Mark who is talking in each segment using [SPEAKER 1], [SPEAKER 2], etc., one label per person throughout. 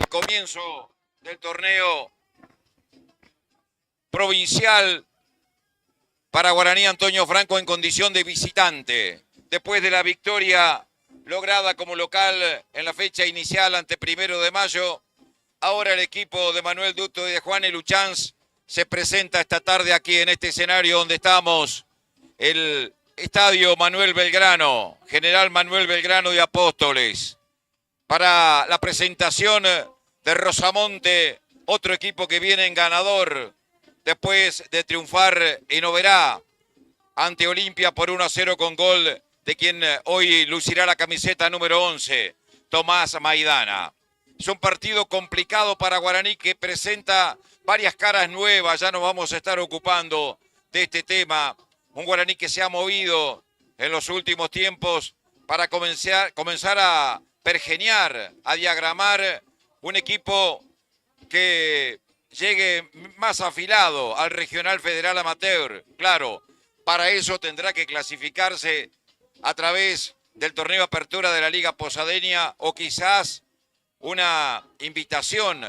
[SPEAKER 1] Comienzo del torneo provincial para Guaraní Antonio Franco en condición de visitante. Después de la victoria lograda como local en la fecha inicial ante 1 de mayo, ahora el equipo de Manuel Duto y de Juan Luchans se presenta esta tarde aquí en este escenario donde estamos, el Estadio Manuel Belgrano, General Manuel Belgrano de Apóstoles, para la presentación de Rosamonte, otro equipo que viene en ganador después de triunfar en Oberá ante Olimpia por 1-0 con gol de quien hoy lucirá la camiseta número 11, Tomás Maidana. Es un partido complicado para Guaraní que presenta varias caras nuevas, ya nos vamos a estar ocupando de este tema. Un Guaraní que se ha movido en los últimos tiempos para comenzar a pergeniar, a diagramar un equipo que llegue más afilado al Regional Federal Amateur. Claro, para eso tendrá que clasificarse a través del torneo Apertura de la Liga Posadeña o quizás una invitación,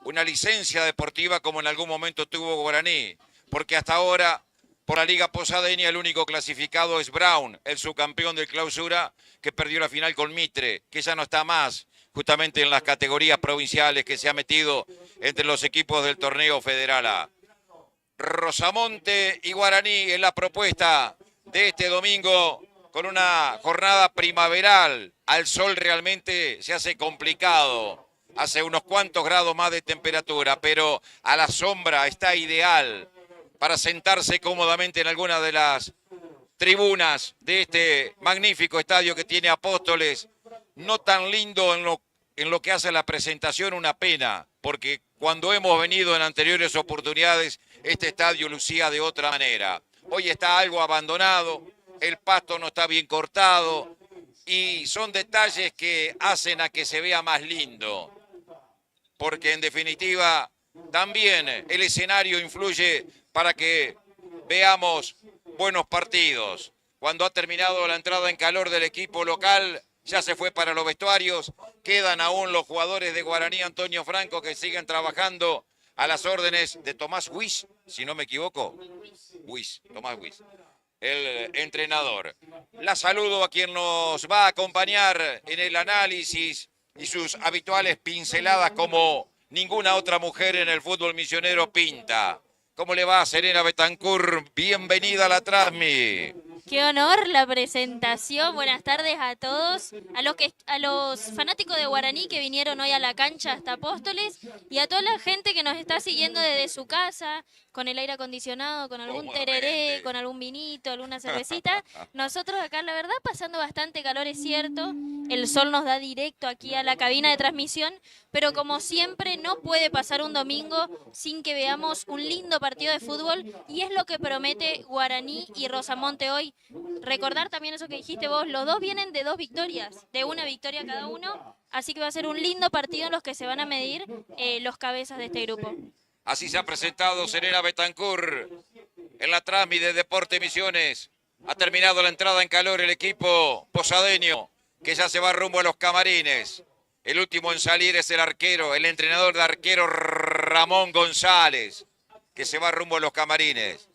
[SPEAKER 1] una licencia deportiva como en algún momento tuvo Guaraní, porque hasta ahora por la Liga Posadeña el único clasificado es Brown, el subcampeón del Clausura, que perdió la final con Mitre, que ya no está más justamente en las categorías provinciales, que se ha metido entre los equipos del torneo Federal A. Rosamonte y Guaraní en la propuesta de este domingo con una jornada primaveral. Al sol realmente se hace complicado, hace unos cuantos grados más de temperatura, pero a la sombra está ideal para sentarse cómodamente en alguna de las tribunas de este magnífico estadio que tiene Apóstoles. No tan lindo en lo que hace la presentación, una pena, porque cuando hemos venido en anteriores oportunidades, este estadio lucía de otra manera. Hoy está algo abandonado, el pasto no está bien cortado y son detalles que hacen a que se vea más lindo, porque en definitiva también el escenario influye para que veamos buenos partidos. Cuando ha terminado la entrada en calor del equipo local, ya se fue para los vestuarios, quedan aún los jugadores de Guaraní Antonio Franco que siguen trabajando a las órdenes de Tomás Huis, si no me equivoco. Tomás Huis, el entrenador. La saludo a quien nos va a acompañar en el análisis y sus habituales pinceladas como ninguna otra mujer en el fútbol misionero pinta. ¿Cómo le va, Serena Betancourt? Bienvenida a la Transmi.
[SPEAKER 2] Qué honor la presentación. Buenas tardes a todos, a los fanáticos de Guaraní que vinieron hoy a la cancha hasta Apóstoles y a toda la gente que nos está siguiendo desde su casa, con el aire acondicionado, con algún tereré, con algún vinito, alguna cervecita. Nosotros acá, la verdad, pasando bastante calor, es cierto. El sol nos da directo aquí a la cabina de transmisión, pero como siempre no puede pasar un domingo sin que veamos un lindo partido de fútbol y es lo que promete Guaraní y Rosamonte hoy. Recordar también eso que dijiste vos, los dos vienen de 2 victorias, de una victoria cada uno, así que va a ser un lindo partido en los que se van a medir los cabezas de este grupo.
[SPEAKER 1] Así se ha presentado Serena Betancourt en la transmisión de Deporte Misiones. Ha terminado la entrada en calor el equipo posadeño, que ya se va rumbo a los camarines. El último en salir es el arquero, el entrenador de arquero Ramón González, que se va rumbo a los camarines.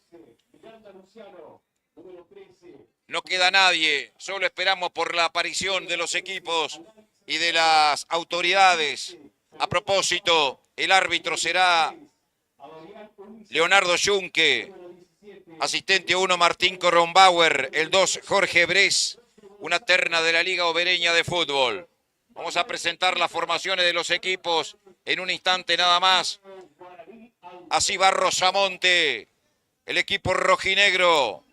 [SPEAKER 1] No queda nadie, solo esperamos por la aparición de los equipos y de las autoridades. A propósito, el árbitro será Leonardo Junque, asistente 1 Martín Corrombauer, el 2 Jorge Bres, una terna de la Liga Obereña de Fútbol. Vamos a presentar las formaciones de los equipos en un instante nada más. Así va Rosamonte, el equipo rojinegro.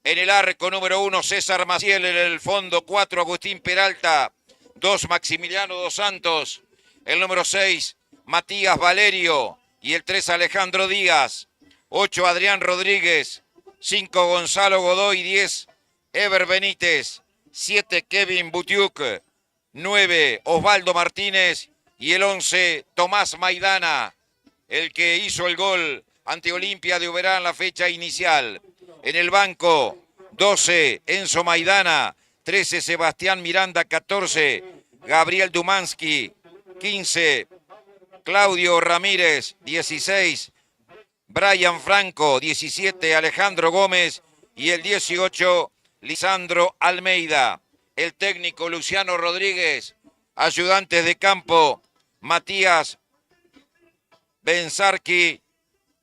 [SPEAKER 1] En el arco número 1 César Maciel, en el fondo 4 Agustín Peralta, 2 Maximiliano Dos Santos, el número 6 Matías Valerio y el 3 Alejandro Díaz, 8 Adrián Rodríguez, 5 Gonzalo Godoy, 10 Ever Benítez, 7 Kevin Butiuk, 9 Osvaldo Martínez y el 11 Tomás Maidana, el que hizo el gol ante Olimpia de Oberá en la fecha inicial. En el banco, 12 Enzo Maidana, 13 Sebastián Miranda, 14 Gabriel Dumansky, 15, Claudio Ramírez. 16, Brian Franco. 17, Alejandro Gómez. Y el 18, Lisandro Almeida. El técnico Luciano Rodríguez. Ayudantes de campo, Matías Benzarqui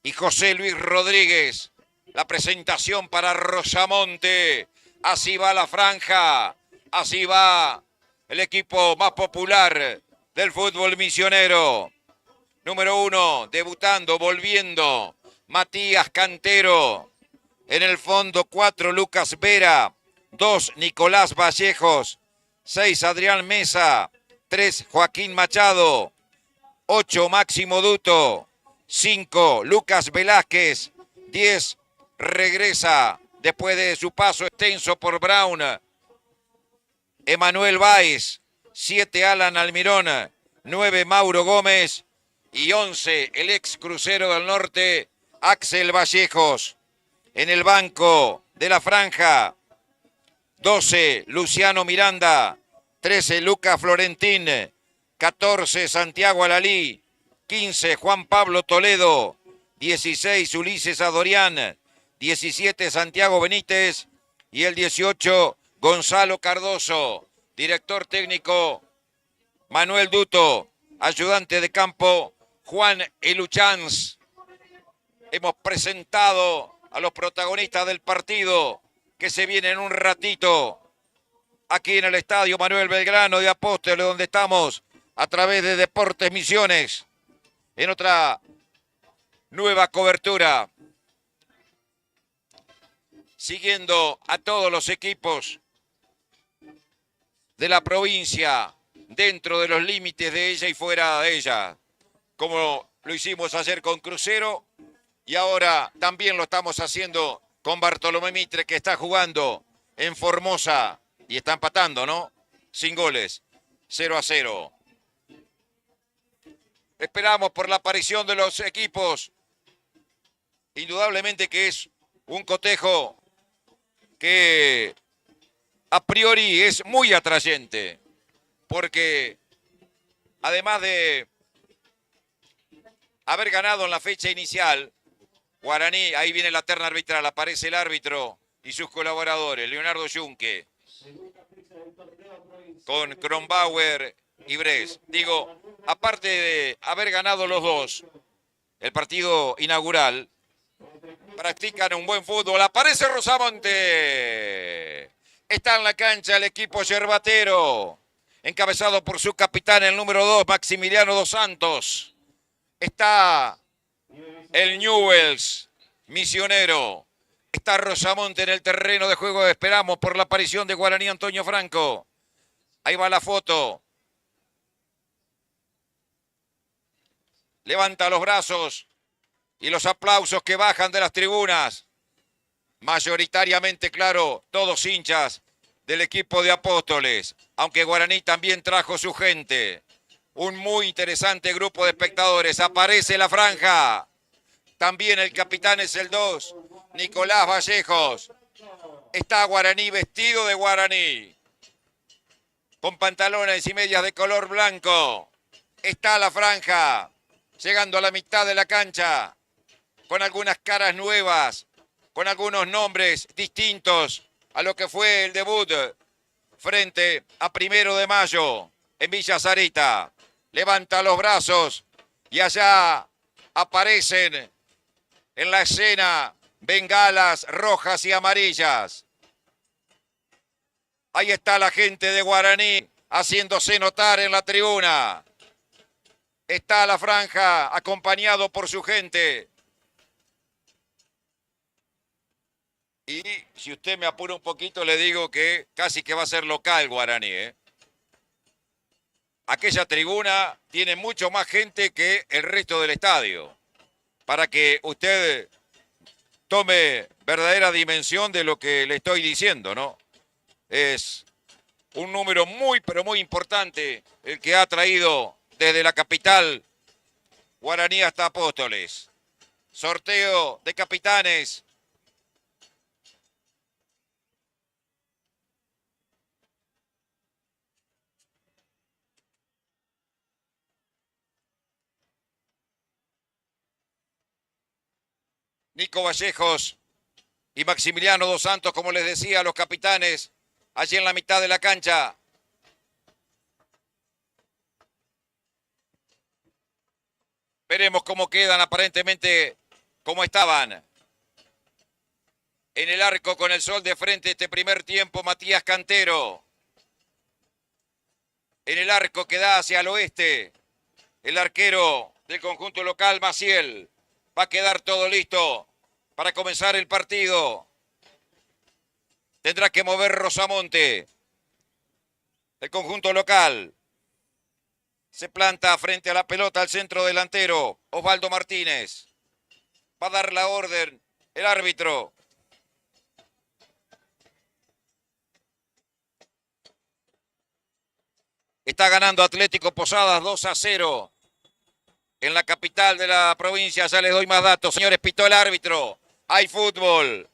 [SPEAKER 1] y José Luis Rodríguez. La presentación para Rosamonte. Así va la franja. Así va el equipo más popular del fútbol misionero. Número 1, debutando, volviendo, Matías Cantero. En el fondo 4, Lucas Vera. 2, Nicolás Vallejos. 6, Adrián Mesa. 3, Joaquín Machado. 8, Máximo Duto. 5, Lucas Velázquez. 10, regresa después de su paso extenso por Brown, Emanuel Báez. 7, Alan Almirón. 9, Mauro Gómez. Y 11, el ex Crucero del Norte, Axel Vallejos. En el banco de la franja, 12, Luciano Miranda. 13, Lucas Florentín. 14, Santiago Alalí. 15, Juan Pablo Toledo. 16, Ulises Adorián. 17, Santiago Benítez. Y el 18, Gonzalo Cardoso. Director técnico, Manuel Duto. Ayudante de campo, Juan Eluchanz. Hemos presentado a los protagonistas del partido que se viene en un ratito aquí en el Estadio Manuel Belgrano de Apóstoles, donde estamos a través de Deportes Misiones en otra nueva cobertura, siguiendo a todos los equipos de la provincia dentro de los límites de ella y fuera de ella, como lo hicimos ayer con Crucero y ahora también lo estamos haciendo con Bartolomé Mitre, que está jugando en Formosa y está empatando, ¿no? Sin goles, 0-0. Esperamos por la aparición de los equipos. Indudablemente que es un cotejo que a priori es muy atrayente, porque además de haber ganado en la fecha inicial, Guaraní, ahí viene la terna arbitral, aparece el árbitro y sus colaboradores, Leonardo Junque, con Kronbauer y Bres. Digo, aparte de haber ganado los dos el partido inaugural, practican un buen fútbol. Aparece Rosamonte. Está en la cancha el equipo yerbatero, encabezado por su capitán, el número 2, Maximiliano Dos Santos. Está el Newells misionero. Está Rosamonte en el terreno de juego. Esperamos por la aparición de Guaraní Antonio Franco. Ahí va la foto. Levanta los brazos y los aplausos que bajan de las tribunas. Mayoritariamente, claro, todos hinchas del equipo de Apóstoles, aunque Guaraní también trajo su gente. Un muy interesante grupo de espectadores. Aparece la franja. También el capitán es el 2, Nicolás Vallejos. Está Guaraní vestido de Guaraní, con pantalones y medias de color blanco. Está la franja, llegando a la mitad de la cancha, con algunas caras nuevas, con algunos nombres distintos a lo que fue el debut frente a 1 de Mayo en Villa Sarita. Levanta los brazos y allá aparecen en la escena bengalas rojas y amarillas. Ahí está la gente de Guaraní haciéndose notar en la tribuna. Está la franja acompañado por su gente. Y si usted me apura un poquito, le digo que casi que va a ser local Guaraní, ¿eh? Aquella tribuna tiene mucho más gente que el resto del estadio, para que usted tome verdadera dimensión de lo que le estoy diciendo, ¿no? Es un número muy, pero muy importante el que ha traído desde la capital Guaraní hasta Apóstoles. Sorteo de capitanes. Nico Vallejos y Maximiliano Dos Santos, como les decía, los capitanes, allí en la mitad de la cancha. Veremos cómo quedan, aparentemente como estaban. En el arco con el sol de frente este primer tiempo, Matías Cantero. En el arco que da hacia el oeste, el arquero del conjunto local, Maciel. Va a quedar todo listo para comenzar el partido. Tendrá que mover Rosamonte. El conjunto local se planta frente a la pelota al centro delantero. Osvaldo Martínez. Va a dar la orden el árbitro. Está ganando Atlético Posadas 2-0 en la capital de la provincia. Ya les doy más datos. Señores, pitó el árbitro. Hay fútbol.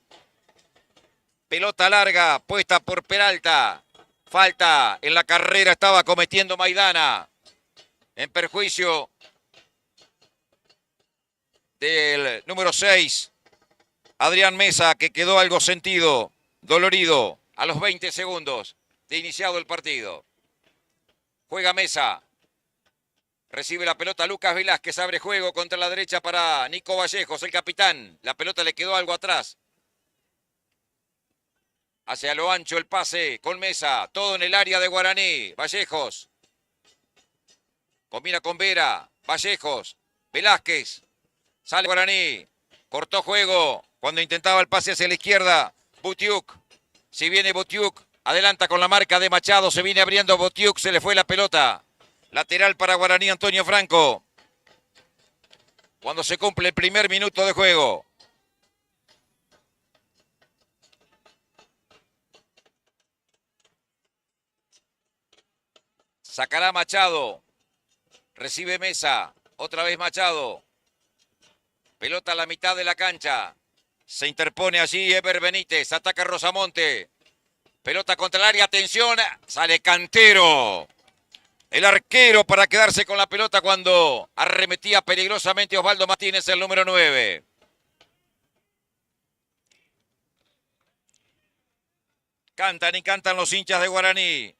[SPEAKER 1] Pelota larga puesta por Peralta. Falta en la carrera estaba cometiendo Maidana. En perjuicio del número 6, Adrián Mesa, que quedó algo sentido, dolorido, a los 20 segundos de iniciado el partido. Juega Mesa. Recibe la pelota Lucas Velázquez, abre juego contra la derecha para Nico Vallejos, el capitán. La pelota le quedó algo atrás. Hacia lo ancho el pase con Mesa, todo en el área de Guaraní. Vallejos. Combina con Vera, Vallejos, Velázquez. Sale Guaraní, cortó juego cuando intentaba el pase hacia la izquierda. Butiuk, si viene Butiuk, adelanta con la marca de Machado, se viene abriendo Butiuk, se le fue la pelota. Lateral para Guaraní, Antonio Franco. Cuando se cumple el primer minuto de juego. Sacará Machado. Recibe Mesa. Otra vez Machado. Pelota a la mitad de la cancha. Se interpone allí Ever Benítez. Ataca Rosamonte. Pelota contra el área. Atención. Sale Cantero. El arquero para quedarse con la pelota cuando arremetía peligrosamente Osvaldo Martínez, el número 9. Cantan y cantan los hinchas de Guaraní.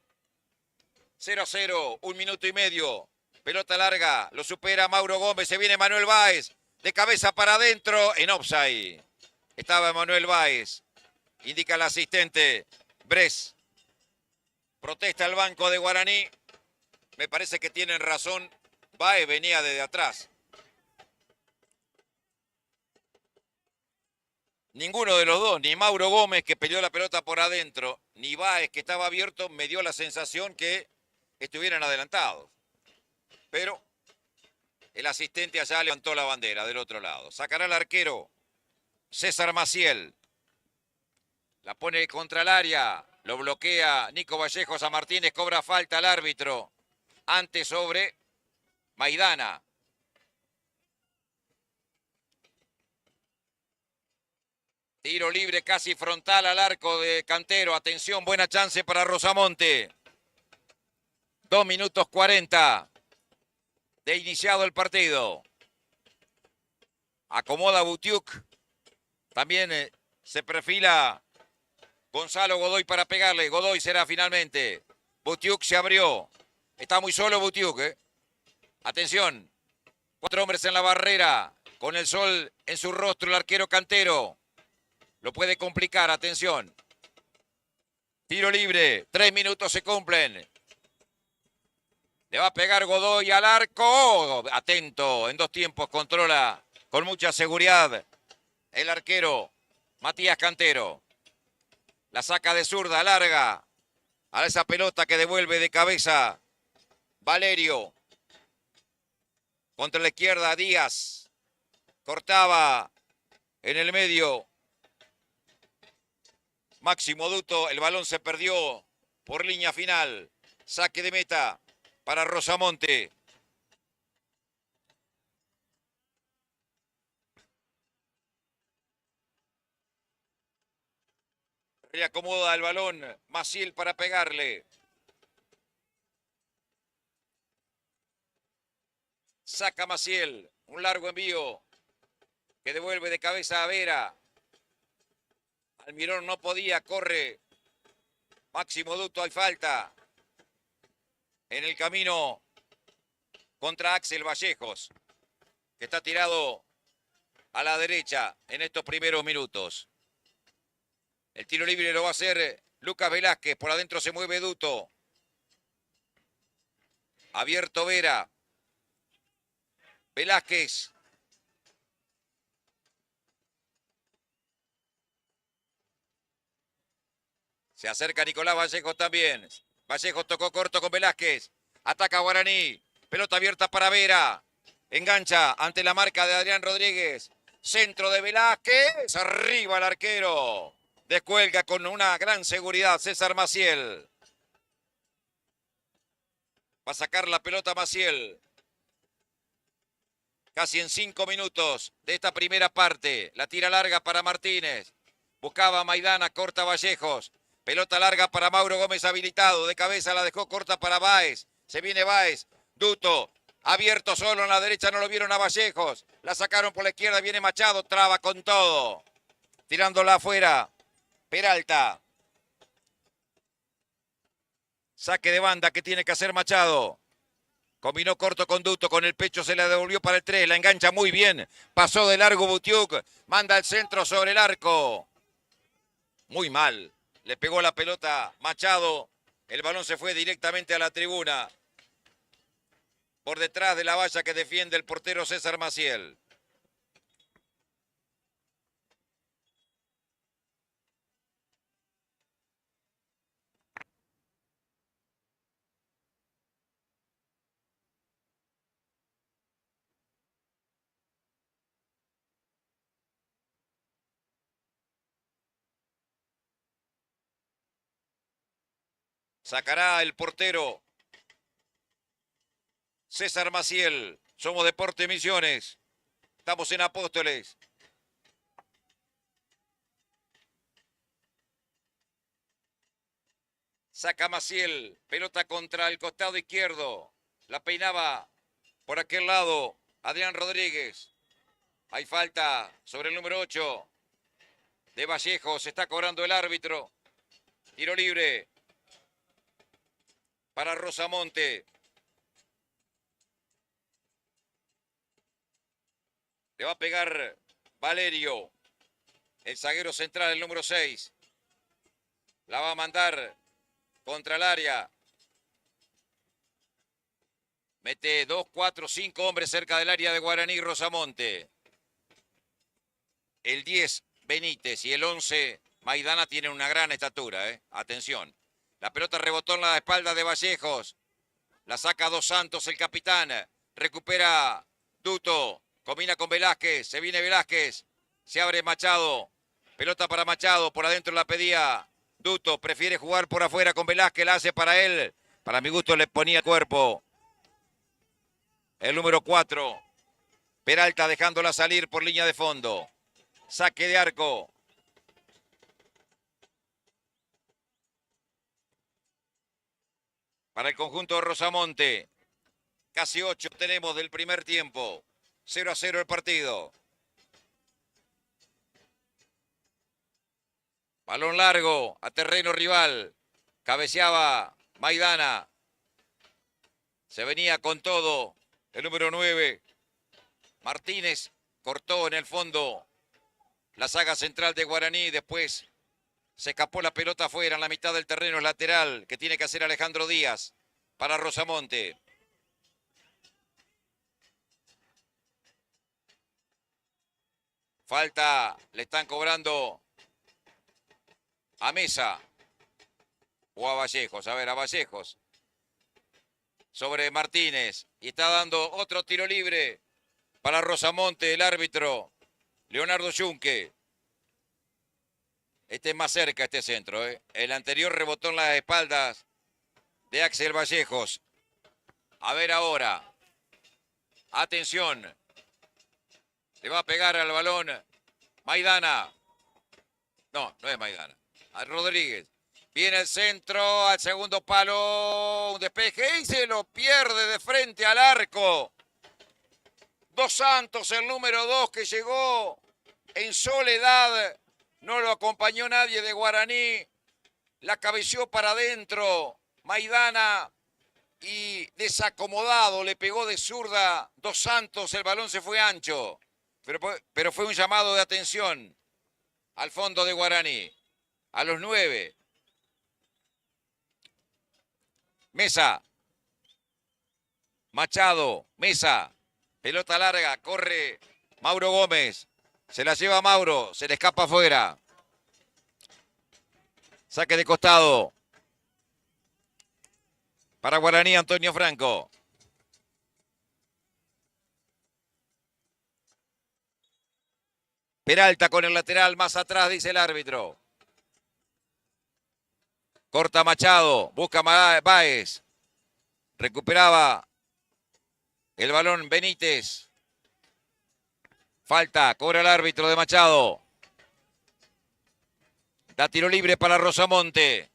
[SPEAKER 1] 0-0, 1 minuto y medio. Pelota larga, lo supera Mauro Gómez. Se viene Manuel Báez. De cabeza para adentro, en offside. Estaba Manuel Báez. Indica el asistente Bres. Protesta el banco de Guaraní. Me parece que tienen razón. Báez venía desde atrás. Ninguno de los dos, ni Mauro Gómez, que peleó la pelota por adentro, ni Báez, que estaba abierto, me dio la sensación que estuvieran adelantados. Pero el asistente allá levantó la bandera del otro lado. Sacará el arquero César Maciel. La pone contra el área. Lo bloquea Nico Vallejos a Martínez. Cobra falta al árbitro. Antes sobre Maidana. Tiro libre casi frontal al arco de Cantero. Atención, buena chance para Rosamonte. 2 minutos 40 de iniciado el partido. Acomoda Butiuk. También se perfila Gonzalo Godoy para pegarle. Godoy será finalmente. Butiuk se abrió. Está muy solo Butiuk. Atención. 4 hombres en la barrera. Con el sol en su rostro el arquero Cantero. Lo puede complicar. Atención. Tiro libre. 3 minutos se cumplen. Le va a pegar Godoy al arco. Atento. En 2 tiempos controla con mucha seguridad el arquero Matías Cantero. La saca de zurda larga. A esa pelota que devuelve de cabeza Valerio. Contra la izquierda Díaz. Cortaba en el medio Máximo Duto. El balón se perdió por línea final. Saque de meta para Rosamonte. Reacomoda el balón Maciel para pegarle. Saca Maciel. Un largo envío que devuelve de cabeza a Vera. Almirón no podía, corre. Máximo Duto, hay falta. En el camino contra Axel Vallejos, que está tirado a la derecha en estos primeros minutos. El tiro libre lo va a hacer Lucas Velázquez. Por adentro se mueve Duto. Abierto Vera. Velázquez. Se acerca Nicolás Vallejos también. Vallejos tocó corto con Velázquez. Ataca Guaraní. Pelota abierta para Vera. Engancha ante la marca de Adrián Rodríguez. Centro de Velázquez. Arriba el arquero. Descuelga con una gran seguridad César Maciel. Va a sacar la pelota Maciel. Casi en 5 minutos de esta primera parte. La tira larga para Martínez. Buscaba Maidana, corta Vallejos. Pelota larga para Mauro Gómez habilitado. De cabeza la dejó corta para Báez. Se viene Báez. Duto. Abierto solo en la derecha. No lo vieron a Vallejos. La sacaron por la izquierda. Viene Machado. Traba con todo. Tirándola afuera. Peralta. Saque de banda que tiene que hacer Machado. Combinó corto con Duto. Con el pecho se la devolvió para el 3. La engancha muy bien. Pasó de largo Butiuk. Manda el centro sobre el arco. Muy mal. Le pegó la pelota Machado. El balón se fue directamente a la tribuna. Por detrás de la valla que defiende el portero César Maciel. Sacará el portero César Maciel. Somos Deporte Misiones. Estamos en Apóstoles. Saca Maciel. Pelota contra el costado izquierdo. La peinaba por aquel lado Adrián Rodríguez. Hay falta sobre el número 8 de Vallejos. Se está cobrando el árbitro. Tiro libre para Rosamonte. Le va a pegar Valerio, el zaguero central, el número 6. La va a mandar contra el área. Mete 2, 4, 5 hombres cerca del área de Guaraní Rosamonte. El 10, Benítez, y el 11, Maidana, tienen una gran estatura. Atención. La pelota rebotó en la espalda de Vallejos. La saca Dos Santos, el capitán. Recupera Duto. Combina con Velázquez. Se viene Velázquez. Se abre Machado. Pelota para Machado. Por adentro la pedía Duto. Prefiere jugar por afuera con Velázquez. La hace para él. Para mi gusto le ponía cuerpo. El número 4. Peralta dejándola salir por línea de fondo. Saque de arco. Para el conjunto de Rosamonte. Casi 8 tenemos del primer tiempo. 0-0 el partido. Balón largo a terreno rival. Cabeceaba Maidana. Se venía con todo. El número 9. Martínez cortó en el fondo la saga central de Guaraní. Después se escapó la pelota afuera en la mitad del terreno lateral que tiene que hacer Alejandro Díaz para Rosamonte. Falta, le están cobrando a Mesa o a Vallejos. A ver, a Vallejos. Sobre Martínez. Y está dando otro tiro libre para Rosamonte, el árbitro Leonardo Yunque. Este es más cerca, este centro. El anterior rebotó en las espaldas de Axel Vallejos. A ver ahora. Atención. Le va a pegar al balón Maidana. No, no es Maidana. A Rodríguez. Viene el centro al segundo palo. Un despeje y se lo pierde de frente al arco. Dos Santos, el número 2 que llegó en soledad. No lo acompañó nadie de Guaraní. La cabeció para adentro Maidana y desacomodado le pegó de zurda Dos Santos. El balón se fue ancho. Pero fue un llamado de atención al fondo de Guaraní. A los 9. Mesa. Machado. Mesa. Pelota larga. Corre Mauro Gómez. Se la lleva Mauro. Se le escapa afuera. Saque de costado. Para Guaraní, Antonio Franco. Peralta con el lateral más atrás, dice el árbitro. Corta Machado, busca Báez. Recuperaba el balón Benítez. Falta, cobra el árbitro de Machado. Da tiro libre para Rosamonte.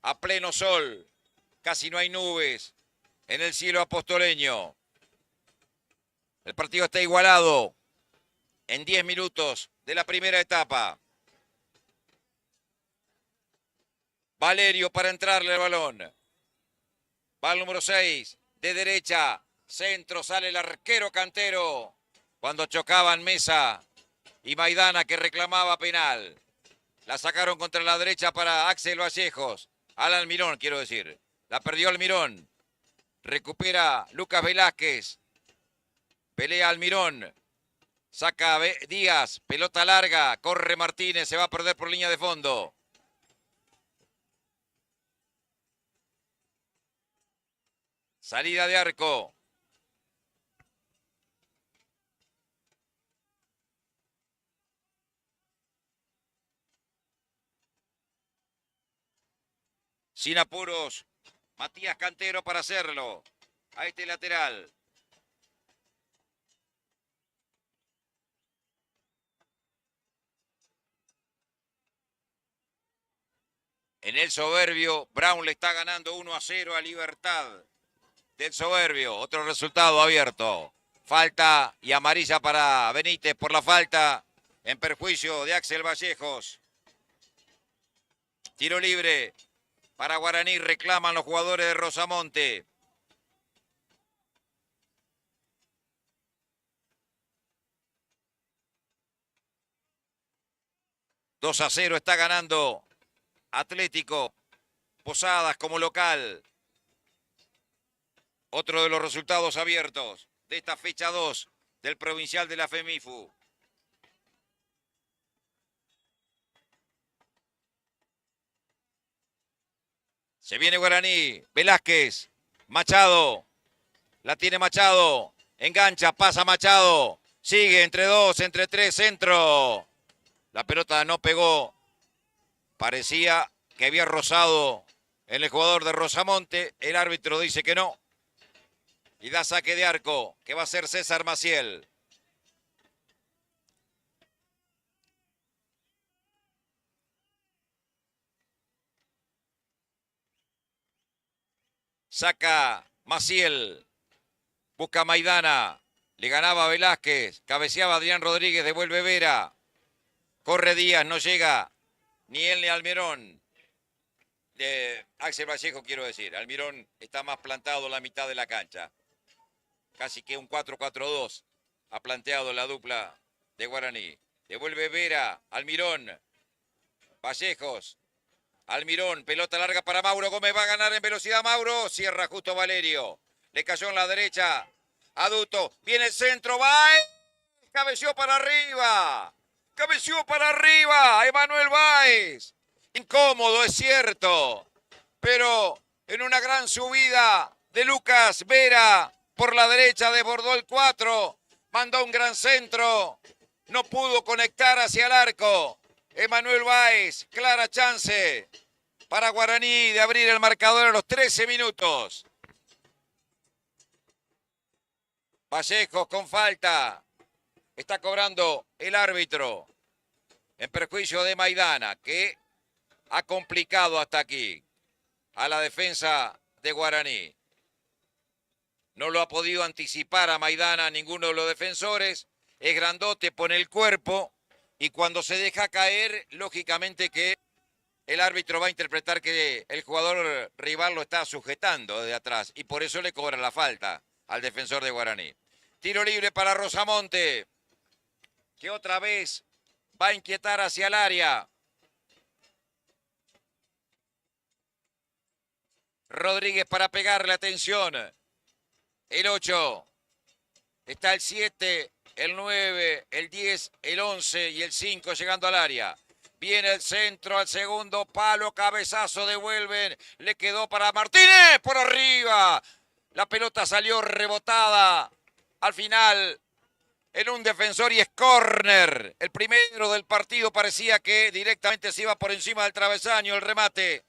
[SPEAKER 1] A pleno sol. Casi no hay nubes en el cielo apostoleño. El partido está igualado en 10 minutos de la primera etapa. Valerio para entrarle el balón. Va el número 6, de derecha, centro, sale el arquero Cantero. Cuando chocaban Mesa y Maidana, que reclamaba penal. La sacaron contra la derecha para Axel Vallejos. Alan Mirón, quiero decir. La perdió Almirón. Recupera Lucas Velázquez. Pelea Almirón. Saca Díaz. Pelota larga. Corre Martínez. Se va a perder por línea de fondo. Salida de arco. Sin apuros. Matías Cantero para hacerlo. A este lateral. En el Soberbio, Brown le está ganando 1-0 a Libertad del Soberbio. Otro resultado abierto. Falta y amarilla para Benítez por la falta en perjuicio de Axel Vallejos. Tiro libre para Guaraní, reclaman los jugadores de Rosamonte. $2-0 está ganando Atlético Posadas como local. Otro de los resultados abiertos de esta fecha 2 del provincial de la FEMIFU. Se viene Guaraní, Velázquez, Machado, la tiene Machado, engancha, pasa Machado, sigue entre 2, entre 3, centro. La pelota no pegó, parecía que había rozado en el jugador de Rosamonte, el árbitro dice que no. Y da saque de arco, que va a ser César Maciel. Saca Maciel, busca Maidana, le ganaba Velázquez, cabeceaba Adrián Rodríguez, devuelve Vera, corre Díaz, no llega ni él ni Almirón. Axel Vallejo quiero decir, Almirón está más plantado en la mitad de la cancha, casi que un 4-4-2 ha planteado la dupla de Guaraní. Devuelve Vera, Almirón, Vallejos. Almirón, pelota larga para Mauro Gómez, va a ganar en velocidad Mauro, cierra justo Valerio, le cayó en la derecha, Aduto, viene el centro, Báez, cabeció para arriba, Emanuel Báez, incómodo es cierto, pero en una gran subida de Lucas Vera, por la derecha desbordó el 4, mandó un gran centro, no pudo conectar hacia el arco. Emanuel Báez, clara chance para Guaraní de abrir el marcador a los 13 minutos. Vallejos con falta. Está cobrando el árbitro en perjuicio de Maidana, que ha complicado hasta aquí a la defensa de Guaraní. No lo ha podido anticipar a Maidana ninguno de los defensores. Es grandote, pone el cuerpo y cuando se deja caer, lógicamente que el árbitro va a interpretar que el jugador rival lo está sujetando de atrás y por eso le cobra la falta al defensor de Guaraní. Tiro libre para Rosamonte, que otra vez va a inquietar hacia el área. Rodríguez para pegarle atención. El 8. Está el 7, el 9, el 10, el 11 y el 5 llegando al área. Viene el centro al segundo palo, cabezazo, devuelven. Le quedó para Martínez por arriba. La pelota salió rebotada. Al final, en un defensor y es córner. El primero del partido parecía que directamente se iba por encima del travesaño el remate.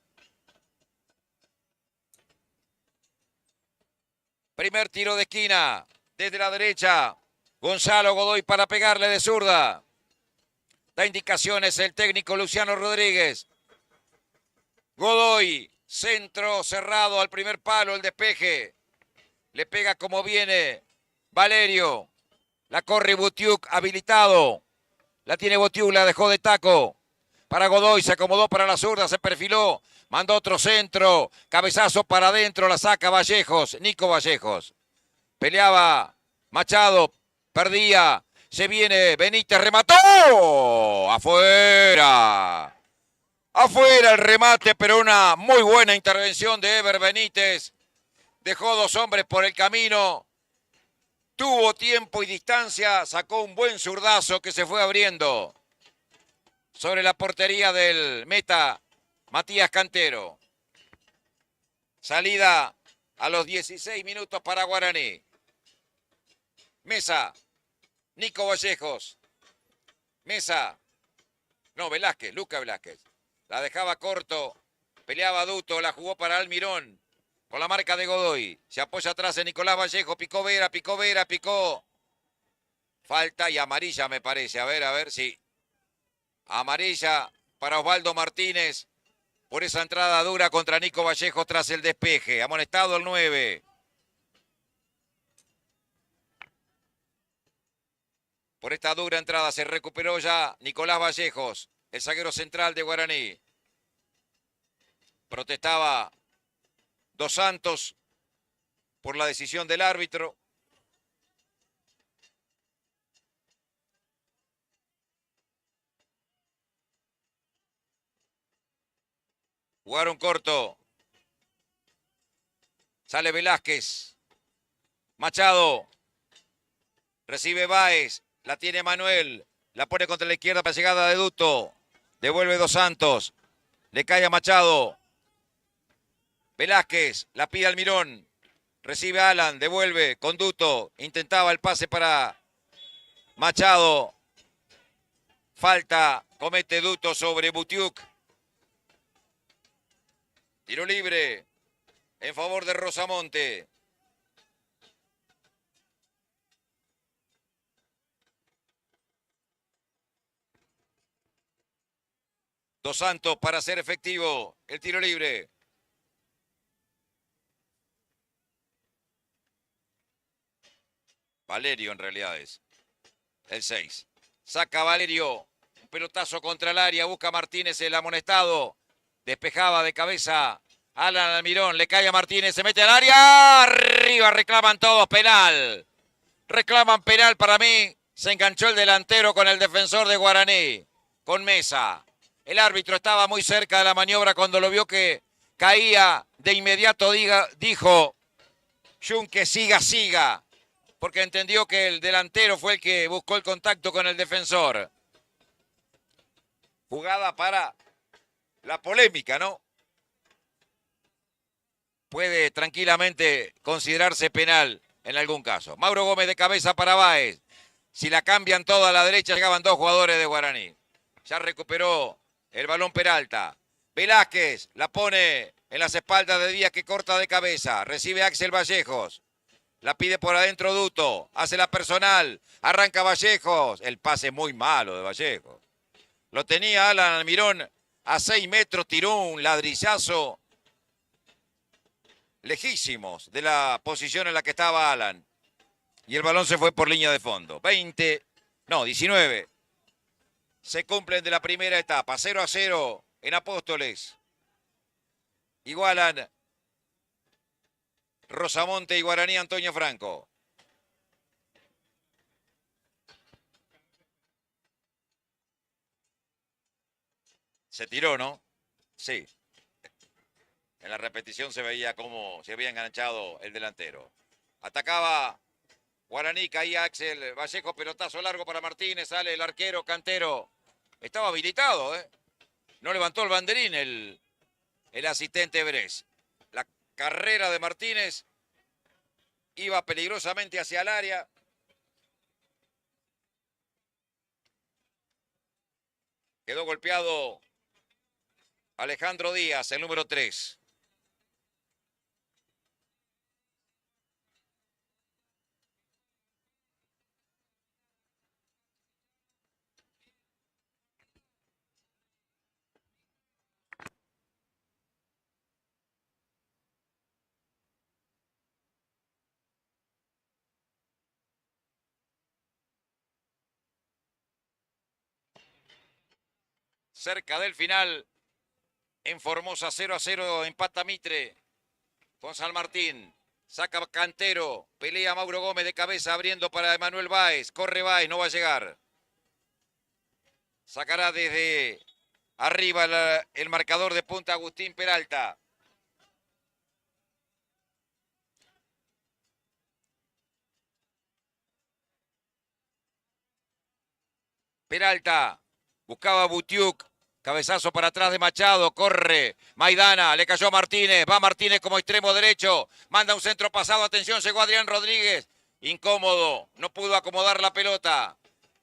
[SPEAKER 1] Primer tiro de esquina, desde la derecha. Gonzalo Godoy para pegarle de zurda. Da indicaciones el técnico Luciano Rodríguez. Godoy, centro cerrado al primer palo, el despeje. Le pega como viene Valerio. La corre Butiuk, habilitado. La tiene Butiuk, la dejó de taco. Para Godoy, se acomodó para la zurda, se perfiló. Mandó otro centro, cabezazo para adentro, la saca Vallejos, Nico Vallejos. Peleaba Machado, perdía, se viene Benítez, remató. Afuera. Afuera el remate, pero una muy buena intervención de Ever Benítez. Dejó dos hombres por el camino. Tuvo tiempo y distancia, sacó un buen zurdazo que se fue abriendo sobre la portería del meta Matías Cantero. Salida a los 16 minutos para Guaraní. Mesa, Nico Vallejos. Mesa, no, Velázquez, Luca Velázquez. La dejaba corto, peleaba Duto, la jugó para Almirón. Con la marca de Godoy. Se apoya atrás en Nicolás Vallejo, picó Vera, picó. Falta y amarilla me parece. A ver, sí. Amarilla para Osvaldo Martínez. Por esa entrada dura contra Nico Vallejo tras el despeje. Amonestado el 9. Por esta dura entrada se recuperó ya Nicolás Vallejos, el zaguero central de Guaraní. Protestaba Dos Santos por la decisión del árbitro. Jugaron corto. Sale Velázquez. Machado. Recibe Báez. La tiene Manuel. La pone contra la izquierda para llegada de Duto. Devuelve Dos Santos. Le cae a Machado. Velázquez. La pide Almirón. Recibe Alan. Devuelve con Duto. Intentaba el pase para Machado. Falta. Comete Duto sobre Butiuk. Tiro libre en favor de Rosamonte. Dos Santos para hacer efectivo el tiro libre. Valerio en realidad es el 6. Saca Valerio. Un pelotazo contra el área. Busca Martínez el amonestado. Despejaba de cabeza Alan Almirón, le cae a Martínez, se mete al área, arriba reclaman todos, penal. Reclaman penal para mí, se enganchó el delantero con el defensor de Guaraní, con Mesa. El árbitro estaba muy cerca de la maniobra cuando lo vio que caía, de inmediato dijo, Jun, que siga, porque entendió que el delantero fue el que buscó el contacto con el defensor. Jugada para la polémica, ¿no? Puede tranquilamente considerarse penal en algún caso. Mauro Gómez de cabeza para Báez. Si la cambian toda a la derecha, llegaban dos jugadores de Guaraní. Ya recuperó el balón Peralta. Velázquez la pone en las espaldas de Díaz que corta de cabeza. Recibe Axel Vallejos. La pide por adentro Duto. Hace la personal. Arranca Vallejos. El pase muy malo de Vallejos. Lo tenía Alan Almirón a 6 metros. Tiró un ladrillazo. lejísimos de la posición en la que estaba Alan. Y el balón se fue por línea de fondo. 19. Se cumplen de la primera etapa. 0-0 en Apóstoles. Igualan Rosamonte y Guaraní Antonio Franco. Se tiró, ¿no? Sí. En la repetición se veía cómo se había enganchado el delantero. Atacaba Guaraní, caía Axel Vallejo, pelotazo largo para Martínez, sale el arquero Cantero. Estaba habilitado, ¿eh? No levantó el banderín el asistente Bress. La carrera de Martínez iba peligrosamente hacia el área. Quedó golpeado Alejandro Díaz, el número 3. Cerca del final, en Formosa 0-0, empata Mitre con San Martín. Saca Cantero, pelea Mauro Gómez de cabeza, abriendo para Emanuel Báez. Corre Báez, no va a llegar. Sacará desde arriba el marcador de punta Agustín Peralta. Peralta, buscaba Butiuk. Cabezazo para atrás de Machado, corre Maidana, le cayó a Martínez, va Martínez como extremo derecho, manda un centro pasado, atención, llegó Adrián Rodríguez, incómodo, no pudo acomodar la pelota,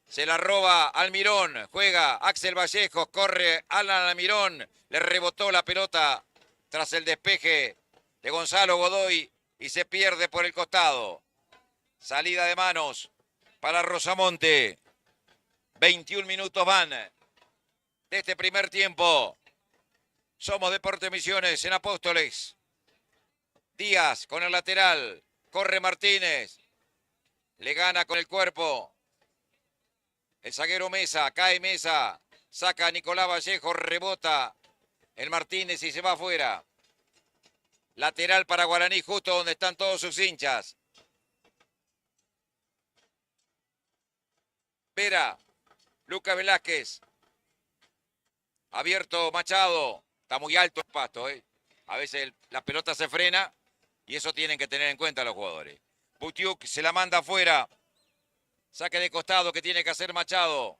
[SPEAKER 1] se la roba Almirón, juega Axel Vallejos, corre Alan Almirón, le rebotó la pelota tras el despeje de Gonzalo Godoy y se pierde por el costado. Salida de manos para Rosamonte, 21 minutos van de este primer tiempo. Somos Deportes Misiones en Apóstoles. Díaz con el lateral. Corre Martínez. Le gana con el cuerpo. El zaguero Mesa. Cae Mesa. Saca a Nicolás Vallejo. Rebota el Martínez y se va afuera. Lateral para Guaraní, justo donde están todos sus hinchas. Vera. Lucas Velázquez. Abierto Machado. Está muy alto el pasto, ¿eh? A veces la pelota se frena y eso tienen que tener en cuenta los jugadores. Butiuk se la manda afuera. Saque de costado que tiene que hacer Machado.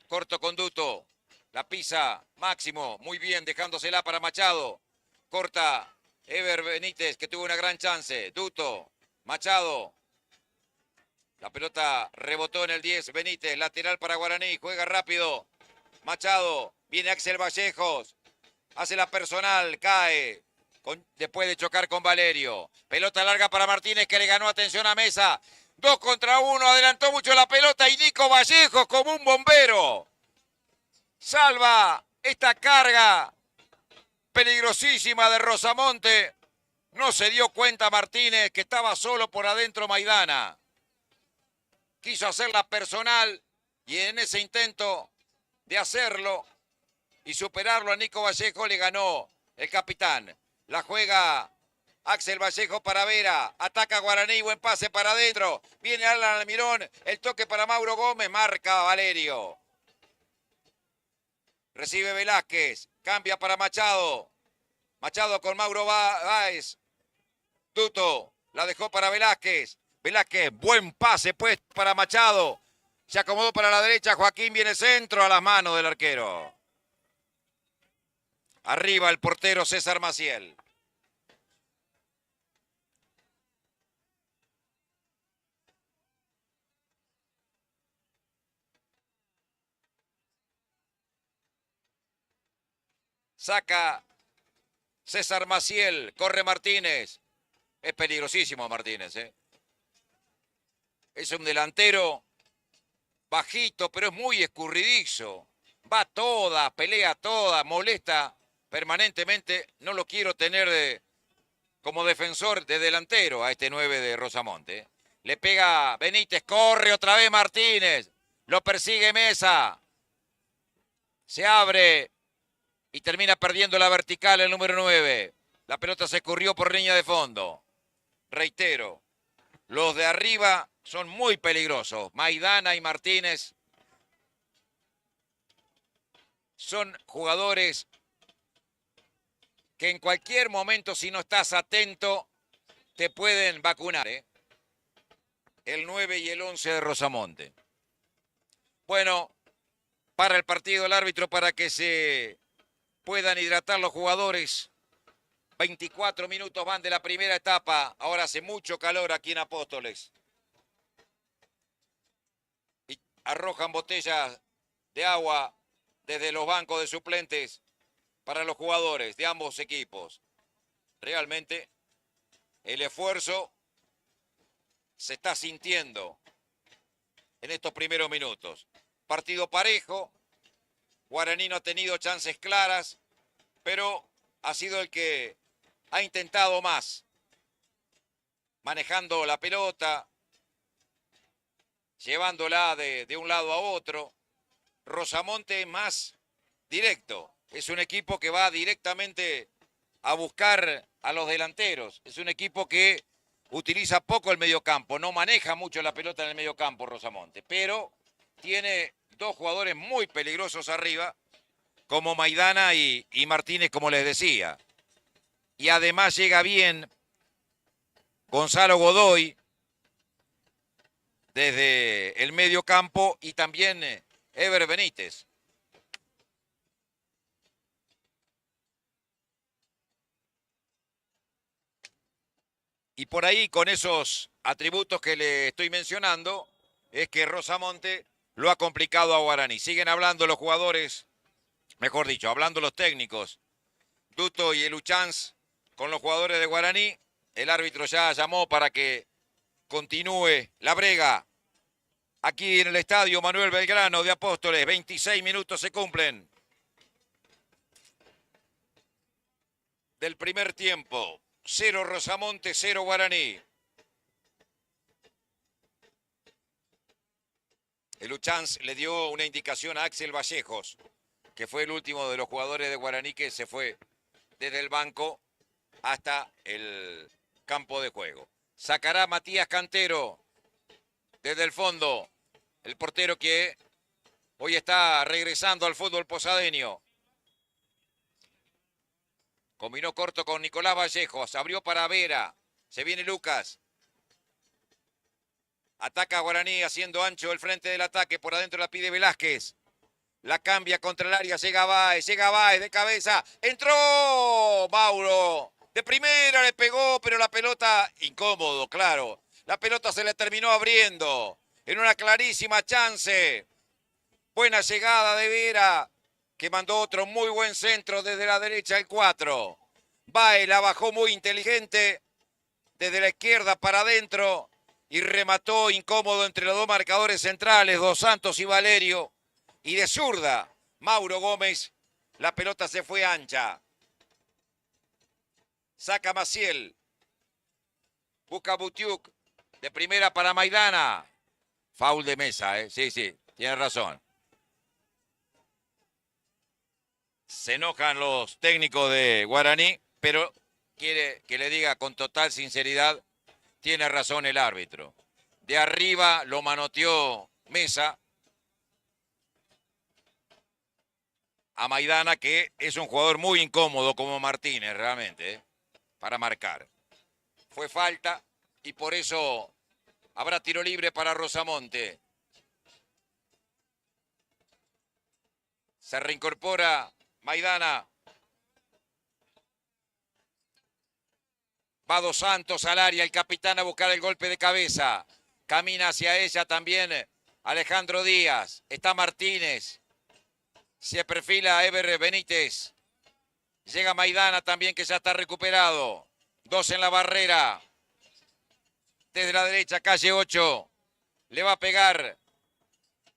[SPEAKER 1] Corto conducto. La pisa Máximo. Muy bien, dejándosela para Machado. Corta Ever Benítez, que tuvo una gran chance. Duto. Machado. La pelota rebotó en el 10. Benítez, lateral para Guaraní. Juega rápido. Machado. Viene Axel Vallejos. Hace la personal. Cae. Después de chocar con Valerio. Pelota larga para Martínez, que le ganó, atención a Mesa. 2 contra 1. Adelantó mucho la pelota y Nico Vallejos como un bombero salva esta carga peligrosísima de Rosamonte. No se dio cuenta Martínez que estaba solo por adentro Maidana. Quiso hacerla personal y en ese intento de hacerlo y superarlo a Nico Vallejo le ganó el capitán. La juega Axel Vallejo para Vera. Ataca Guaraní, buen pase para adentro. Viene Alan Almirón, el toque para Mauro Gómez, marca Valerio. Recibe Velázquez, cambia para Machado. Machado con Mauro Báez. Tuto la dejó para Velázquez. Velázquez, buen pase pues para Machado. Se acomodó para la derecha, Joaquín viene centro a las manos del arquero. Arriba el portero César Maciel. Saca César Maciel, corre Martínez. Es peligrosísimo Martínez, ¿eh? Es un delantero bajito, pero es muy escurridizo. Va toda, pelea toda, molesta permanentemente. No lo quiero tener como defensor de delantero a este 9 de Rosamonte. Le pega Benítez, corre otra vez Martínez, lo persigue Mesa, se abre y termina perdiendo la vertical el número 9. La pelota se escurrió por línea de fondo. Reitero, los de arriba son muy peligrosos. Maidana y Martínez son jugadores que en cualquier momento, si no estás atento, te pueden vacunar, ¿eh? El 9 y el 11 de Rosamonte. Bueno, para el partido el árbitro para que se puedan hidratar los jugadores. 24 minutos van de la primera etapa. Ahora hace mucho calor aquí en Apóstoles. Y arrojan botellas de agua desde los bancos de suplentes para los jugadores de ambos equipos. Realmente el esfuerzo se está sintiendo en estos primeros minutos. Partido parejo. Guaraní no ha tenido chances claras, pero ha sido el que ha intentado más, manejando la pelota, llevándola de un lado a otro. Rosamonte más directo. Es un equipo que va directamente a buscar a los delanteros. Es un equipo que utiliza poco el mediocampo. No maneja mucho la pelota en el mediocampo Rosamonte, pero tiene dos jugadores muy peligrosos arriba, como Maidana y Martínez, como les decía. Y además llega bien Gonzalo Godoy desde el medio campo y también Ever Benítez. Y por ahí, con esos atributos que le estoy mencionando, es que Rosamonte lo ha complicado a Guaraní. Siguen hablando los jugadores, mejor dicho, hablando los técnicos, Duto y Eluchans, con los jugadores de Guaraní. El árbitro ya llamó para que continúe la brega. Aquí en el estadio Manuel Belgrano de Apóstoles, 26 minutos se cumplen del primer tiempo. 0 Rosamonte, 0 Guaraní. El Uchans le dio una indicación a Axel Vallejos, que fue el último de los jugadores de Guaraní que se fue desde el banco hasta el campo de juego. Sacará Matías Cantero desde el fondo, el portero que hoy está regresando al fútbol posadeño. Combinó corto con Nicolás Vallejos, abrió para Vera, se viene Lucas. Ataca Guaraní haciendo ancho el frente del ataque, por adentro la pide Velázquez. La cambia contra el área, llega Báez de cabeza, entró Mauro. De primera le pegó, pero la pelota, incómodo, claro. La pelota se le terminó abriendo en una clarísima chance. Buena llegada de Vera, que mandó otro muy buen centro desde la derecha, el 4. Báez la bajó muy inteligente desde la izquierda para adentro y remató incómodo entre los dos marcadores centrales, Dos Santos y Valerio. Y de zurda, Mauro Gómez, la pelota se fue ancha. Saca Maciel. Busca Butiuk. De primera para Maidana. Foul de Mesa, ¿eh? Sí, tiene razón. Se enojan los técnicos de Guaraní, pero quiere que le diga con total sinceridad, tiene razón el árbitro. De arriba lo manoteó Mesa a Maidana, que es un jugador muy incómodo como Martínez, realmente, para marcar. Fue falta y por eso habrá tiro libre para Rosamonte. Se reincorpora Maidana. Va Dos Santos al área, el capitán a buscar el golpe de cabeza. Camina hacia ella también Alejandro Díaz. Está Martínez. Se perfila Ever Benítez. Llega Maidana también, que ya está recuperado. 2 en la barrera. Desde la derecha, calle 8. Le va a pegar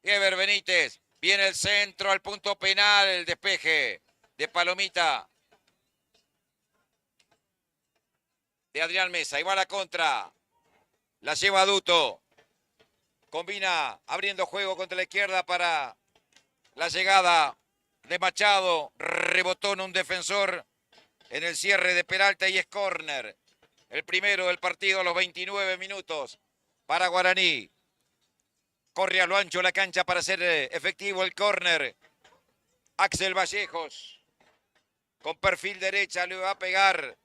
[SPEAKER 1] Ever Benítez. Viene el centro al punto penal. El despeje de Palomita. de Adrián Mesa. Y va a la contra. La lleva Duto. Combina abriendo juego contra la izquierda para la llegada de Machado. Rebotó en un defensor en el cierre de Peralta y es córner. El primero del partido a los 29 minutos para Guaraní. Corre a lo ancho la cancha para hacer efectivo el córner. Axel Vallejos. Con perfil derecha le va a pegar.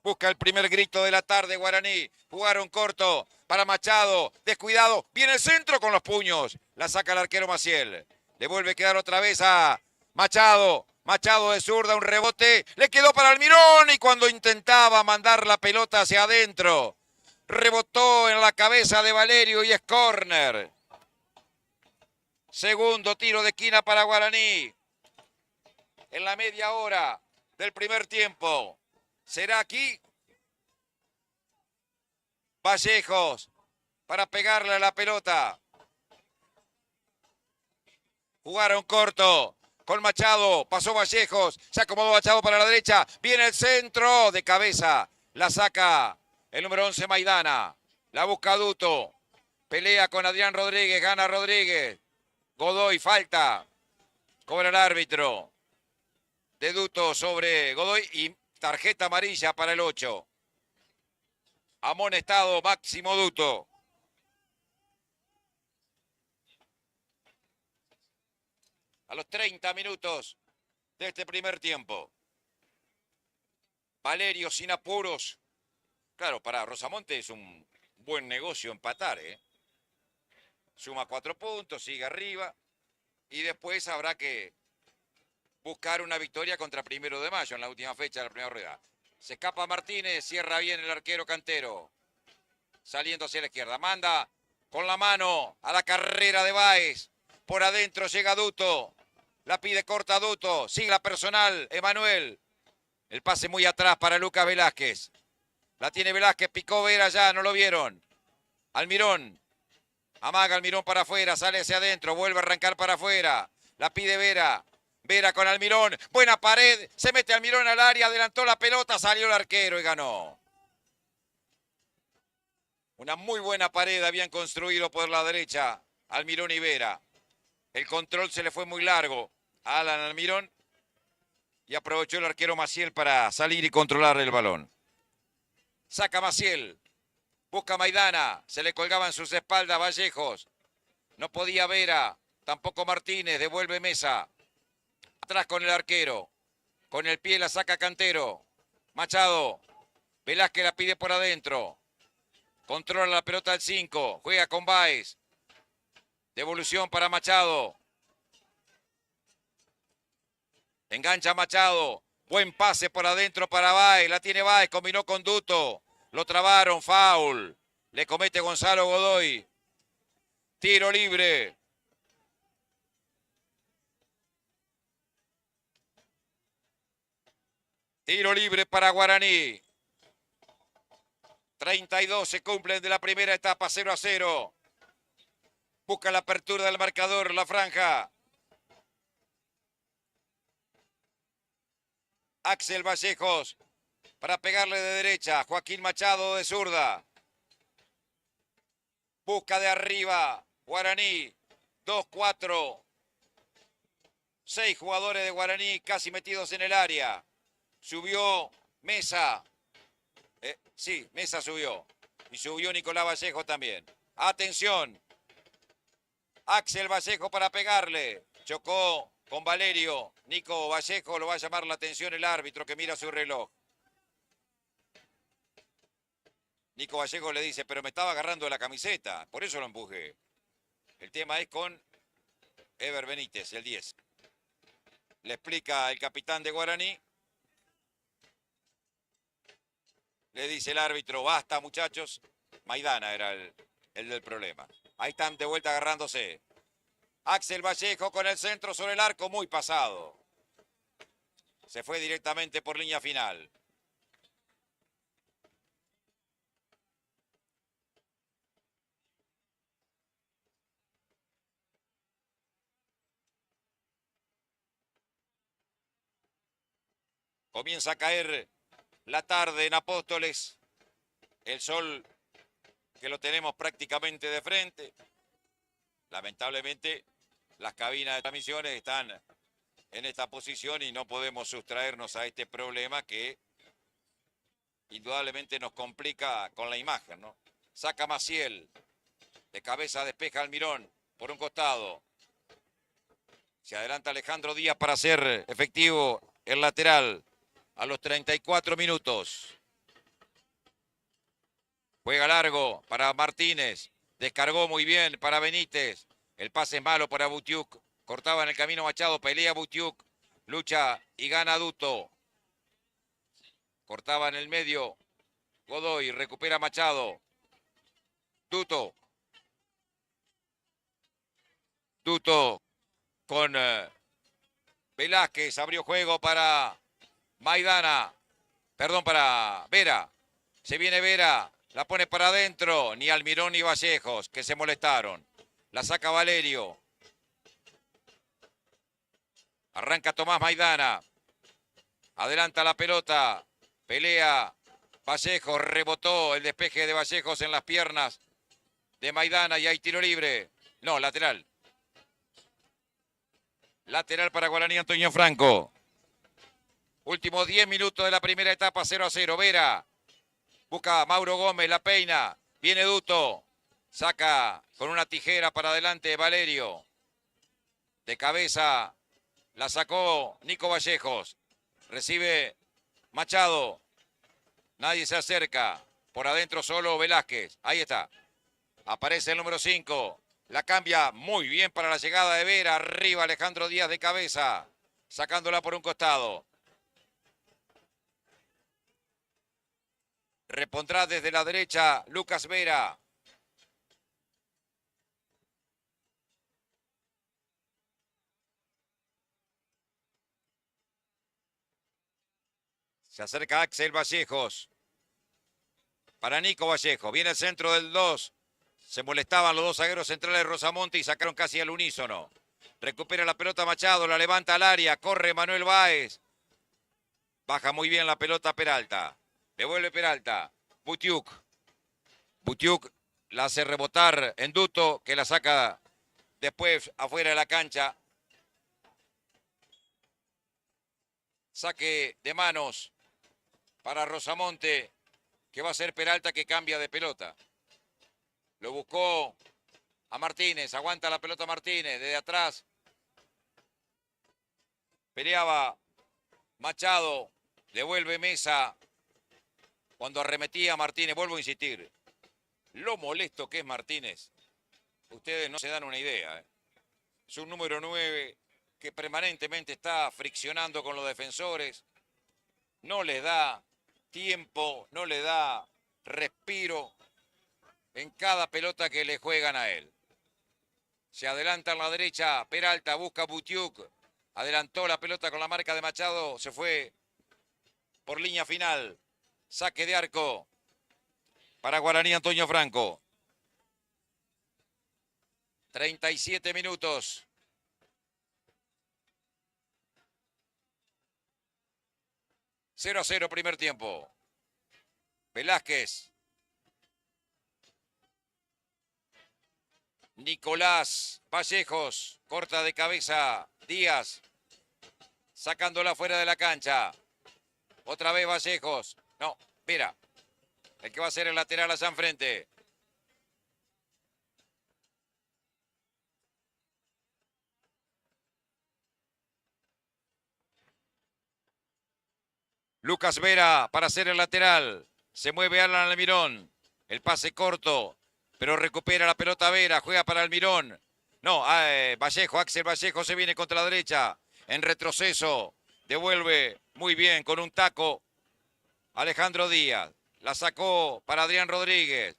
[SPEAKER 1] Busca el primer grito de la tarde Guaraní. Jugaron corto para Machado. Descuidado. Viene el centro con los puños. La saca el arquero Maciel. Le vuelve a quedar otra vez a Machado. Machado de zurda, un rebote. Le quedó para Almirón y cuando intentaba mandar la pelota hacia adentro, rebotó en la cabeza de Valerio y es córner. Segundo tiro de esquina para Guaraní. En la media hora del primer tiempo. ¿Será aquí? Vallejos para pegarle a la pelota. Jugaron corto con Machado. Pasó Vallejos. Se acomodó Machado para la derecha. Viene el centro de cabeza. La saca el número 11 Maidana. La busca Duto. Pelea con Adrián Rodríguez. Gana Rodríguez. Godoy falta. Cobra el árbitro. De Duto sobre Godoy y tarjeta amarilla para el 8. Amonestado Máximo Duto. A los 30 minutos de este primer tiempo. Valerio sin apuros. Claro, para Rosamonte es un buen negocio empatar, ¿eh? Suma 4 puntos, sigue arriba. Y después habrá que buscar una victoria contra Primero de Mayo en la última fecha de la primera rueda. Se escapa Martínez, cierra bien el arquero Cantero. Saliendo hacia la izquierda. Manda con la mano a la carrera de Báez. Por adentro llega Duto. La pide corta Duto. Sigue la personal, Emanuel. El pase muy atrás para Lucas Velázquez. La tiene Velázquez, picó Vera ya, no lo vieron. Almirón. Amaga Almirón para afuera, sale hacia adentro, vuelve a arrancar para afuera. La pide Vera. Vera con Almirón. Buena pared. Se mete Almirón al área, adelantó la pelota, salió el arquero y ganó. Una muy buena pared habían construido por la derecha Almirón y Vera. El control se le fue muy largo a Alan Almirón y aprovechó el arquero Maciel para salir y controlar el balón. Saca Maciel, busca Maidana, se le colgaba en sus espaldas Vallejos. No podía Vera, tampoco Martínez, devuelve Mesa. Atrás con el arquero, con el pie la saca Cantero. Machado, Velázquez la pide por adentro. Controla la pelota al 5, juega con Báez. Devolución para Machado. Engancha Machado. Buen pase por adentro para Báez. La tiene Báez, combinó con Duto. Lo trabaron, foul. Le comete Gonzalo Godoy. Tiro libre. Tiro libre para Guaraní. 32 se cumplen de la primera etapa, 0-0. Busca la apertura del marcador, la franja. Axel Vallejos para pegarle de derecha. Joaquín Machado de zurda. Busca de arriba. Guaraní. 2-4. 6 jugadores de Guaraní casi metidos en el área. Subió Mesa. Sí, Mesa subió. Y subió Nicolás Vallejo también. Atención. Axel Vallejo para pegarle. Chocó con Valerio. Nico Vallejo, lo va a llamar la atención el árbitro que mira su reloj. Nico Vallejo le dice, pero me estaba agarrando de la camiseta. Por eso lo empujé. El tema es con Ever Benítez, el 10. Le explica el capitán de Guaraní. Le dice el árbitro, basta muchachos. Maidana era el del problema. Ahí están de vuelta agarrándose. Axel Vallejo con el centro sobre el arco, muy pasado. Se fue directamente por línea final. Comienza a caer la tarde en Apóstoles. El sol que lo tenemos prácticamente de frente. Lamentablemente, las cabinas de transmisiones están en esta posición y no podemos sustraernos a este problema que indudablemente nos complica con la imagen, ¿no? Saca Maciel, de cabeza despeja Almirón por un costado. Se adelanta Alejandro Díaz para hacer efectivo el lateral a los 34 minutos. Juega largo para Martínez. Descargó muy bien para Benítez. El pase es malo para Butiuk. Cortaba en el camino Machado. Pelea Butiuk. Lucha y gana Duto. Cortaba en el medio Godoy. Recupera Machado. Duto. Duto con Velázquez. Abrió juego para Maidana. Perdón, para Vera. Se viene Vera. La pone para adentro. Ni Almirón ni Vallejos, que se molestaron. La saca Valerio. Arranca Tomás Maidana. Adelanta la pelota. Pelea Vallejos. Rebotó el despeje de Vallejos en las piernas de Maidana y hay tiro libre. No, lateral. Lateral para Guaraní Antonio Franco. Últimos 10 minutos de la primera etapa, 0-0. Vera. Busca a Mauro Gómez, la peina. Viene Duto. Saca con una tijera para adelante Valerio. De cabeza la sacó Nico Vallejos. Recibe Machado. Nadie se acerca. Por adentro solo Velázquez. Ahí está. Aparece el número 5. La cambia muy bien para la llegada de Vera. Arriba Alejandro Díaz de cabeza. Sacándola por un costado. Repondrá desde la derecha Lucas Vera. Se acerca Axel Vallejos. Para Nico Vallejo. Viene el centro del 2. Se molestaban los dos zagueros centrales de Rosamonte y sacaron casi al unísono. Recupera la pelota Machado. La levanta al área. Corre Manuel Báez. Baja muy bien la pelota Peralta. Devuelve Peralta. Butiuk. Butiuk la hace rebotar en Duto, que la saca después afuera de la cancha. Saque de manos para Rosamonte, que va a ser Peralta que cambia de pelota. Lo buscó a Martínez. Aguanta la pelota Martínez desde atrás. Peleaba Machado. Devuelve Mesa. Cuando arremetía Martínez, vuelvo a insistir, lo molesto que es Martínez, ustedes no se dan una idea. Es un número 9 que permanentemente está friccionando con los defensores, no les da tiempo, no le da respiro en cada pelota que le juegan a él. Se adelanta a la derecha, Peralta busca a Butiuk, adelantó la pelota con la marca de Machado, se fue por línea final. Saque de arco para Guaraní Antonio Franco. 37 minutos. Cero a 0 primer tiempo. Velázquez. Nicolás Vallejos. Corta de cabeza Díaz. Sacándola fuera de la cancha. Otra vez Vallejos. No, Vera. El que va a ser el lateral allá enfrente. Lucas Vera para hacer el lateral. Se mueve Alan Almirón. El pase corto, pero recupera la pelota Vera. Juega para Almirón. No, Vallejo, Axel Vallejo se viene contra la derecha. En retroceso. Devuelve muy bien con un taco. Alejandro Díaz, la sacó para Adrián Rodríguez,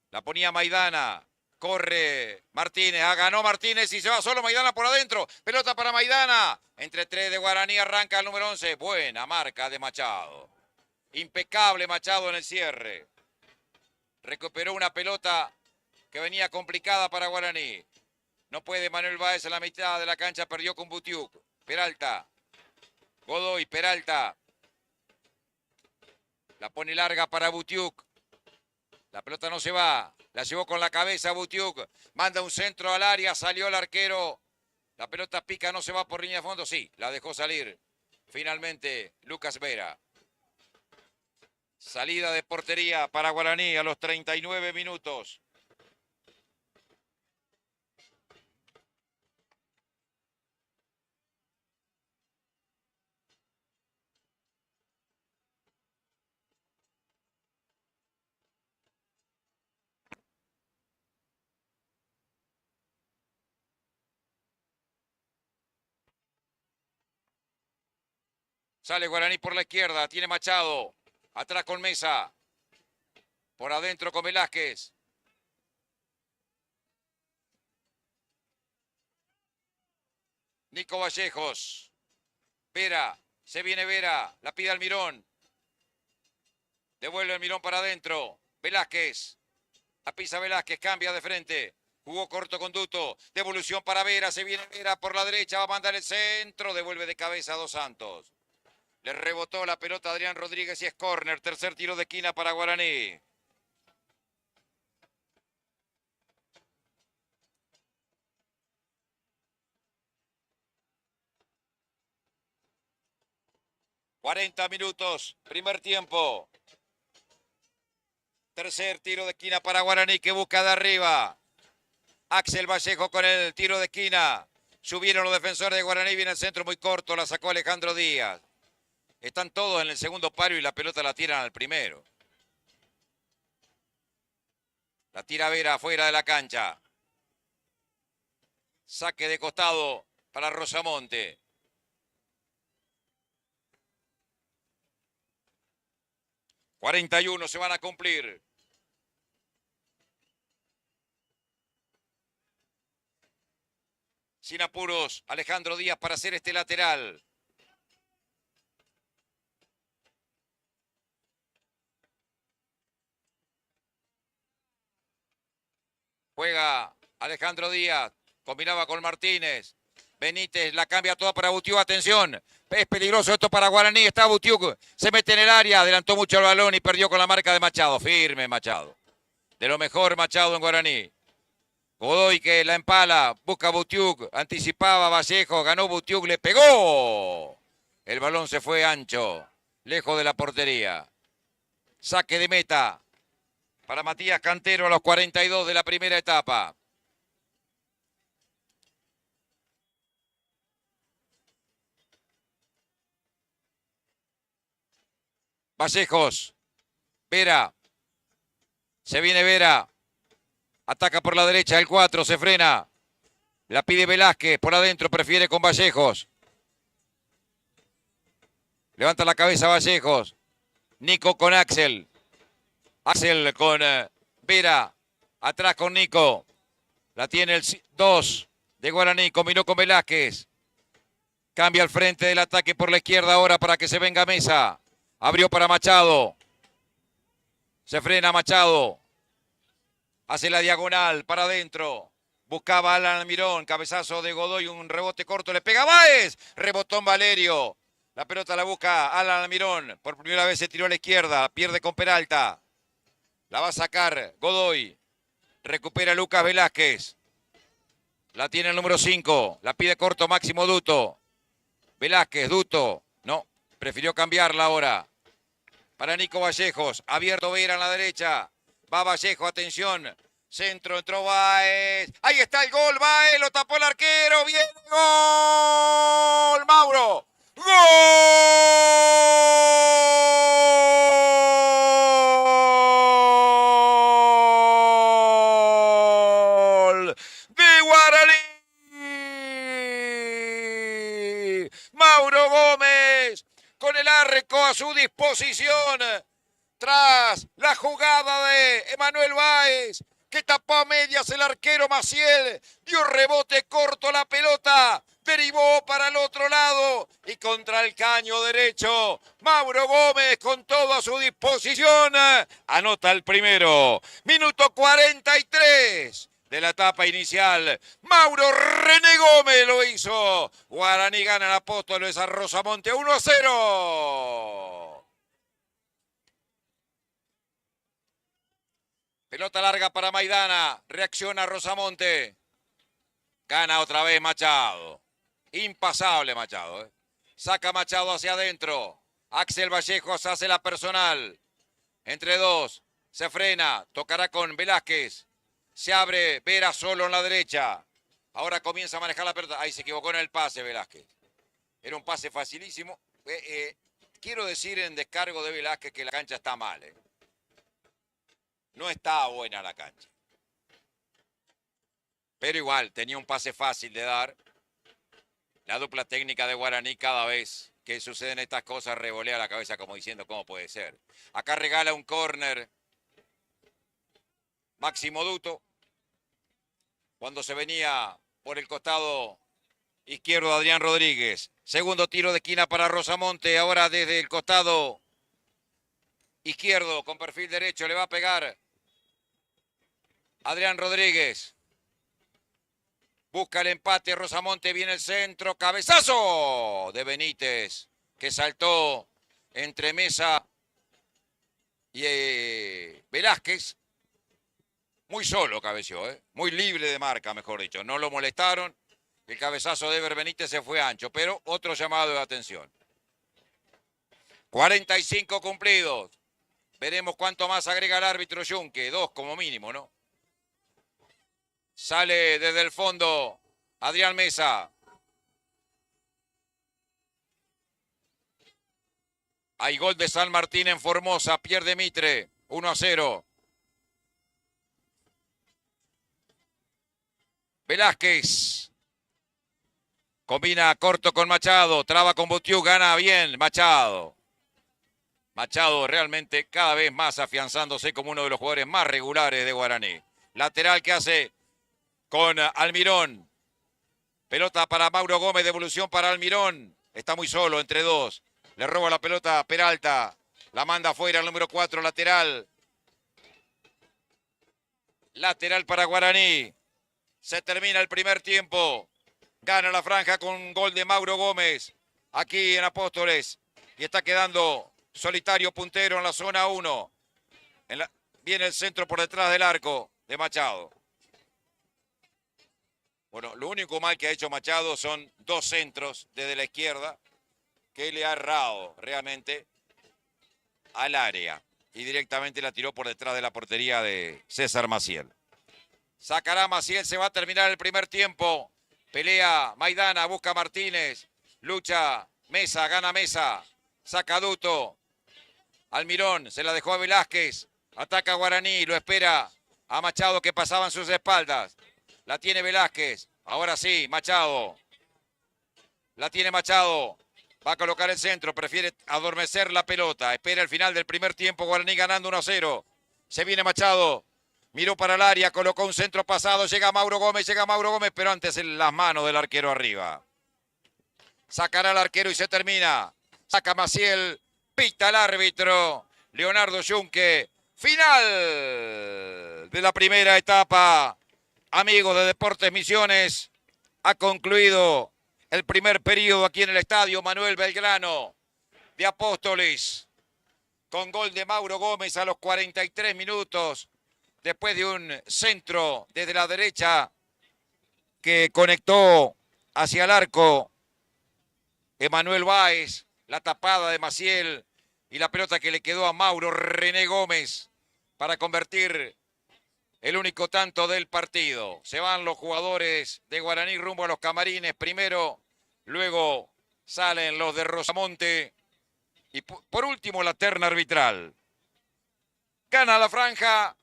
[SPEAKER 1] la ponía Maidana, corre Martínez, ganó Martínez y se va solo Maidana por adentro, pelota para Maidana, entre 3 de Guaraní arranca el número 11, buena marca de Machado, impecable Machado en el cierre, recuperó una pelota que venía complicada para Guaraní, no puede Manuel Báez en la mitad de la cancha, perdió con Butiuk, Peralta, Godoy, Peralta, La pone larga para Butiuk. La pelota no se va. La llevó con la cabeza Butiuk. Manda un centro al área. Salió el arquero. La pelota pica, no se va por línea de fondo. Sí, la dejó salir. Finalmente, Lucas Vera. Salida de portería para Guaraní a los 39 minutos. Sale Guaraní por la izquierda, tiene Machado. Atrás con Mesa. Por adentro con Velázquez. Nico Vallejos. Vera, se viene Vera, la pide Almirón. Devuelve Almirón para adentro. Velázquez. La pisa Velázquez, cambia de frente. Jugó corto con Duto. Devolución para Vera, se viene Vera por la derecha, va a mandar el centro. Devuelve de cabeza a Dos Santos. Le rebotó la pelota a Adrián Rodríguez y es córner. Tercer tiro de esquina para Guaraní. ...40 minutos, primer tiempo. Tercer tiro de esquina para Guaraní que busca de arriba. Axel Vallejo con el tiro de esquina. Subieron los defensores de Guaraní, viene el centro muy corto, la sacó Alejandro Díaz. Están todos en el segundo paro y la pelota la tiran al primero. La tira Vera afuera de la cancha. Saque de costado para Rosamonte. ...41 se van a cumplir. Sin apuros, Alejandro Díaz para hacer este lateral. Juega Alejandro Díaz, combinaba con Martínez. Benítez la cambia toda para Butiuk, atención. Es peligroso esto para Guaraní, está Butiuk, se mete en el área, adelantó mucho el balón y perdió con la marca de Machado. Firme Machado. De lo mejor Machado en Guaraní. Godoy que la empala, busca Butiuk, anticipaba Vallejo, ganó Butiuk, le pegó. El balón se fue ancho, lejos de la portería. Saque de meta para Matías Cantero a los 42 de la primera etapa. Vallejos, Vera, se viene Vera, ataca por la derecha el 4, se frena, la pide Velázquez, por adentro prefiere con Vallejos. Levanta la cabeza Vallejos, Nico con Axel. Axel con Vera, atrás con Nico. La tiene el 2 de Guaraní, combinó con Velázquez. Cambia al frente del ataque por la izquierda ahora para que se venga Mesa. Abrió para Machado. Se frena Machado. Hace la diagonal para adentro. Buscaba a Alan Almirón. Cabezazo de Godoy, un rebote corto. Le pega Báez. Rebotón Valerio. La pelota la busca Alan Almirón. Por primera vez se tiró a la izquierda. Pierde con Peralta. La va a sacar Godoy. Recupera Lucas Velázquez. La tiene el número 5. La pide corto Máximo Duto. Velázquez, Duto. No, prefirió cambiarla ahora. Para Nico Vallejos. Abierto Vera en la derecha. Va Vallejo, atención. Centro, entró Báez. Ahí está el gol, Báez. Lo tapó el arquero. Bien, gol. Mauro. ¡Gol! De Guaraní. Mauro Gómez con el arco a su disposición. Tras la jugada de Emanuel Báez, que tapó a medias el arquero Maciel, dio rebote corto la pelota, derivó para el otro lado y contra el caño derecho, Mauro Gómez con todo a su disposición, anota el primero. Minuto 43 de la etapa inicial. Mauro René Gómez lo hizo. Guaraní gana el Apóstoles a Rosamonte 1-0. Pelota larga para Maidana. Reacciona Rosamonte. Gana otra vez Machado. Impasable Machado. Saca Machado hacia adentro. Axel Vallejos hace la personal. Entre dos. Se frena. Tocará con Velázquez. Se abre Vera solo en la derecha. Ahora comienza a manejar la pelota. Ahí se equivocó en el pase Velázquez. Era un pase facilísimo. Quiero decir en descargo de Velázquez que la cancha está mal. No está buena la cancha. Pero igual, tenía un pase fácil de dar. La dupla técnica de Guaraní cada vez que suceden estas cosas revolea la cabeza como diciendo cómo puede ser. Acá regala un córner Máximo Duto. Cuando se venía por el costado izquierdo Adrián Rodríguez. Segundo tiro de esquina para Rosamonte. Ahora desde el costado izquierdo con perfil derecho le va a pegar Adrián Rodríguez. Busca el empate Rosamonte. Viene el centro. Cabezazo de Benítez que saltó entre Mesa y Velázquez. Muy solo cabeció, muy libre de marca, mejor dicho. No lo molestaron. El cabezazo de Ever Benítez se fue ancho, pero otro llamado de atención. 45 cumplidos. Veremos cuánto más agrega el árbitro Yunque. 2 como mínimo, ¿no? Sale desde el fondo Adrián Mesa. Hay gol de San Martín en Formosa. Pierde Mitre. 1-0. Velázquez. Combina corto con Machado. Traba con Butiú. Gana bien Machado. Machado realmente cada vez más afianzándose como uno de los jugadores más regulares de Guaraní. Lateral que hace con Almirón. Pelota para Mauro Gómez. Devolución para Almirón. Está muy solo entre dos. Le roba la pelota a Peralta. La manda afuera el número 4. Lateral. Lateral para Guaraní. Se termina el primer tiempo. Gana la franja con gol de Mauro Gómez. Aquí en Apóstoles. Y está quedando solitario puntero en la zona 1. Viene el centro por detrás del arco de Machado. Bueno, lo único mal que ha hecho Machado son 2 centros desde la izquierda que le ha errado realmente al área. Y directamente la tiró por detrás de la portería de César Maciel. Sacará Maciel, se va a terminar el primer tiempo. Pelea Maidana, busca Martínez. Lucha Mesa, gana Mesa. Saca Duto. Almirón, se la dejó a Velázquez. Ataca Guaraní, lo espera a Machado que pasaba en sus espaldas. La tiene Velázquez. Ahora sí, Machado. La tiene Machado. Va a colocar el centro, prefiere adormecer la pelota. Espera el final del primer tiempo, Guaraní ganando 1-0. Se viene Machado. Miró para el área, colocó un centro pasado, llega Mauro Gómez, pero antes en las manos del arquero arriba. Sacará al arquero y se termina. Saca Maciel, pita el árbitro. Leonardo Yunque, final de la primera etapa. Amigos de Deportes Misiones, ha concluido el primer periodo aquí en el estadio Manuel Belgrano de Apóstoles. Con gol de Mauro Gómez a los 43 minutos. Después de un centro desde la derecha que conectó hacia el arco Emanuel Báez, la tapada de Maciel y la pelota que le quedó a Mauro René Gómez para convertir el único tanto del partido. Se van los jugadores de Guaraní rumbo a los camarines primero, luego salen los de Rosamonte y por último la terna arbitral. Gana la franja.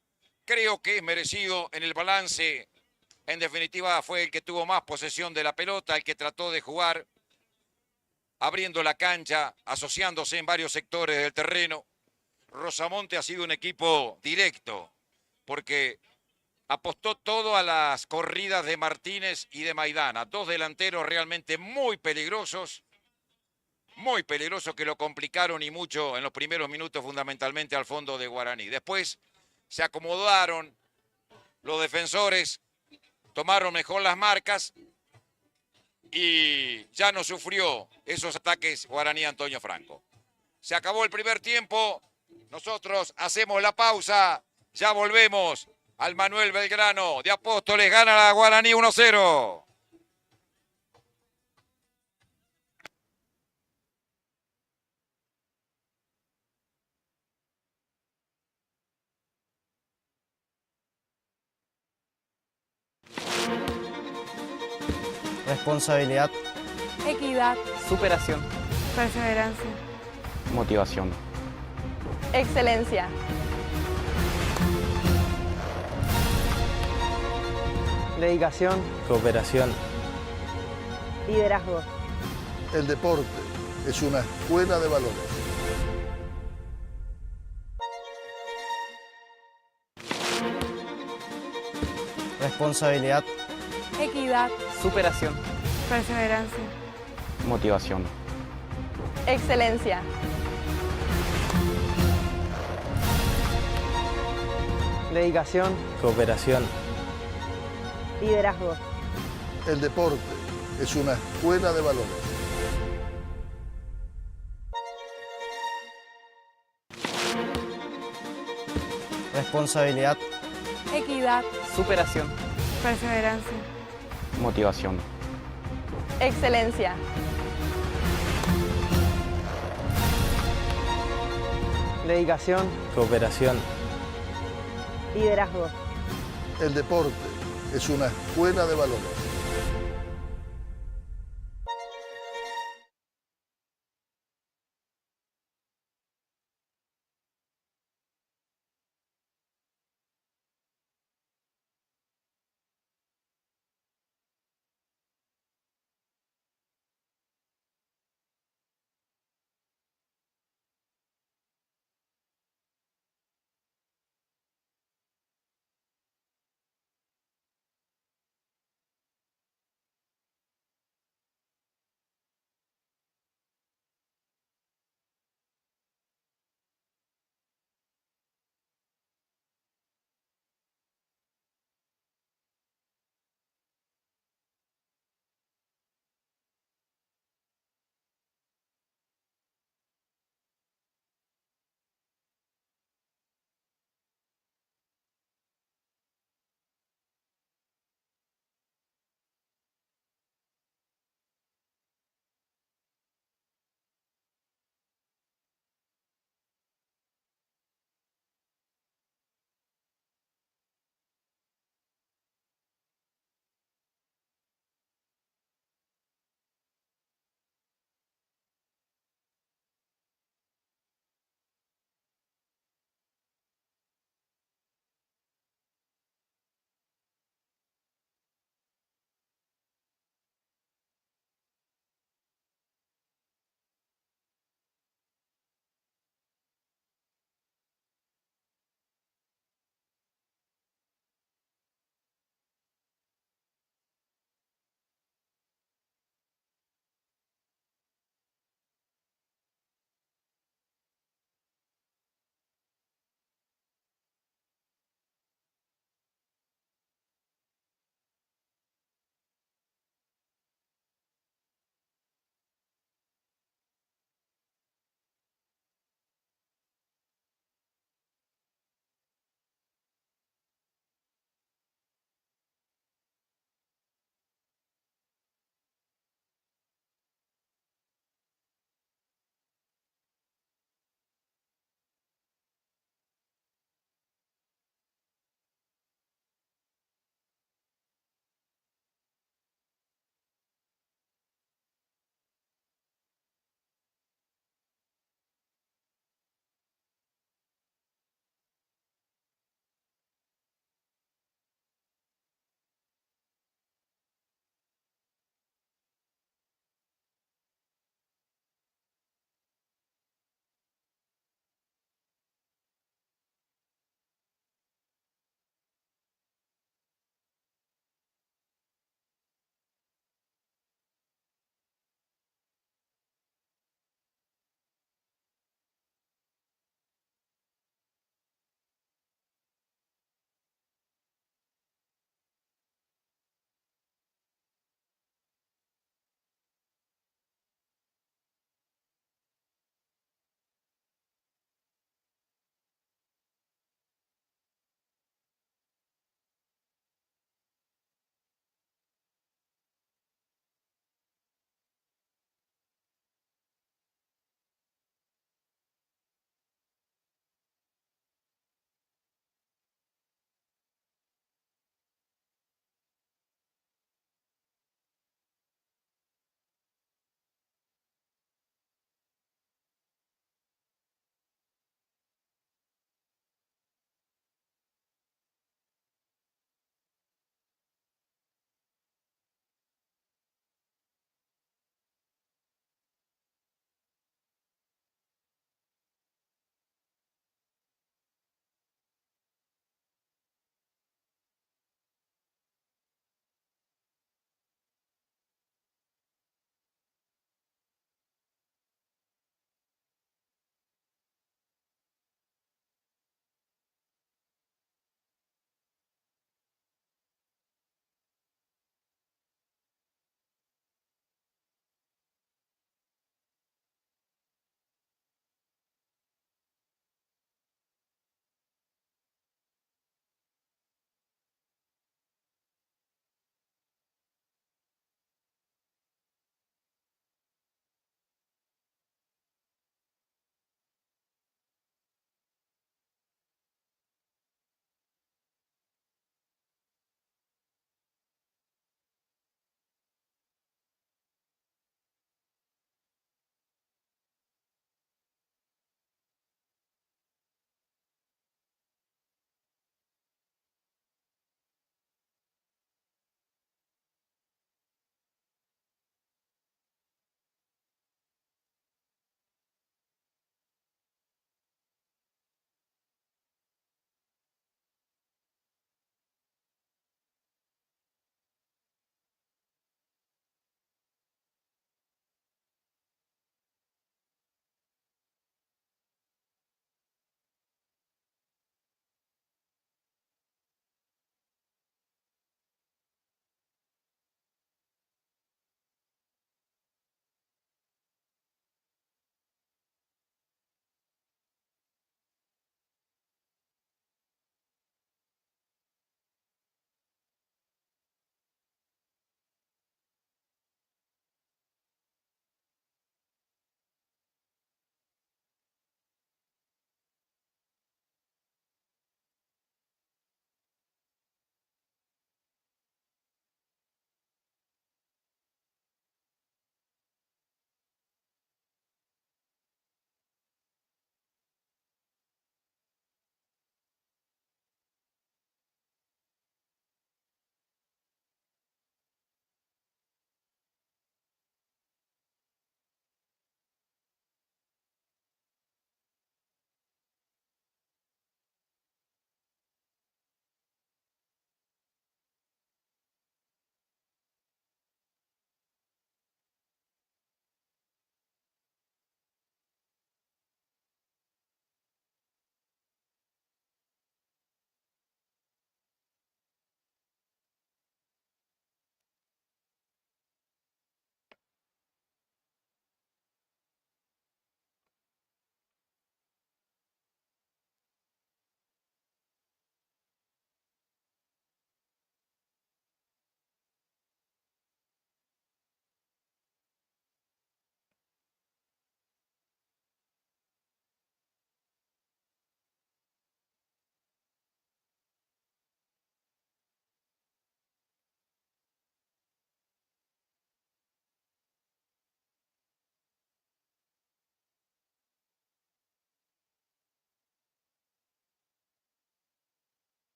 [SPEAKER 1] Creo que es merecido en el balance. En definitiva, fue el que tuvo más posesión de la pelota, el que trató de jugar, abriendo la cancha, asociándose en varios sectores del terreno. Rosamonte ha sido un equipo directo, porque apostó todo a las corridas de Martínez y de Maidana. 2 delanteros realmente muy peligrosos que lo complicaron y mucho en los primeros minutos, fundamentalmente al fondo de Guaraní. Después se acomodaron los defensores, tomaron mejor las marcas y ya no sufrió esos ataques Guaraní Antonio Franco. Se acabó el primer tiempo, nosotros hacemos la pausa Ya volvemos al Manuel Belgrano de Apóstoles. Gana la Guaraní 1-0.
[SPEAKER 3] Responsabilidad.
[SPEAKER 4] Equidad.
[SPEAKER 5] Superación.
[SPEAKER 4] Perseverancia.
[SPEAKER 5] Motivación.
[SPEAKER 6] Excelencia.
[SPEAKER 5] Dedicación.
[SPEAKER 3] Cooperación.
[SPEAKER 6] Liderazgo.
[SPEAKER 7] El deporte es una escuela de valores.
[SPEAKER 3] Responsabilidad.
[SPEAKER 4] Equidad.
[SPEAKER 5] Superación.
[SPEAKER 4] Perseverancia.
[SPEAKER 5] Motivación.
[SPEAKER 6] Excelencia.
[SPEAKER 5] Dedicación.
[SPEAKER 3] Cooperación.
[SPEAKER 6] Liderazgo.
[SPEAKER 7] El deporte es una escuela de valores.
[SPEAKER 3] Responsabilidad.
[SPEAKER 4] Equidad.
[SPEAKER 5] Superación.
[SPEAKER 4] Perseverancia.
[SPEAKER 5] Motivación.
[SPEAKER 6] Excelencia.
[SPEAKER 5] Dedicación.
[SPEAKER 3] Cooperación.
[SPEAKER 6] Liderazgo.
[SPEAKER 7] El deporte es una escuela de valores.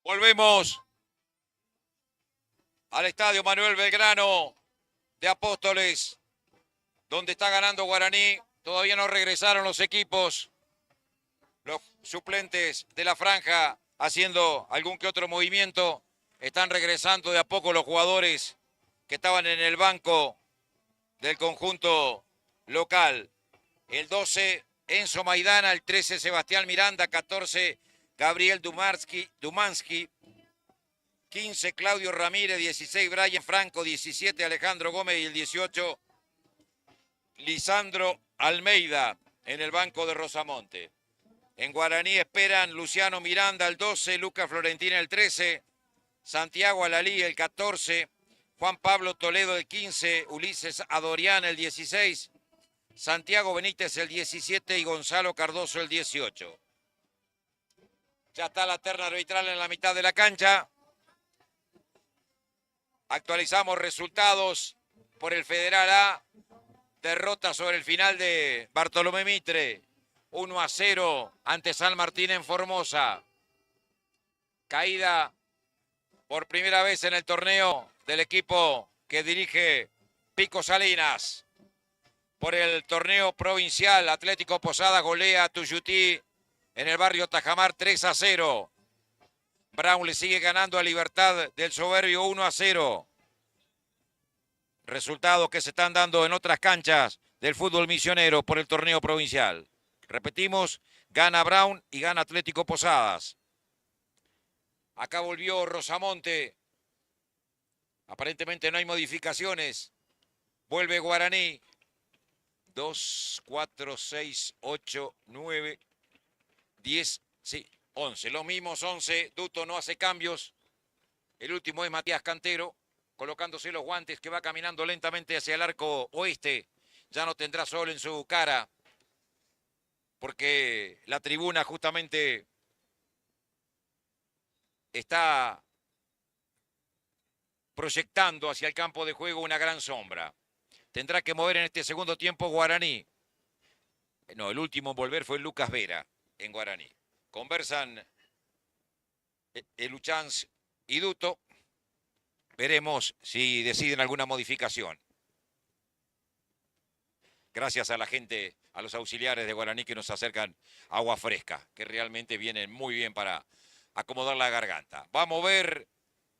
[SPEAKER 1] Volvemos al estadio Manuel Belgrano de Apóstoles, donde está ganando Guaraní. Todavía no regresaron los equipos, los suplentes de la franja haciendo algún que otro movimiento. Están regresando de a poco los jugadores que estaban en el banco del conjunto local. El 12, Enzo Maidana. El 13, Sebastián Miranda. 14, Gabriel Dumansky. 15, Claudio Ramírez. 16, Brian Franco. 17, Alejandro Gómez. Y el 18, Lisandro Almeida en el banco de Rosamonte. En Guaraní esperan Luciano Miranda el 12, Lucas Florentina el 13, Santiago Alalí el 14, Juan Pablo Toledo el 15, Ulises Adorián el 16, Santiago Benítez el 17 y Gonzalo Cardoso el 18. Ya está la terna arbitral en la mitad de la cancha. Actualizamos resultados por el Federal A. Derrota sobre el final de Bartolomé Mitre. 1-0 ante San Martín en Formosa. Caída por primera vez en el torneo del equipo que dirige Pico Salinas. Por el torneo provincial, Atlético Posada golea a Tuyutí en el barrio Tajamar 3-0. Brown le sigue ganando a Libertad del Soberbio 1-0. Resultados que se están dando en otras canchas del fútbol misionero por el torneo provincial. Repetimos, gana Brown y gana Atlético Posadas. Acá volvió Rosamonte. Aparentemente no hay modificaciones. Vuelve Guaraní. 2, 4, 6, 8, 9, 10, sí, 11. Los mismos 11. Duto no hace cambios. El último es Matías Cantero, colocándose los guantes, que va caminando lentamente hacia el arco oeste. Ya no tendrá sol en su cara, porque la tribuna justamente está proyectando hacia el campo de juego una gran sombra. Tendrá que mover en este segundo tiempo Guaraní. No, el último en volver fue Lucas Vera en Guaraní. Conversan Eluchans y Duto. Veremos si deciden alguna modificación. Gracias a la gente, a los auxiliares de Guaraní que nos acercan agua fresca, que realmente vienen muy bien para acomodar la garganta. Va a mover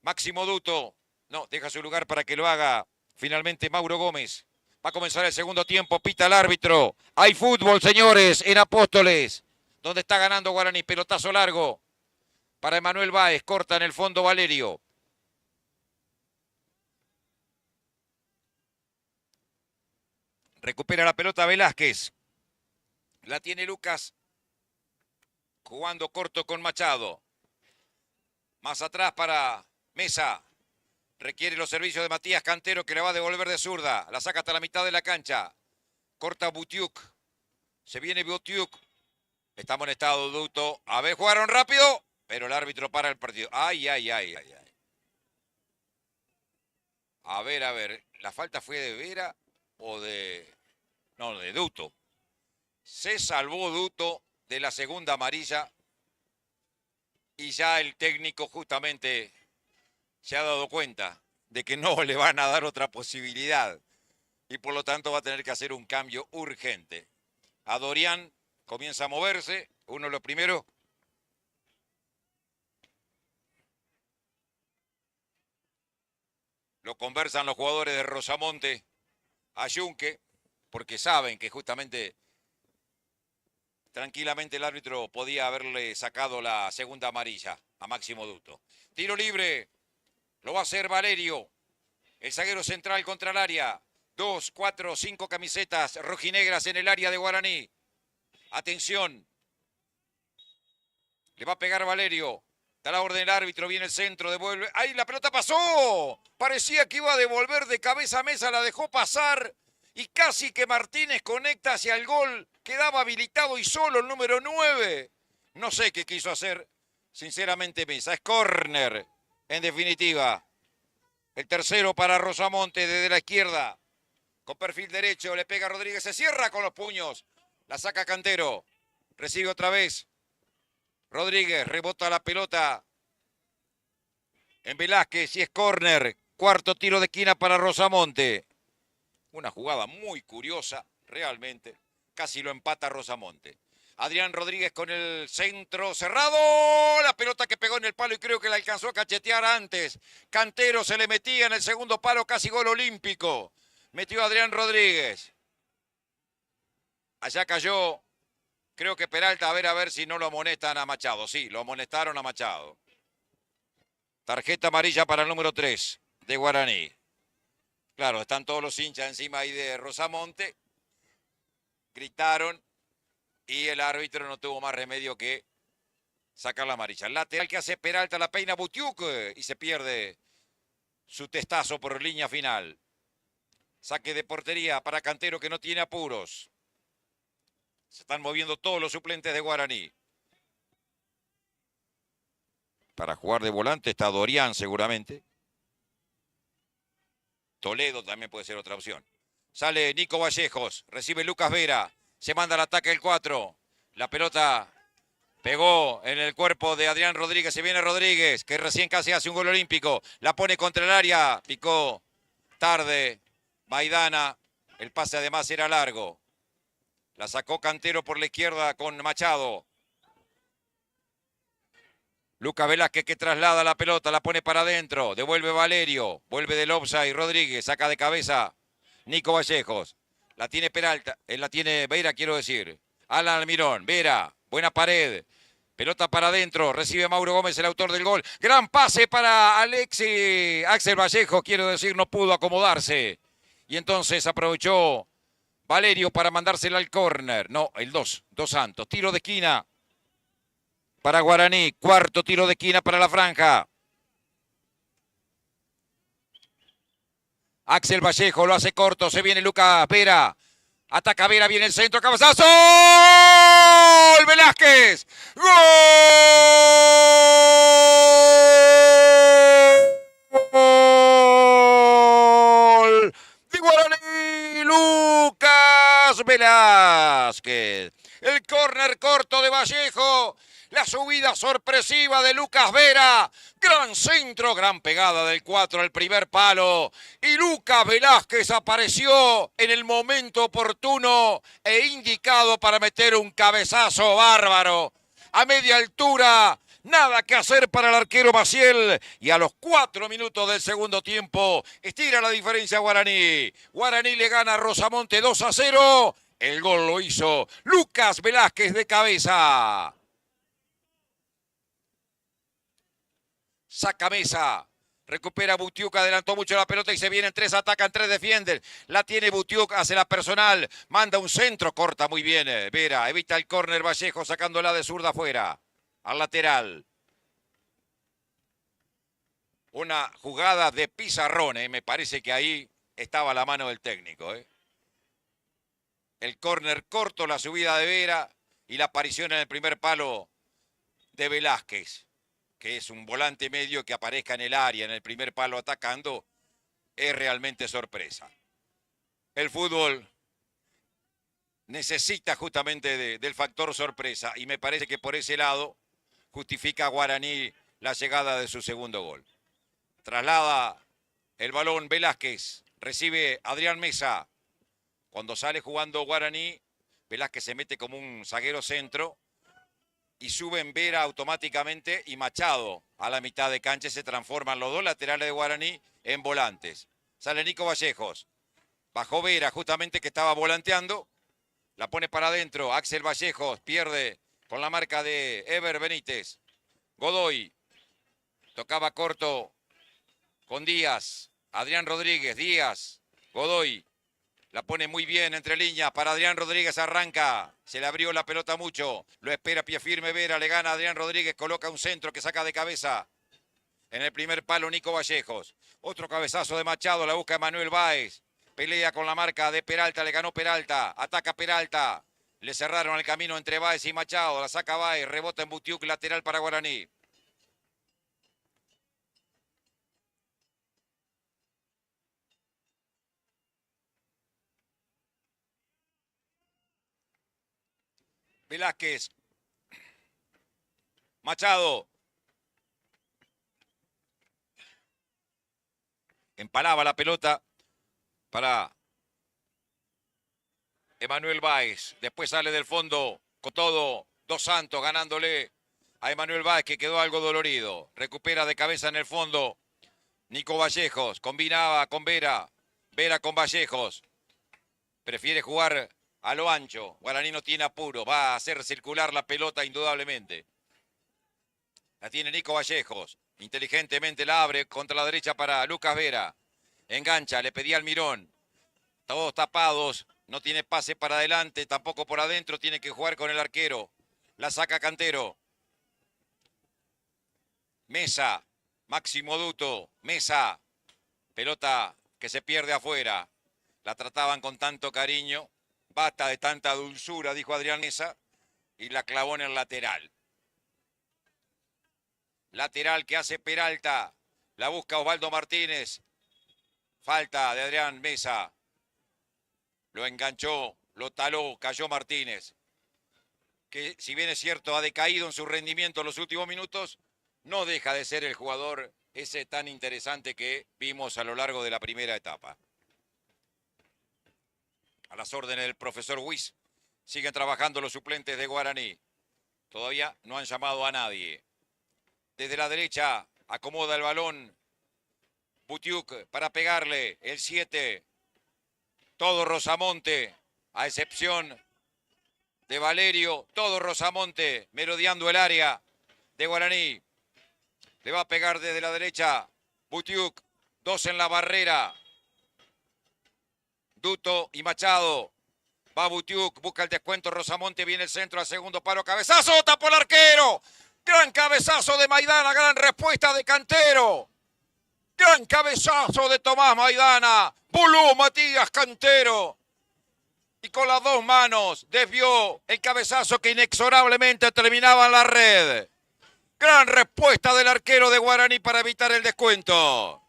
[SPEAKER 1] Máximo Duto. No, deja su lugar para que lo haga finalmente Mauro Gómez. Va a comenzar el segundo tiempo, pita el árbitro. Hay fútbol, señores, en Apóstoles, donde está ganando Guaraní. Pelotazo largo para Emanuel Báez, corta en el fondo Valerio. Recupera la pelota Velázquez. La tiene Lucas. Jugando corto con Machado. Más atrás para Mesa. Requiere los servicios de Matías Cantero, que le va a devolver de zurda. La saca hasta la mitad de la cancha. Corta Butiuk. Se viene Butiuk. Está amonestado Duto. A ver, jugaron rápido, pero el árbitro para el partido. Ay, ay, ay, ay, ay. A ver. ¿La falta fue de Vera o de...? No, de Duto. Se salvó Duto de la segunda amarilla y ya el técnico justamente se ha dado cuenta de que no le van a dar otra posibilidad y por lo tanto va a tener que hacer un cambio urgente. Adorián comienza a moverse, uno de los primeros. Lo conversan los jugadores de Rosamonte a Yunque, porque saben que justamente tranquilamente el árbitro podía haberle sacado la segunda amarilla a Máximo Duto. Tiro libre, lo va a hacer Valerio, el zaguero central contra el área. 2, 4, 5 camisetas rojinegras en el área de Guaraní. Atención, le va a pegar Valerio. Da la orden el árbitro, viene el centro, devuelve. ¡Ay, la pelota pasó! Parecía que iba a devolver de cabeza a Mesa, la dejó pasar. Y casi que Martínez conecta hacia el gol. Quedaba habilitado y solo el número 9. No sé qué quiso hacer, sinceramente, Mesa. Es córner, en definitiva. El tercero para Rosamonte desde la izquierda. Con perfil derecho, le pega Rodríguez. Se cierra con los puños. La saca Cantero. Recibe otra vez. Rodríguez rebota la pelota en Velázquez y es córner. Cuarto tiro de esquina para Rosamonte. Una jugada muy curiosa, realmente. Casi lo empata Rosamonte. Adrián Rodríguez con el centro cerrado. La pelota que pegó en el palo y creo que la alcanzó a cachetear antes. Cantero se le metía en el segundo palo, casi gol olímpico. Metió Adrián Rodríguez. Allá cayó, creo que Peralta, a ver si no lo amonestan a Machado. Sí, lo amonestaron a Machado. Tarjeta amarilla para el número 3 de Guaraní. Claro, están todos los hinchas encima ahí de Rosamonte. Gritaron y el árbitro no tuvo más remedio que sacar la amarilla. Lateral que hace Peralta, la peina Butiuk y se pierde su testazo por línea final. Saque de portería para Cantero que no tiene apuros. Se están moviendo todos los suplentes de Guaraní. Para jugar de volante está Dorián seguramente. Toledo también puede ser otra opción. Sale Nico Vallejos, recibe Lucas Vera. Se manda al ataque el 4. La pelota pegó en el cuerpo de Adrián Rodríguez. Se viene Rodríguez, que recién casi hace un gol olímpico. La pone contra el área. Picó tarde Maidana. El pase además era largo. La sacó Cantero por la izquierda con Machado. Lucas Velázquez que traslada la pelota, la pone para adentro. Devuelve Valerio. Vuelve del offside Rodríguez. Saca de cabeza Nico Vallejos. La tiene Peralta. La tiene Vera, quiero decir. Alan Almirón. Vera. Buena pared. Pelota para adentro. Recibe Mauro Gómez, el autor del gol. Gran pase para Axel Vallejo, quiero decir, no pudo acomodarse. Y entonces aprovechó Valerio para mandársela al córner. No, el 2. Dos Santos. Tiro de esquina para Guaraní. Cuarto tiro de esquina para la franja. Axel Vallejo lo hace corto. Se viene Lucas Vera. Ataca Vera, viene el centro. ¡Cabezazo! ¡Gol! ¡Velázquez! ¡Gol! De Guaraní. Lucas Velázquez. El córner corto de Vallejo. La subida sorpresiva de Lucas Vera. Gran centro, gran pegada del 4 al primer palo. Y Lucas Velázquez apareció en el momento oportuno e indicado para meter un cabezazo bárbaro. A media altura, nada que hacer para el arquero Maciel. Y a los 4 minutos del segundo tiempo, estira la diferencia Guaraní. Guaraní le gana a Rosamonte 2-0. El gol lo hizo Lucas Velázquez de cabeza. Saca Mesa, recupera Butiuk, adelantó mucho la pelota y se vienen 3, atacan 3, defienden. La tiene Butiuk, hace la personal, manda un centro, corta muy bien Vera, evita el córner Vallejo sacándola de zurda afuera, al lateral. Una jugada de pizarrón, me parece que ahí estaba la mano del técnico. El córner corto, la subida de Vera y la aparición en el primer palo de Velázquez, que es un volante medio que aparezca en el área, en el primer palo atacando, es realmente sorpresa. El fútbol necesita justamente del factor sorpresa y me parece que por ese lado justifica a Guaraní la llegada de su segundo gol. Traslada el balón Velázquez, recibe Adrián Mesa. Cuando sale jugando Guaraní, Velázquez se mete como un zaguero centro y suben Vera automáticamente y Machado a la mitad de cancha. Se transforman los dos laterales de Guaraní en volantes. Sale Nico Vallejos. Bajó Vera justamente que estaba volanteando. La pone para adentro. Axel Vallejos pierde con la marca de Ever Benítez. Godoy. Tocaba corto con Díaz. Adrián Rodríguez. Díaz. Godoy. La pone muy bien entre líneas para Adrián Rodríguez, arranca, se le abrió la pelota mucho, lo espera pie firme Vera, le gana Adrián Rodríguez, coloca un centro que saca de cabeza. En el primer palo Nico Vallejos, otro cabezazo de Machado, la busca Manuel Báez, pelea con la marca de Peralta, le ganó Peralta, ataca Peralta, le cerraron el camino entre Báez y Machado, la saca Báez, rebota en Butiuk, lateral para Guaraní. Velázquez. Machado. empalaba la pelota para Emanuel Báez. Después sale del fondo con todo Dos Santos ganándole a Emanuel Báez, que quedó algo dolorido. Recupera de cabeza en el fondo Nico Vallejos. Combinaba con Vera. Vera con Vallejos. Prefiere jugar a lo ancho. Guaraní no tiene apuro. Va a hacer circular la pelota indudablemente. La tiene Nico Vallejos. Inteligentemente la abre contra la derecha para Lucas Vera. Engancha, le pedía Almirón. Todos tapados. No tiene pase para adelante, tampoco por adentro. Tiene que jugar con el arquero. La saca Cantero. Mesa. Máximo Duto. Mesa. Pelota que se pierde afuera. La trataban con tanto cariño. Basta de tanta dulzura, dijo Adrián Mesa. Y la clavó en el lateral. Lateral que hace Peralta. La busca Osvaldo Martínez. Falta de Adrián Mesa. Lo enganchó, lo taló, cayó Martínez. Que si bien es cierto ha decaído en su rendimiento en los últimos minutos, no deja de ser el jugador ese tan interesante que vimos a lo largo de la primera etapa. A las órdenes del profesor Huiz, siguen trabajando los suplentes de Guaraní. Todavía no han llamado a nadie. Desde la derecha acomoda el balón Butiuk para pegarle el 7. Todo Rosamonte, a excepción de Valerio. Todo Rosamonte merodeando el área de Guaraní. Le va a pegar desde la derecha Butiuk. 2 en la barrera. Duto y Machado. Va Butiuk, busca el descuento Rosamonte, viene el centro al segundo palo, cabezazo, tapó el arquero. Gran cabezazo de Maidana, gran respuesta de Cantero. Gran cabezazo de Tomás Maidana. Voló Matías Cantero. Y con las dos manos desvió el cabezazo que inexorablemente terminaba en la red. Gran respuesta del arquero de Guaraní para evitar el descuento.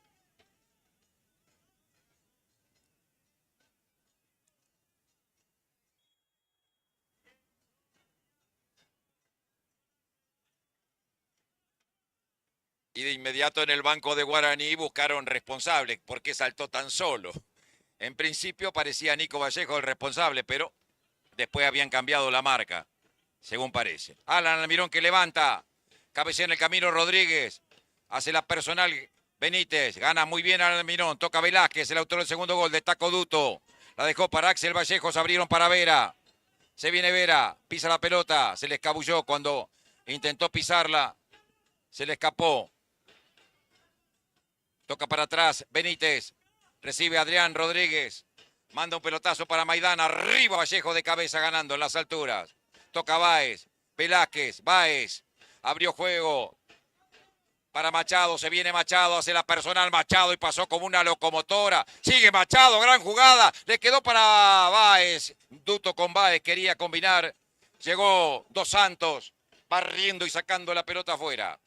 [SPEAKER 1] Y de inmediato en el banco de Guaraní buscaron responsable. ¿Por qué saltó tan solo? En principio parecía Nico Vallejo el responsable, pero después habían cambiado la marca, según parece. Alan Almirón que levanta. Cabecea en el camino Rodríguez. Hace la personal Benítez. Gana muy bien Alan Almirón. Toca Velázquez, el autor del segundo gol. Destacó Duto. La dejó para Axel Vallejos. Abrieron para Vera. Se viene Vera. Pisa la pelota. Se le escabulló cuando intentó pisarla. Se le escapó. Toca para atrás Benítez. Recibe Adrián Rodríguez. Manda un pelotazo para Maidana. Arriba Vallejo de cabeza ganando en las alturas. Toca Báez. Velázquez. Báez. Abrió juego para Machado. Se viene Machado. Hace la personal Machado y pasó como una locomotora. Sigue Machado. Gran jugada. Le quedó para Báez. Duto con Báez. Quería combinar. Llegó Dos Santos. Barriendo y sacando la pelota afuera.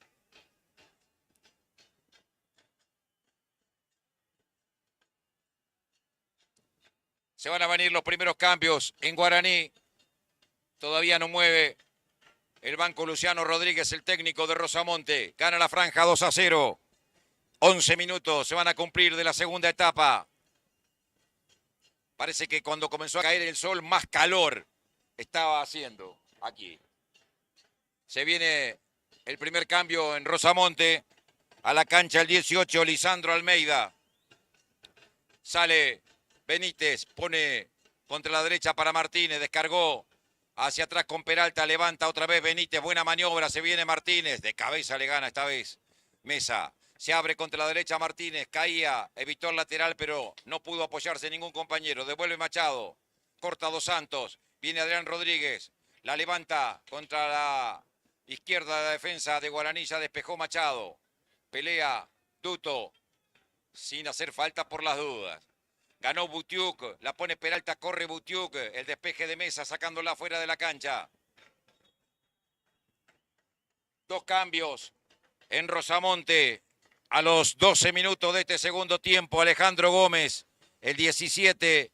[SPEAKER 1] Se van a venir los primeros cambios en Guaraní. Todavía no mueve el banco Luciano Rodríguez, el técnico de Rosamonte. Gana la franja 2-0. 11 minutos se van a cumplir de la segunda etapa. Parece que cuando comenzó a caer el sol, más calor estaba haciendo aquí. Se viene el primer cambio en Rosamonte. A la cancha el 18, Lisandro Almeida. Sale Benítez, pone contra la derecha para Martínez, descargó hacia atrás con Peralta, levanta otra vez Benítez, buena maniobra, se viene Martínez, de cabeza le gana esta vez Mesa, se abre contra la derecha Martínez, caía, evitó el lateral pero no pudo apoyarse ningún compañero, devuelve Machado, corta Dos Santos, viene Adrián Rodríguez, la levanta contra la izquierda de la defensa de Guaraní, ya despejó Machado, pelea Duto, sin hacer falta por las dudas. Ganó Butiuk, la pone Peralta, corre Butiuk, el despeje de Mesa sacándola fuera de la cancha. Dos cambios en Rosamonte a los 12 minutos de este segundo tiempo. Alejandro Gómez, el 17,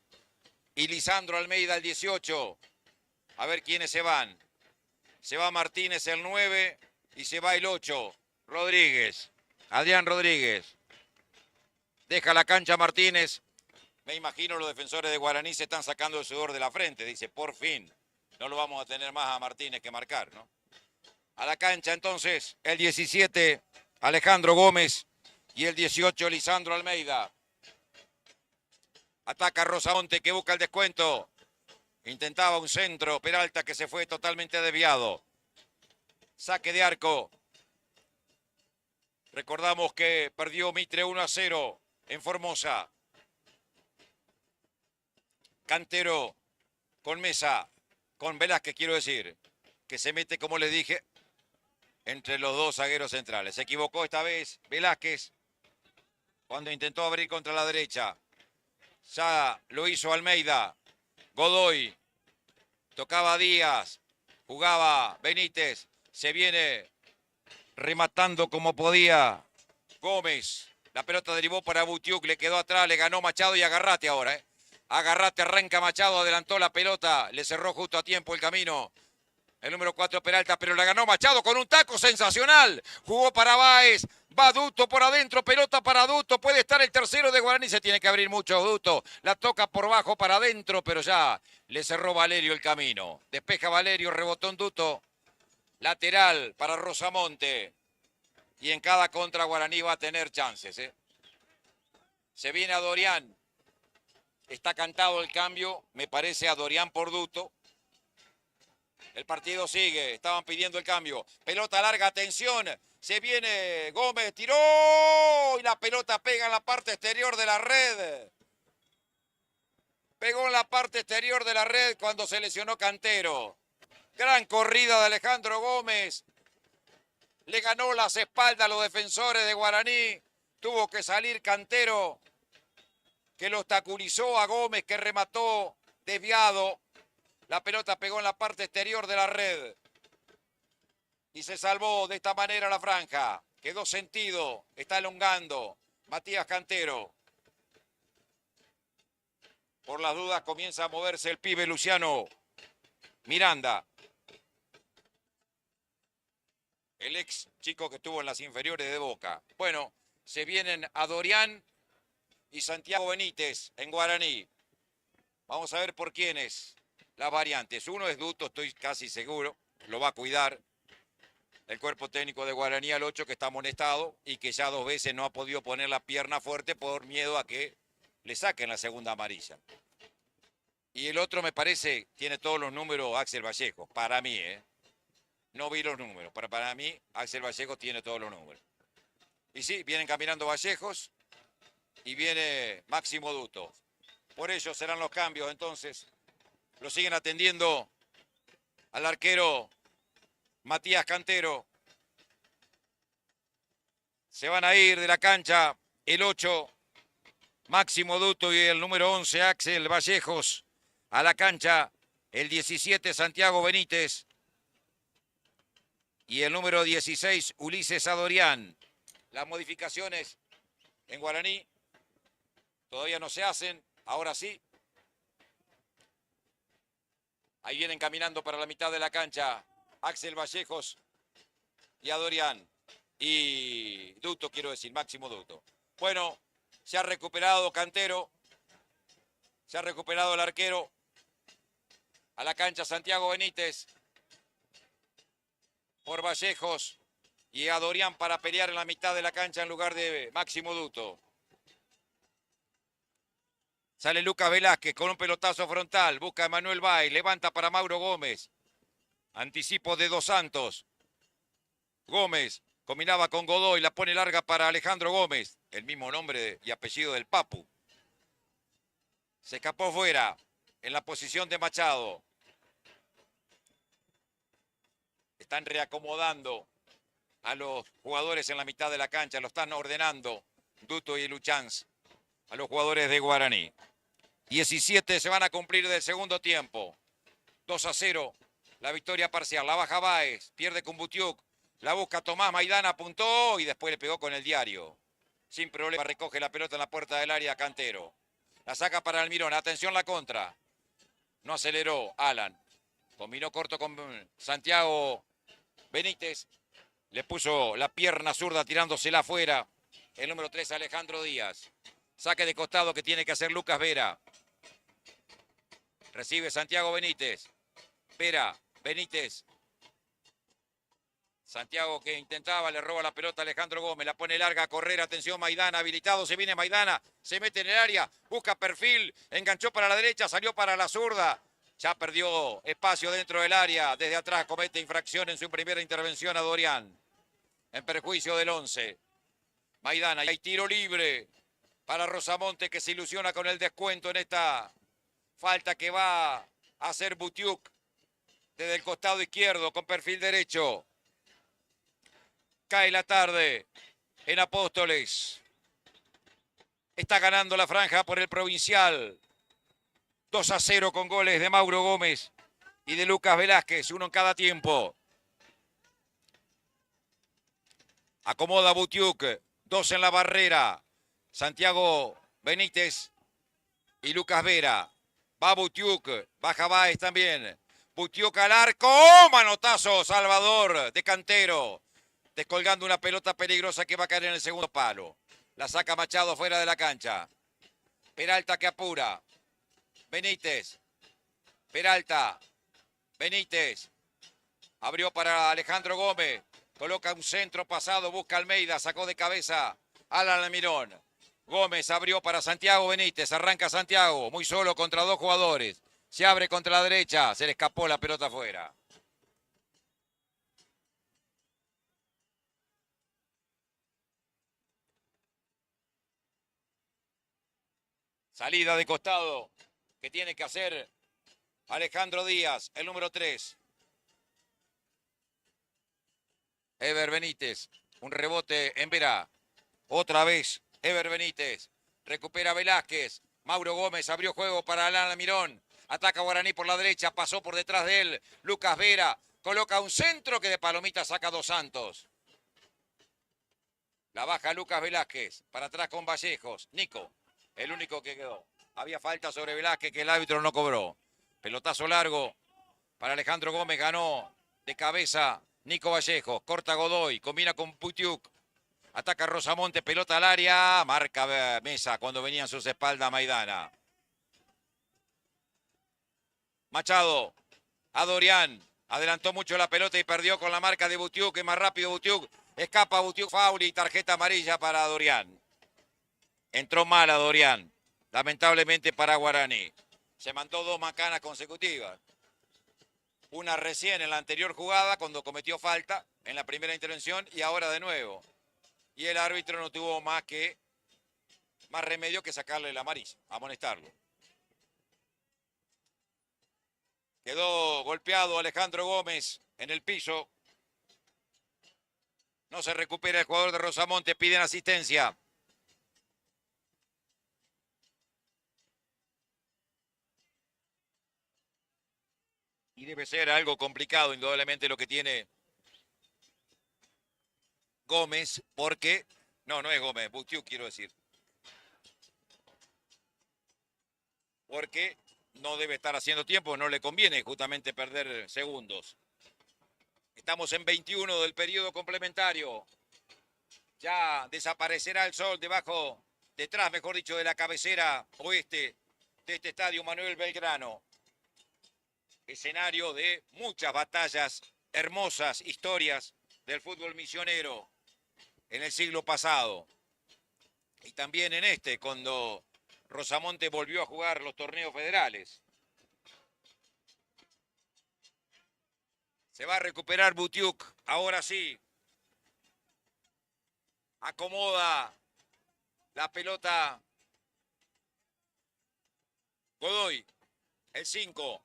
[SPEAKER 1] y Lisandro Almeida, el 18. A ver quiénes se van. Se va Martínez, el 9, y se va el 8, Rodríguez, Adrián Rodríguez. Deja la cancha Martínez. Me imagino los defensores de Guaraní se están sacando el sudor de la frente. Dice, por fin, no lo vamos a tener más a Martínez que marcar, ¿no? A la cancha entonces el 17, Alejandro Gómez, y el 18, Lisandro Almeida. Ataca Rosamonte que busca el descuento. Intentaba un centro, Peralta que se fue totalmente desviado. Saque de arco. Recordamos que perdió Mitre 1-0 en Formosa. Cantero con Mesa, con Velázquez quiero decir, que se mete, como les dije, entre los dos zagueros centrales. Se equivocó esta vez Velázquez cuando intentó abrir contra la derecha. Ya lo hizo Almeida. Godoy. Tocaba Díaz. Jugaba Benítez. Se viene rematando como podía Gómez. La pelota derivó para Butiuk. Le quedó atrás. Le ganó Machado y Agarrate ahora. Agarrate, arranca Machado. Adelantó la pelota. Le cerró justo a tiempo el camino. El número 4 Peralta, pero la ganó Machado con un taco sensacional. Jugó para Báez. Va Duto por adentro, pelota para Duto. Puede estar el tercero de Guaraní. Se tiene que abrir mucho Duto. La toca por bajo para adentro, pero ya le cerró Valerio el camino. Despeja Valerio, rebotó en Duto. Lateral para Rosamonte. Y en cada contra Guaraní va a tener chances. Se viene a Dorián. Está cantado el cambio, me parece, a Dorián por Duto. El partido sigue, estaban pidiendo el cambio. Pelota larga, atención. Se viene Gómez, tiró y la pelota pega en la parte exterior de la red. Pegó en la parte exterior de la red cuando se lesionó Cantero. Gran corrida de Alejandro Gómez. Le ganó las espaldas a los defensores de Guaraní. Tuvo que salir Cantero, que lo obstaculizó a Gómez, que remató desviado. La pelota pegó en la parte exterior de la red. Y se salvó de esta manera la franja. Quedó sentido. Está elongando Matías Cantero. Por las dudas comienza a moverse el pibe Luciano Miranda. El ex chico que estuvo en las inferiores de Boca. Bueno, se vienen a Dorián y Santiago Benítez en Guaraní. Vamos a ver por quiénes las variantes. Uno es Duto, estoy casi seguro. Lo va a cuidar el cuerpo técnico de Guaraní al 8, que está amonestado y que ya 2 veces no ha podido poner la pierna fuerte por miedo a que le saquen la segunda amarilla. Y el otro, me parece, tiene todos los números Axel Vallejo. Para mí, no vi los números, pero para mí Axel Vallejo tiene todos los números. Y sí, vienen caminando Vallejos y viene Máximo Duto. Por ello serán los cambios, entonces. Lo siguen atendiendo al arquero Matías Cantero. Se van a ir de la cancha el 8, Máximo Duto, y el número 11, Axel Vallejos. A la cancha el 17, Santiago Benítez. Y el número 16, Ulises Adorián. Las modificaciones en Guaraní todavía no se hacen, ahora sí. Ahí vienen caminando para la mitad de la cancha Axel Vallejos y Adorián. Y Duto, quiero decir, Máximo Duto. Bueno, se ha recuperado Cantero. Se ha recuperado el arquero. A la cancha Santiago Benítez. Por Vallejos. Y Adorián para pelear en la mitad de la cancha en lugar de Máximo Duto. Sale Lucas Velázquez con un pelotazo frontal. Busca a Manuel Báez. Levanta para Mauro Gómez. Anticipo de Dos Santos. Gómez combinaba con Godoy. La pone larga para Alejandro Gómez. El mismo nombre y apellido del Papu. Se escapó fuera. En la posición de Machado. Están reacomodando a los jugadores en la mitad de la cancha. Lo están ordenando Duto y Luchanz a los jugadores de Guaraní. 17 se van a cumplir del segundo tiempo. 2-0 la victoria parcial. La baja Báez, pierde con Butiuk. La busca Tomás Maidana, apuntó y después le pegó con el diario. Sin problema recoge la pelota en la puerta del área Cantero. La saca para Almirón. Atención la contra. No aceleró Alan. Combinó corto con Santiago Benítez. Le puso la pierna zurda tirándosela afuera. El número 3, Alejandro Díaz. Saque de costado que tiene que hacer Lucas Vera. Recibe Santiago Benítez. Vera, Benítez. Santiago que intentaba, le roba la pelota a Alejandro Gómez, la pone larga a correr, atención Maidana, habilitado, se viene Maidana, se mete en el área, busca perfil, enganchó para la derecha, salió para la zurda, ya perdió espacio dentro del área, desde atrás comete infracción en su primera intervención a Dorian, en perjuicio del 11. Maidana, y hay tiro libre para Rosamonte que se ilusiona con el descuento en esta falta que va a hacer Butiuk desde el costado izquierdo con perfil derecho. Cae la tarde en Apóstoles. Está ganando la franja por el Provincial. 2-0 con goles de Mauro Gómez y de Lucas Velázquez, uno en cada tiempo. Acomoda Butiuk, 2 en la barrera. Santiago Benítez y Lucas Vera. Va Butiuk, baja Báez también. Butiuk al arco, ¡oh! Manotazo Salvador de Cantero. Descolgando una pelota peligrosa que va a caer en el segundo palo. La saca Machado fuera de la cancha. Peralta que apura. Benítez. Peralta. Benítez. Abrió para Alejandro Gómez. Coloca un centro pasado. Busca Almeida. Sacó de cabeza Alan Almirón. Gómez abrió para Santiago Benítez. Arranca Santiago. Muy solo contra 2 jugadores. Se abre contra la derecha. Se le escapó la pelota afuera. Salida de costado que tiene que hacer Alejandro Díaz, el número 3. Ever Benítez, un rebote en Vera. Otra vez Ever Benítez, recupera Velázquez. Mauro Gómez abrió juego para Alan Almirón. Ataca Guaraní por la derecha, pasó por detrás de él. Lucas Vera coloca un centro que de palomita saca Dos Santos. La baja Lucas Velázquez, para atrás con Vallejos. Nico. El único que quedó. Había falta sobre Velázquez que el árbitro no cobró. Pelotazo largo para Alejandro Gómez. Ganó de cabeza Nico Vallejos. Corta Godoy. Combina con Butiuk. Ataca Rosamonte. Pelota al área. Marca Mesa cuando venía en sus espaldas Maidana. Machado. A Dorian. Adelantó mucho la pelota y perdió con la marca de Butiuk. Es más rápido Butiuk. Escapa Butiuk. Foul y tarjeta amarilla para Dorian. Entró mal a Dorian, lamentablemente para Guaraní. Se mandó 2 macanas consecutivas. Una recién en la anterior jugada cuando cometió falta en la primera intervención y ahora de nuevo. Y el árbitro no tuvo más remedio que sacarle la amarilla, amonestarlo. Quedó golpeado Alejandro Gómez en el piso. No se recupera el jugador de Rosamonte, piden asistencia. Y debe ser algo complicado, indudablemente, lo que tiene Gómez, porque... No es Gómez, Butiuk quiero decir. Porque no debe estar haciendo tiempo, no le conviene justamente perder segundos. Estamos en 21 del periodo complementario. Ya desaparecerá el sol detrás, mejor dicho, de la cabecera oeste de este estadio Manuel Belgrano. Escenario de muchas batallas, hermosas historias del fútbol misionero en el siglo pasado. Y también en este, cuando Rosamonte volvió a jugar los torneos federales. Se va a recuperar Butiuk, ahora sí. Acomoda la pelota Godoy, el 5.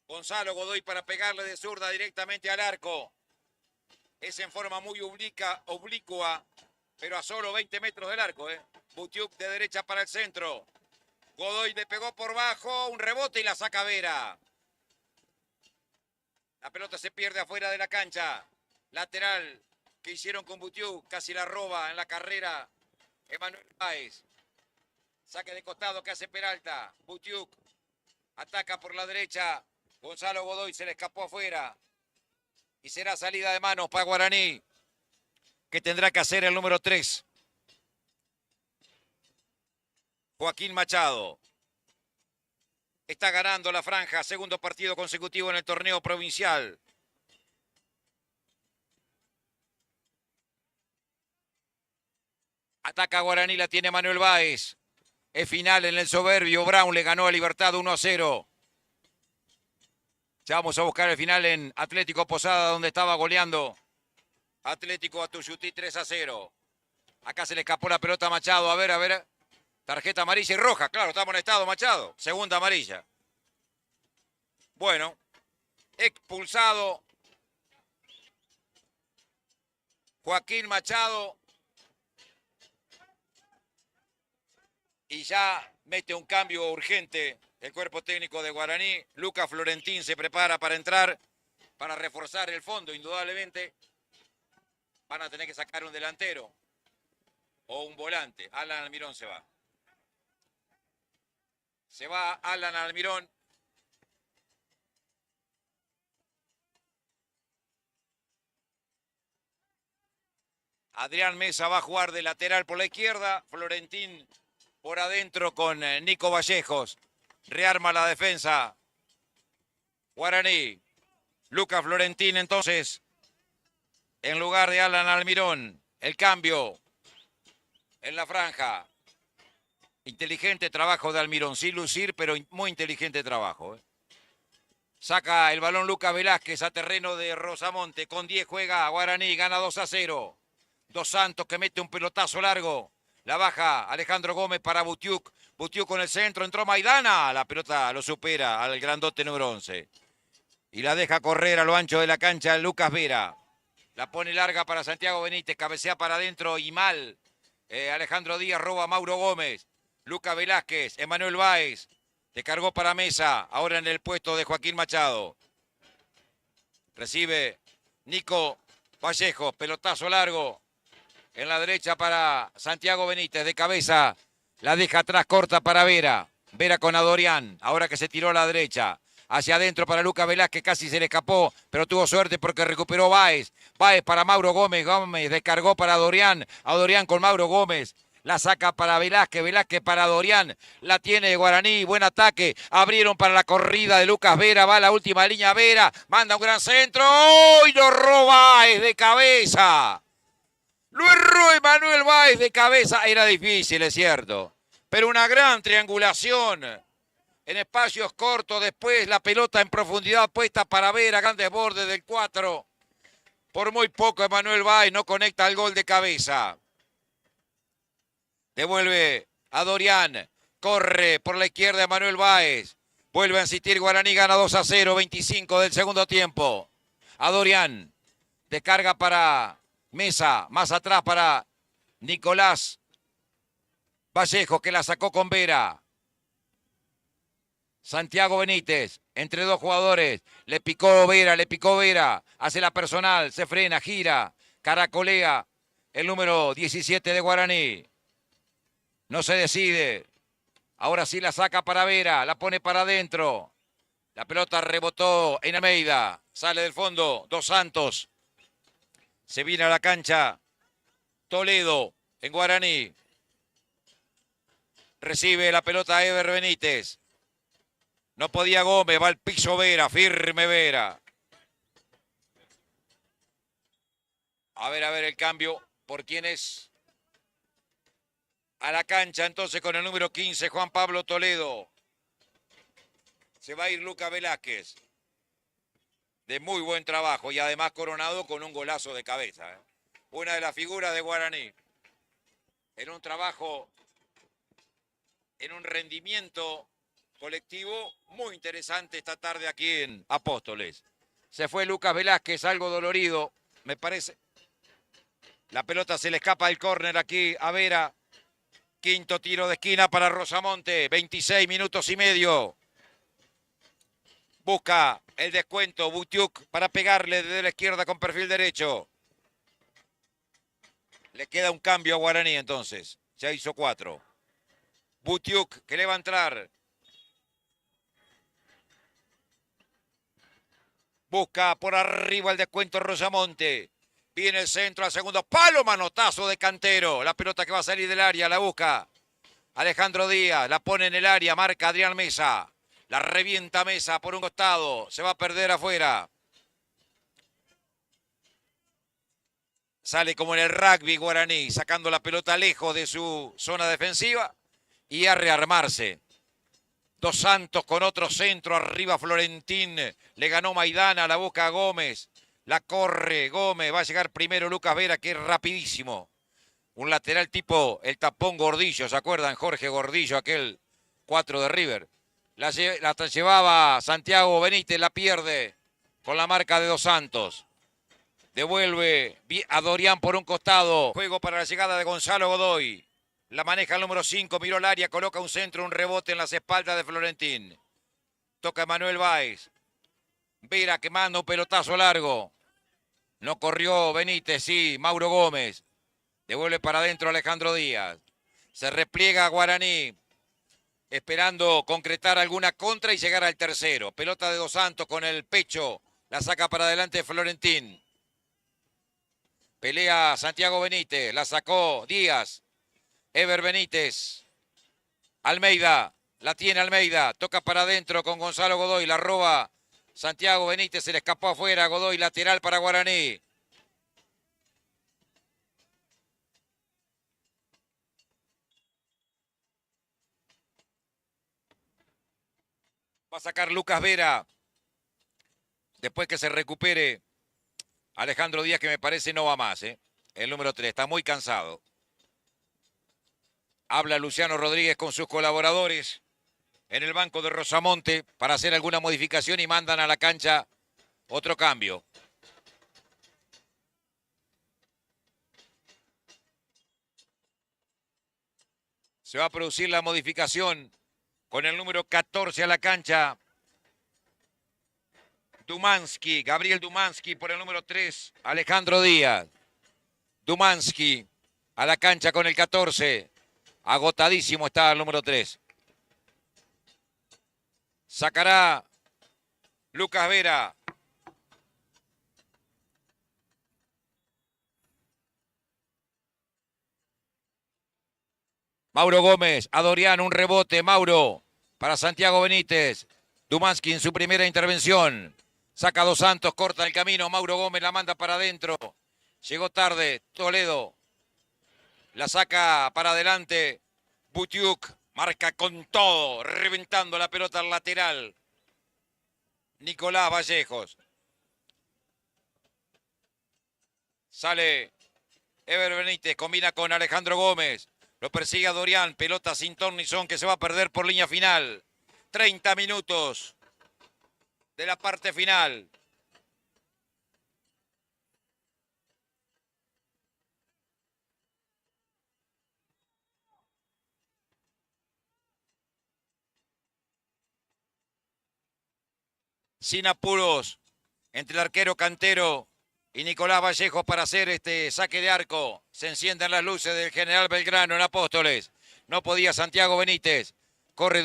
[SPEAKER 1] Gonzalo Godoy para pegarle de zurda directamente al arco. Es en forma muy oblicua, pero a solo 20 metros del arco. Butiuk de derecha para el centro. Godoy le pegó por bajo, un rebote y la saca Vera. La pelota se pierde afuera de la cancha. Lateral que hicieron con Butiuk, casi la roba en la carrera Emanuel Báez. Saque de costado que hace Peralta. Butiuk ataca por la derecha. Gonzalo Godoy se le escapó afuera. Y será salida de manos para Guaraní, que tendrá que hacer el número 3. Joaquín Machado. Está ganando la franja, segundo partido consecutivo en el torneo provincial. Ataca Guaraní, la tiene Manuel Báez. Es final en el soberbio. Brown le ganó a Libertad 1-0. Ya vamos a buscar el final en Atlético Posada, donde estaba goleando Atlético Atuyutí 3-0. Acá se le escapó la pelota a Machado. A ver. Tarjeta amarilla y roja. Claro, está amonestado Machado. Segunda amarilla. Bueno, expulsado Joaquín Machado. Y ya mete un cambio urgente el cuerpo técnico de Guaraní. Lucas Florentín se prepara para entrar, para reforzar el fondo, indudablemente. Van a tener que sacar un delantero o un volante. Alan Almirón se va. Se va Alan Almirón. Adrián Mesa va a jugar de lateral por la izquierda. Florentín por adentro con Nico Vallejos. Rearma la defensa Guaraní. Lucas Florentín entonces en lugar de Alan Almirón. El cambio en la franja. Inteligente trabajo de Almirón. Sin lucir, pero muy inteligente trabajo. Saca el balón Lucas Velázquez a terreno de Rosamonte. Con 10 juega Guaraní. Gana 2-0. Dos Santos que mete un pelotazo largo. La baja Alejandro Gómez para Butiuk. Butiuk con el centro. Entró Maidana. La pelota lo supera al grandote número 11. Y la deja correr a lo ancho de la cancha Lucas Vera. La pone larga para Santiago Benítez. Cabecea para adentro y mal. Alejandro Díaz roba a Mauro Gómez. Lucas Velázquez. Emanuel Báez. Te cargó para Mesa. Ahora en el puesto de Joaquín Machado. Recibe Nico Vallejos. Pelotazo largo. En la derecha para Santiago Benítez, de cabeza, la deja atrás corta para Vera. Vera con Adorián, ahora que se tiró a la derecha. Hacia adentro para Lucas Velázquez, casi se le escapó, pero tuvo suerte porque recuperó Báez. Báez para Mauro Gómez, Gómez descargó para Adorián. Adorián con Mauro Gómez, la saca para Velázquez, Velázquez para Adorián. La tiene Guaraní, buen ataque. Abrieron para la corrida de Lucas Vera, va a la última línea Vera, manda un gran centro. ¡Oh! Y lo roba Báez de cabeza. Lo erró Emanuel Báez de cabeza. Era difícil, es cierto. Pero una gran triangulación. En espacios cortos. Después la pelota en profundidad puesta para ver a grandes bordes del 4. Por muy poco Emanuel Báez no conecta el gol de cabeza. Devuelve a Dorián. Corre por la izquierda Emanuel Báez. Vuelve a insistir Guaraní. Gana 2-0. 25 del segundo tiempo. A Dorián. Descarga para Mesa, más atrás para Nicolás Vallejo, que la sacó con Vera. Santiago Benítez, entre dos jugadores, le picó Vera, hace la personal, se frena, gira, caracolea el número 17 de Guaraní. No se decide. Ahora sí la saca para Vera, la pone para adentro. La pelota rebotó en Almeida, sale del fondo, Dos Santos. Se viene a la cancha Toledo en Guaraní. Recibe la pelota Ever Benítez. No podía Gómez, va al piso Vera, firme Vera. A ver el cambio. ¿Por quién es? A la cancha entonces con el número 15, Juan Pablo Toledo. Se va a ir Lucas Velázquez. De muy buen trabajo y además coronado con un golazo de cabeza. Una de las figuras de Guaraní. En un trabajo, en un rendimiento colectivo muy interesante esta tarde aquí en Apóstoles. Se fue Lucas Velázquez, algo dolorido, me parece. La pelota se le escapa del córner aquí a Vera. Quinto tiro de esquina para Rosamonte. 26 minutos y medio. Busca el descuento Butiuk para pegarle desde la izquierda con perfil derecho. Le queda un cambio a Guaraní entonces. Ya hizo 4. Butiuk que le va a entrar. Busca por arriba el descuento Rosamonte. Viene el centro al segundo palo. Manotazo de Cantero. La pelota que va a salir del área la busca Alejandro Díaz, la pone en el área, marca Adrián Mesa. La revienta Mesa por un costado, se va a perder afuera. Sale como en el rugby Guaraní, sacando la pelota lejos de su zona defensiva y a rearmarse. Dos Santos con otro centro, arriba Florentín, le ganó Maidana, la busca Gómez, la corre Gómez, va a llegar primero Lucas Vera, que es rapidísimo. Un lateral tipo el tapón Gordillo, ¿se acuerdan? Jorge Gordillo, aquel 4 de River. La llevaba Santiago Benítez, la pierde con la marca de Dos Santos. Devuelve a Dorian por un costado. Juego para la llegada de Gonzalo Godoy. La maneja el número 5, miró el área, coloca un centro, un rebote en las espaldas de Florentín. Toca Emanuel Báez. Vera que manda un pelotazo largo. No corrió Benítez, sí, Mauro Gómez. Devuelve para adentro Alejandro Díaz. Se repliega Guaraní, esperando concretar alguna contra y llegar al tercero. Pelota de Dos Santos con el pecho. La saca para adelante Florentín. Pelea Santiago Benítez. La sacó Díaz. Ever Benítez. Almeida. La tiene Almeida. Toca para adentro con Gonzalo Godoy. La roba Santiago Benítez. Se le escapó afuera. Godoy lateral para Guaraní. Va a sacar Lucas Vera. Después que se recupere Alejandro Díaz, que me parece no va más, ¿eh? El número 3, está muy cansado. Habla Luciano Rodríguez con sus colaboradores en el banco de Rosamonte para hacer alguna modificación y mandan a la cancha otro cambio. Se va a producir la modificación con el número 14 a la cancha. Dumansky, Gabriel Dumansky por el número 3, Alejandro Díaz. Dumansky a la cancha con el 14. Agotadísimo está el número 3. Sacará Lucas Vera. Mauro Gómez, a Dorian, un rebote, Mauro, para Santiago Benítez. Dumansky en su primera intervención. Saca Dos Santos, corta el camino, Mauro Gómez la manda para adentro. Llegó tarde, Toledo. La saca para adelante, Butiuk. Marca con todo, reventando la pelota al lateral. Nicolás Vallejos. Sale Ever Benítez, combina con Alejandro Gómez. Lo persigue a Dorian, pelota sin ton ni son que se va a perder por línea final. 30 minutos de la parte final. Sin apuros entre el arquero Cantero y Nicolás Vallejos para hacer este saque de arco. Se encienden las luces del General Belgrano en Apóstoles. No podía Santiago Benítez. Corre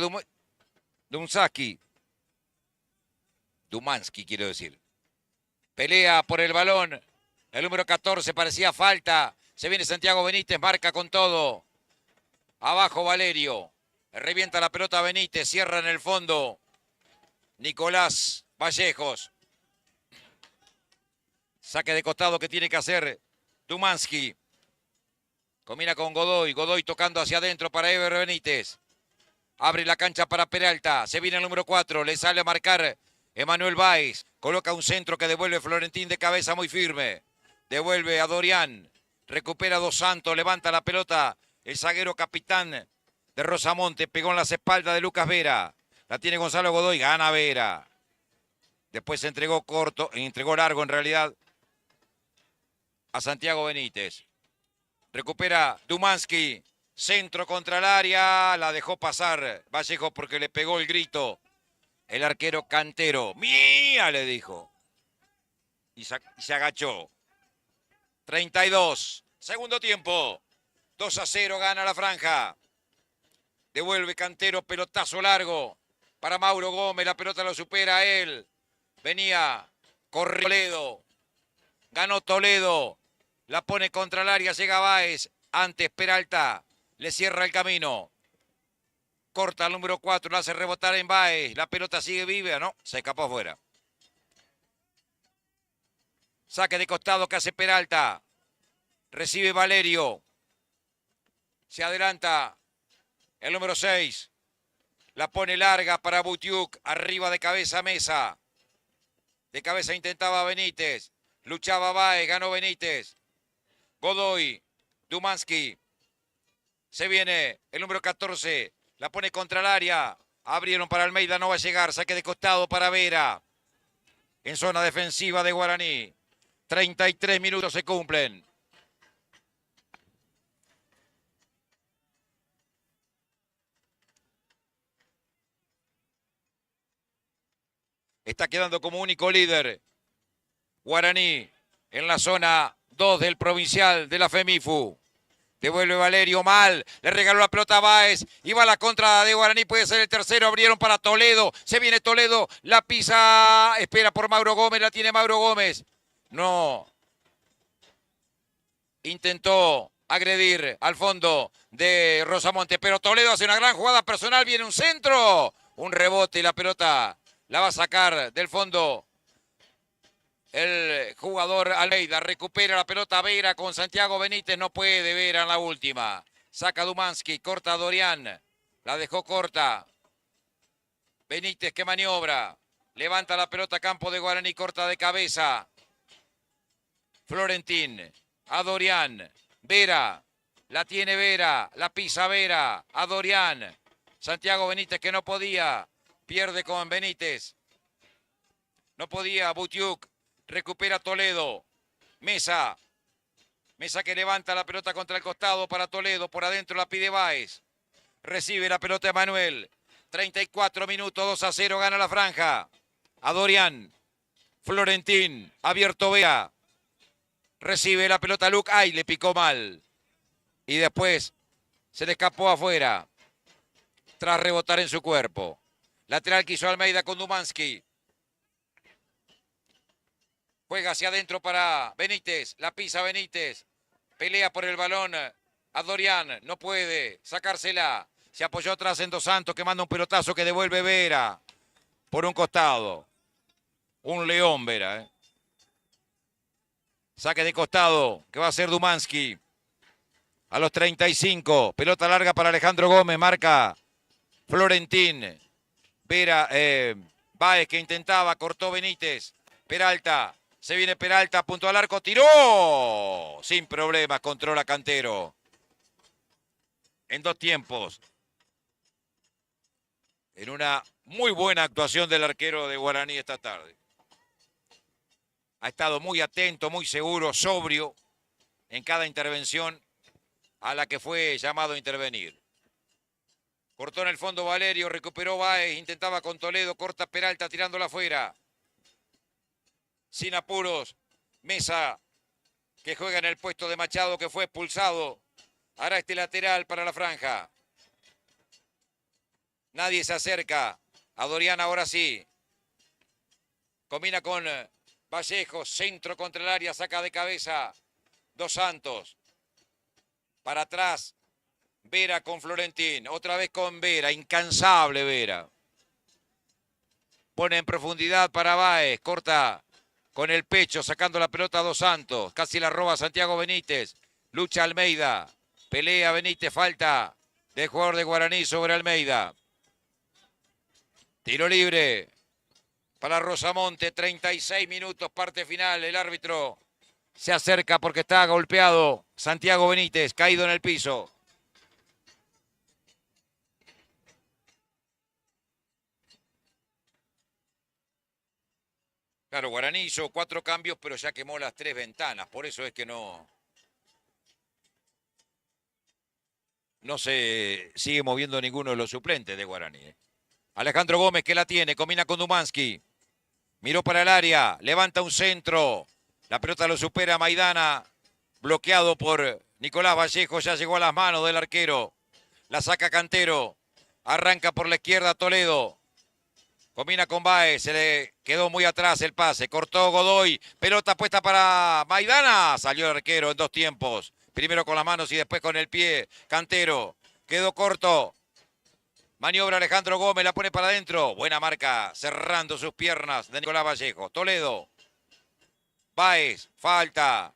[SPEAKER 1] Dumansky, quiero decir. Pelea por el balón. El número 14 parecía falta. Se viene Santiago Benítez, marca con todo. Abajo Valerio. Revienta la pelota Benítez, cierra en el fondo Nicolás Vallejos. Saque de costado que tiene que hacer Dumansky. Combina con Godoy. Godoy tocando hacia adentro para Ever Benítez. Abre la cancha para Peralta. Se viene el número 4. Le sale a marcar Emanuel Báez. Coloca un centro que devuelve Florentín de cabeza muy firme. Devuelve a Dorian. Recupera Dos Santos. Levanta la pelota. El zaguero capitán de Rosamonte. Pegó en las espaldas de Lucas Vera. La tiene Gonzalo Godoy. Gana Vera. Después se entregó corto. Entregó largo en realidad a Santiago Benítez. Recupera Dumansky. Centro contra el área. La dejó pasar Vallejo porque le pegó el grito el arquero Cantero. ¡Mía! Le dijo. Y se agachó. 32. Segundo tiempo. 2-0 gana la franja. Devuelve Cantero. Pelotazo largo para Mauro Gómez. La pelota lo supera a él. Venía corriendo Toledo. Ganó Toledo. La pone contra el área. Llega Báez. Antes Peralta. Le cierra el camino. Corta al número 4, la hace rebotar en Báez. La pelota sigue viva, ¿no? Se escapó afuera. Saque de costado que hace Peralta. Recibe Valerio. Se adelanta el número 6. La pone larga para Butiuk. Arriba de cabeza Mesa. De cabeza intentaba Benítez. Luchaba Báez. Ganó Benítez. Godoy. Dumansky. Se viene el número 14. La pone contra el área. Abrieron para Almeida. No va a llegar. Saque de costado para Vera. En zona defensiva de Guaraní. 33 minutos se cumplen. Está quedando como único líder Guaraní en la zona 2 del provincial de la FEMIFU. Devuelve Valerio mal, le regaló la pelota a Báez, iba a la contra de Guaraní, puede ser el tercero, abrieron para Toledo, se viene Toledo, la pisa, espera por Mauro Gómez, la tiene Mauro Gómez. No. Intentó agredir al fondo de Rosamonte, pero Toledo hace una gran jugada personal, viene un centro, un rebote y la pelota la va a sacar del fondo el jugador Almeida. Recupera la pelota Vera con Santiago Benítez, no puede Vera en la última. Saca Dumansky, corta Dorian, la dejó corta. Benítez que maniobra, levanta la pelota a campo de Guaraní, corta de cabeza. Florentín, a Dorian, Vera, la tiene Vera, la pisa Vera, a Dorian. Santiago Benítez que no podía, pierde con Benítez. No podía, Butiuk, recupera Toledo. Mesa, Mesa que levanta la pelota contra el costado para Toledo, por adentro la pide Báez. Recibe la pelota Emanuel. 34 minutos, 2-0, gana la franja. A Dorian, Florentín, abierto Vea. Recibe la pelota Luke, ay, le picó mal. Y después se le escapó afuera, tras rebotar en su cuerpo. Lateral quiso Almeida con Dumansky. Juega hacia adentro para Benítez, la pisa Benítez. Pelea por el balón a Dorian, no puede sacársela. Se apoyó atrás en Dos Santos que manda un pelotazo que devuelve Vera. Por un costado. Un león Vera, Saque de costado que va a ser Dumansky. A los 35. Pelota larga para Alejandro Gómez. Marca Florentín. Vera, Báez que intentaba. Cortó Benítez. Peralta. Se viene Peralta. Punto al arco. Tiró. Sin problemas. Controla Cantero. En 2 tiempos. En una muy buena actuación del arquero de Guaraní esta tarde. Ha estado muy atento, muy seguro, sobrio en cada intervención a la que fue llamado a intervenir. Cortó en el fondo Valerio, recuperó Báez, intentaba con Toledo, corta Peralta tirándola afuera. Sin apuros, Mesa que juega en el puesto de Machado que fue expulsado. Hará este lateral para la franja. Nadie se acerca a Dorian ahora sí. Combina con Vallejo, centro contra el área, saca de cabeza Dos Santos. Para atrás, Vera con Florentín. Otra vez con Vera, incansable Vera. Pone en profundidad para Báez, corta con el pecho, sacando la pelota a Dos Santos. Casi la roba Santiago Benítez. Lucha Almeida, pelea Benítez, falta del jugador de Guaraní sobre Almeida. Tiro libre para Rosamonte, 36 minutos, parte final. El árbitro se acerca porque está golpeado Santiago Benítez, caído en el piso. Claro, Guaraní hizo 4 cambios, pero ya quemó las 3 ventanas. Por eso es que no se sigue moviendo ninguno de los suplentes de Guaraní. Alejandro Gómez que la tiene, combina con Dumansky. Miró para el área, levanta un centro. La pelota lo supera Maidana, bloqueado por Nicolás Vallejo, ya llegó a las manos del arquero. La saca Cantero, arranca por la izquierda Toledo. Combina con Báez, se le quedó muy atrás el pase, cortó Godoy. Pelota puesta para Maidana, salió el arquero en 2 tiempos. Primero con las manos y después con el pie. Cantero, quedó corto. Maniobra Alejandro Gómez, la pone para adentro. Buena marca, cerrando sus piernas de Nicolás Vallejo. Toledo. Báez, falta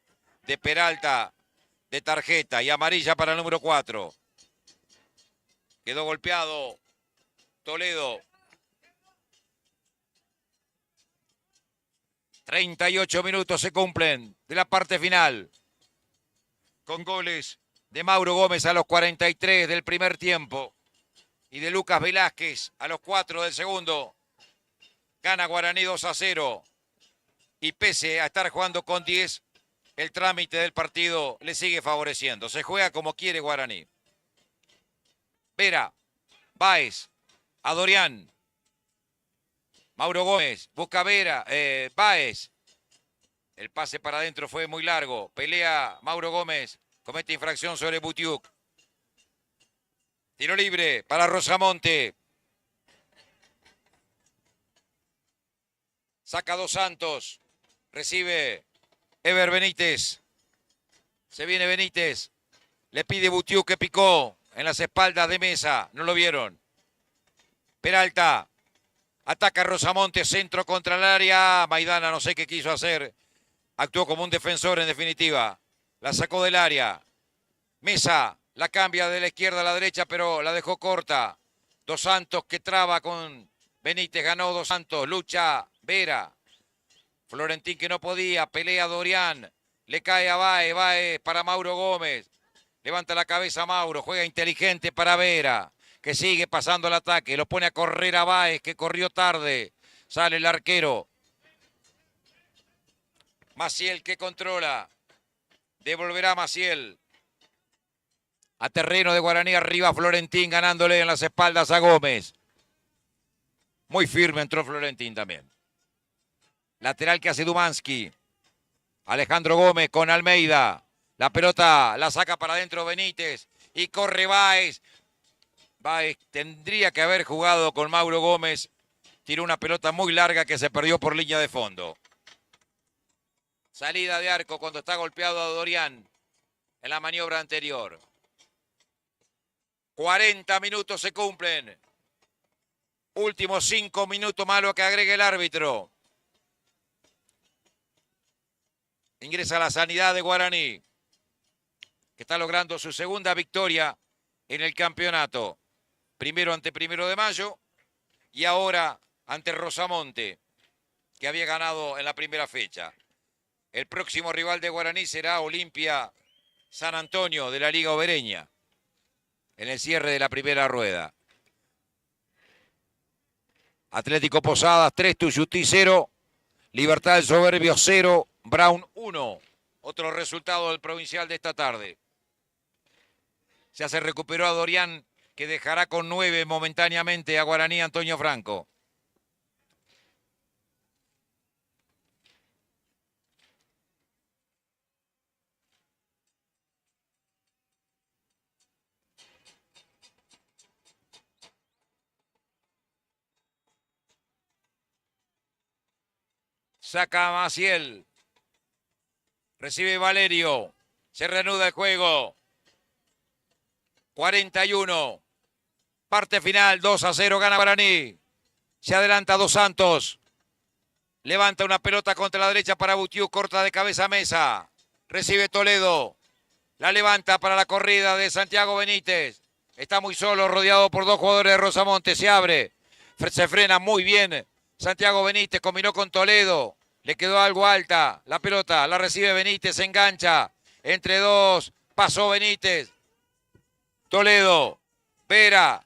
[SPEAKER 1] de Peralta, de tarjeta y amarilla para el número 4. Quedó golpeado Toledo. 38 minutos se cumplen de la parte final. Con goles de Mauro Gómez a los 43 del primer tiempo y de Lucas Velázquez a los 4 del segundo. Gana Guaraní 2-0 y pese a estar jugando con 10, el trámite del partido le sigue favoreciendo. Se juega como quiere Guaraní. Vera, Báez, Adorián, Mauro Gómez, busca Vera, Báez. El pase para adentro fue muy largo. Pelea Mauro Gómez, comete infracción sobre Butiuk. Tiro libre para Rosamonte. Saca Dos Santos. Recibe Ever Benítez. Se viene Benítez. Le pide Butiuk que picó en las espaldas de Mesa. No lo vieron. Peralta. Ataca Rosamonte. Centro contra el área. Maidana no sé qué quiso hacer. Actuó como un defensor en definitiva. La sacó del área. Mesa. La cambia de la izquierda a la derecha, pero la dejó corta. Dos Santos que traba con Benítez. Ganó Dos Santos. Lucha Vera. Florentín que no podía. Pelea Dorián. Le cae a Báez. Báez para Mauro Gómez. Levanta la cabeza Mauro. Juega inteligente para Vera, que sigue pasando el ataque. Lo pone a correr a Báez, que corrió tarde. Sale el arquero. Maciel que controla. Devolverá Maciel. A terreno de Guaraní, arriba Florentín ganándole en las espaldas a Gómez. Muy firme entró Florentín también. Lateral que hace Dumansky. Alejandro Gómez con Almeida. La pelota la saca para adentro Benítez. Y corre Báez. Báez tendría que haber jugado con Mauro Gómez. Tiró una pelota muy larga que se perdió por línea de fondo. Salida de arco cuando está golpeado a Dorián en la maniobra anterior. 40 minutos se cumplen. Últimos 5 minutos más lo que agregue el árbitro. Ingresa la Sanidad de Guaraní, que está logrando su segunda victoria en el campeonato. Primero ante Primero de Mayo y ahora ante Rosamonte, que había ganado en la primera fecha. El próximo rival de Guaraní será Olimpia San Antonio de la Liga Obereña, en el cierre de la primera rueda. Atlético Posadas 3, Tuyutí 0, Libertad del Soberbio 0, Brown 1. Otro resultado del provincial de esta tarde. Ya se recuperó a Dorián, que dejará con 9 momentáneamente a Guaraní Antonio Franco. Saca Maciel. Recibe Valerio. Se reanuda el juego. 41. Parte final. 2-0 gana Guaraní. Se adelanta Dos Santos. Levanta una pelota contra la derecha para Butiú. Corta de cabeza Mesa. Recibe Toledo. La levanta para la corrida de Santiago Benítez. Está muy solo, rodeado por 2 jugadores de Rosamonte. Se abre. Se frena muy bien. Santiago Benítez combinó con Toledo. Le quedó algo alta. La pelota la recibe Benítez. Se engancha. Entre 2. Pasó Benítez. Toledo. Vera.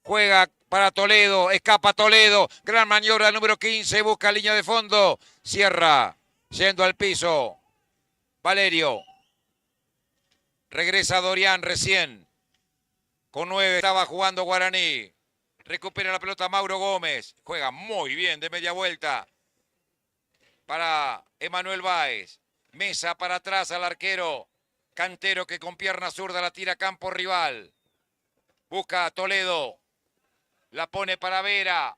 [SPEAKER 1] Juega para Toledo. Escapa Toledo. Gran maniobra del número 15. Busca línea de fondo. Cierra. Yendo al piso. Valerio. Regresa Dorián recién. Con 9 estaba jugando Guaraní. Recupera la pelota Mauro Gómez. Juega muy bien de media vuelta. Para Emanuel Báez. Mesa para atrás al arquero. Cantero que con pierna zurda la tira a campo rival. Busca a Toledo. La pone para Vera.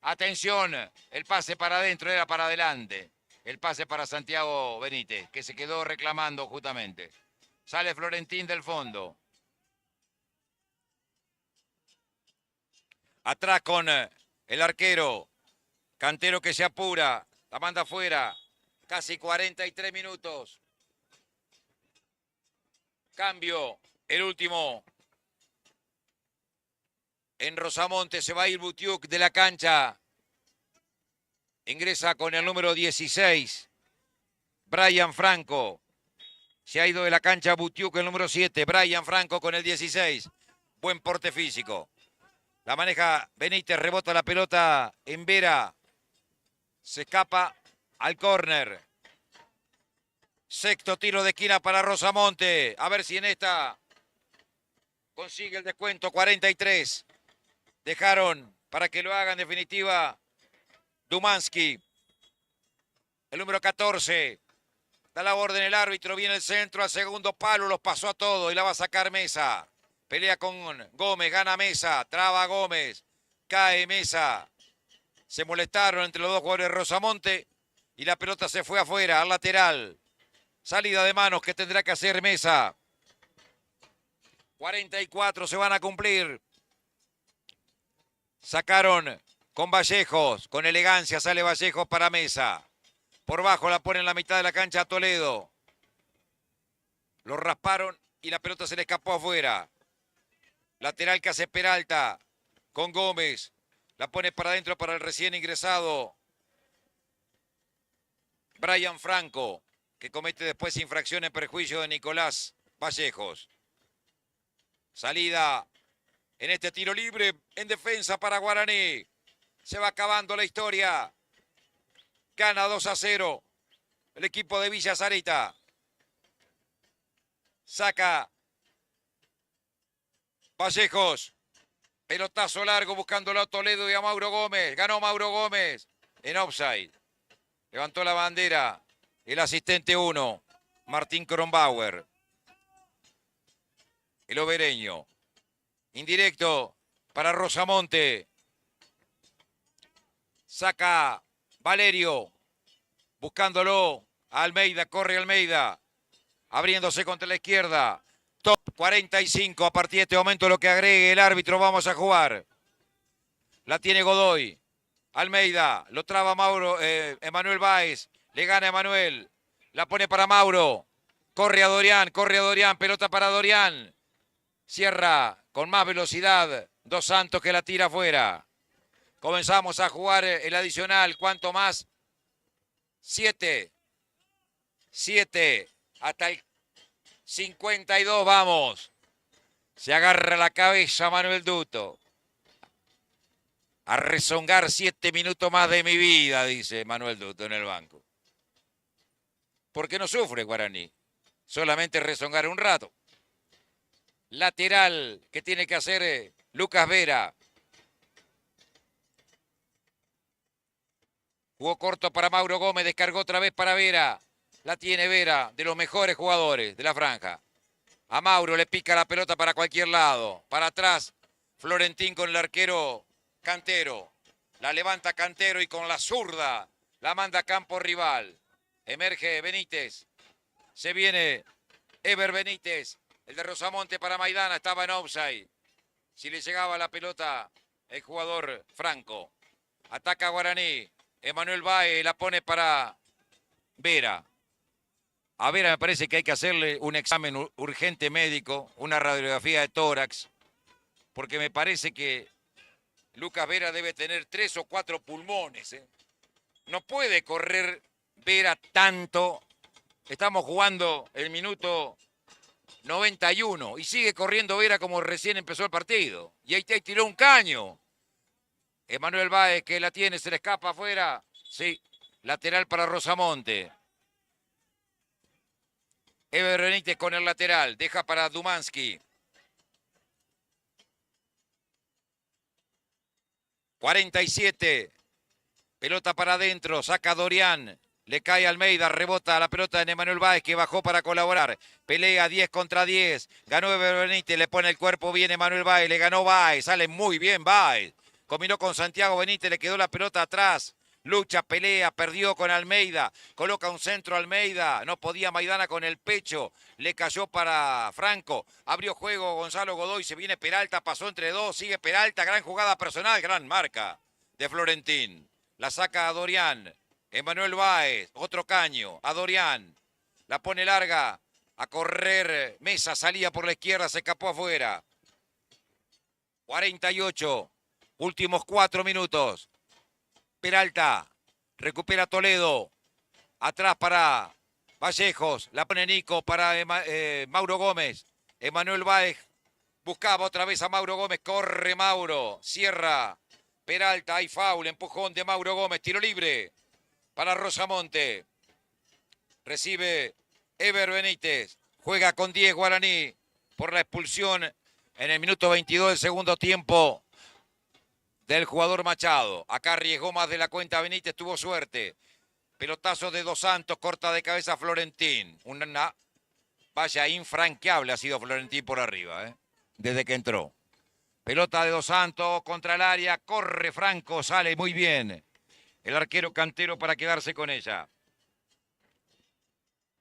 [SPEAKER 1] Atención. El pase para adentro era para adelante. El pase para Santiago Benítez, que se quedó reclamando justamente. Sale Florentín del fondo. Atrás con el arquero. Cantero que se apura. La manda afuera. Casi 43 minutos. Cambio. El último. En Rosamonte se va a ir Butiuk de la cancha. Ingresa con el número 16. Brian Franco. Se ha ido de la cancha Butiuk, el número 7. Brian Franco con el 16. Buen porte físico. La maneja Benítez, rebota la pelota en Vera. Se escapa al córner. Sexto tiro de esquina para Rosamonte. A ver si en esta consigue el descuento. 43. Dejaron para que lo haga en definitiva Dumansky. El número 14. Da la orden el árbitro. Viene el centro al segundo palo. Los pasó a todos y la va a sacar Mesa. Pelea con Gómez, gana Mesa, traba Gómez, cae Mesa. Se molestaron entre los dos jugadores de Rosamonte y la pelota se fue afuera, al lateral. Salida de manos que tendrá que hacer Mesa. 44 se van a cumplir. Sacaron con Vallejos, con elegancia sale Vallejos para Mesa. Por bajo la pone en la mitad de la cancha a Toledo. Lo rasparon y la pelota se le escapó afuera. Lateral que hace Peralta con Gómez. La pone para adentro para el recién ingresado Brian Franco, que comete después infracción en perjuicio de Nicolás Vallejos. Salida en este tiro libre en defensa para Guaraní. Se va acabando la historia. Gana 2-0 el equipo de Villa Sarita. Saca Vallejos, pelotazo largo buscándolo a Toledo y a Mauro Gómez. Ganó Mauro Gómez en offside. Levantó la bandera el asistente 1, Martín Kronbauer. El obereño. Indirecto para Rosamonte. Saca Valerio, buscándolo a Almeida. Corre Almeida, abriéndose contra la izquierda. Top 45 a partir de este momento lo que agregue el árbitro. Vamos a jugar. La tiene Godoy. Almeida, lo traba Mauro, Emanuel Báez. Le gana Emanuel. La pone para Mauro. Corre a Dorian, pelota para Dorian. Cierra con más velocidad Dos Santos que la tira afuera. Comenzamos a jugar el adicional. ¿Cuánto más? 7 hasta el 52, vamos. Se agarra la cabeza Manuel Duto. A rezongar 7 minutos más de mi vida, dice Manuel Duto en el banco. Porque no sufre Guaraní. Solamente rezongar un rato. Lateral que tiene que hacer Lucas Vera. Jugó corto para Mauro Gómez, descargó otra vez para Vera. La tiene Vera, de los mejores jugadores de la franja. A Mauro le pica la pelota para cualquier lado. Para atrás, Florentín con el arquero Cantero. La levanta Cantero y con la zurda la manda a campo rival. Emerge Benítez. Se viene Ever Benítez. El de Rosamonte para Maidana, estaba en offside. Si le llegaba la pelota el jugador Franco. Ataca Guaraní. Emanuel Baez la pone para Vera. A Vera me parece que hay que hacerle un examen urgente médico, una radiografía de tórax, porque me parece que Lucas Vera debe tener 3 o 4 pulmones. No puede correr Vera tanto. Estamos jugando el minuto 91 y sigue corriendo Vera como recién empezó el partido. Y ahí tiró un caño. Emanuel Baez que la tiene, se le escapa afuera. Sí, lateral para Rosamonte. Ever Benítez con el lateral, deja para Dumansky. 47, pelota para adentro, saca Dorian, le cae Almeida, rebota la pelota en Emanuel Baez que bajó para colaborar. Pelea 10 contra 10, ganó Ever Benítez, le pone el cuerpo bien Emanuel Baez, le ganó Baez, sale muy bien Baez. Combinó con Santiago Benítez, le quedó la pelota atrás. lucha, pelea, perdió con Almeida, coloca un centro Almeida, no podía Maidana con el pecho, le cayó para Franco, abrió juego Gonzalo Godoy, se viene Peralta, pasó entre dos, sigue Peralta, gran jugada personal, gran marca de Florentín, la saca a Dorian, Emanuel Báez, otro caño, a Dorian, la pone larga, a correr Mesa, salía por la izquierda, se escapó afuera. 48, últimos 4 minutos. Peralta, recupera Toledo, atrás para Vallejos, la pone Nico para Mauro Gómez, Emanuel Báez, buscaba otra vez a Mauro Gómez, corre Mauro, cierra Peralta, hay foul, empujón de Mauro Gómez, tiro libre para Rosamonte, recibe Ever Benítez, juega con 10 Guaraní por la expulsión en el minuto 22 del segundo tiempo del jugador Machado. Acá arriesgó más de la cuenta Benítez, tuvo suerte. Pelotazo de Dos Santos, corta de cabeza Florentín. Una valla infranqueable ha sido Florentín por arriba, desde que entró. Pelota de Dos Santos contra el área, corre Franco, sale muy bien. El arquero Cantero para quedarse con ella.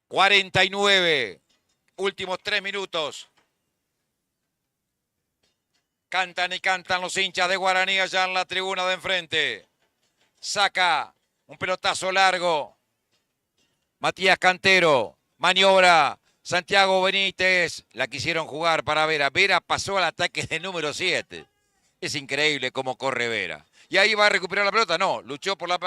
[SPEAKER 1] 49, últimos 3 minutos. Cantan y cantan los hinchas de Guaraní allá en la tribuna de enfrente. Saca un pelotazo largo. Matías Cantero. Maniobra. Santiago Benítez. La quisieron jugar para Vera. Vera pasó al ataque de número 7. Es increíble cómo corre Vera. Y ahí va a recuperar la pelota. No, luchó por la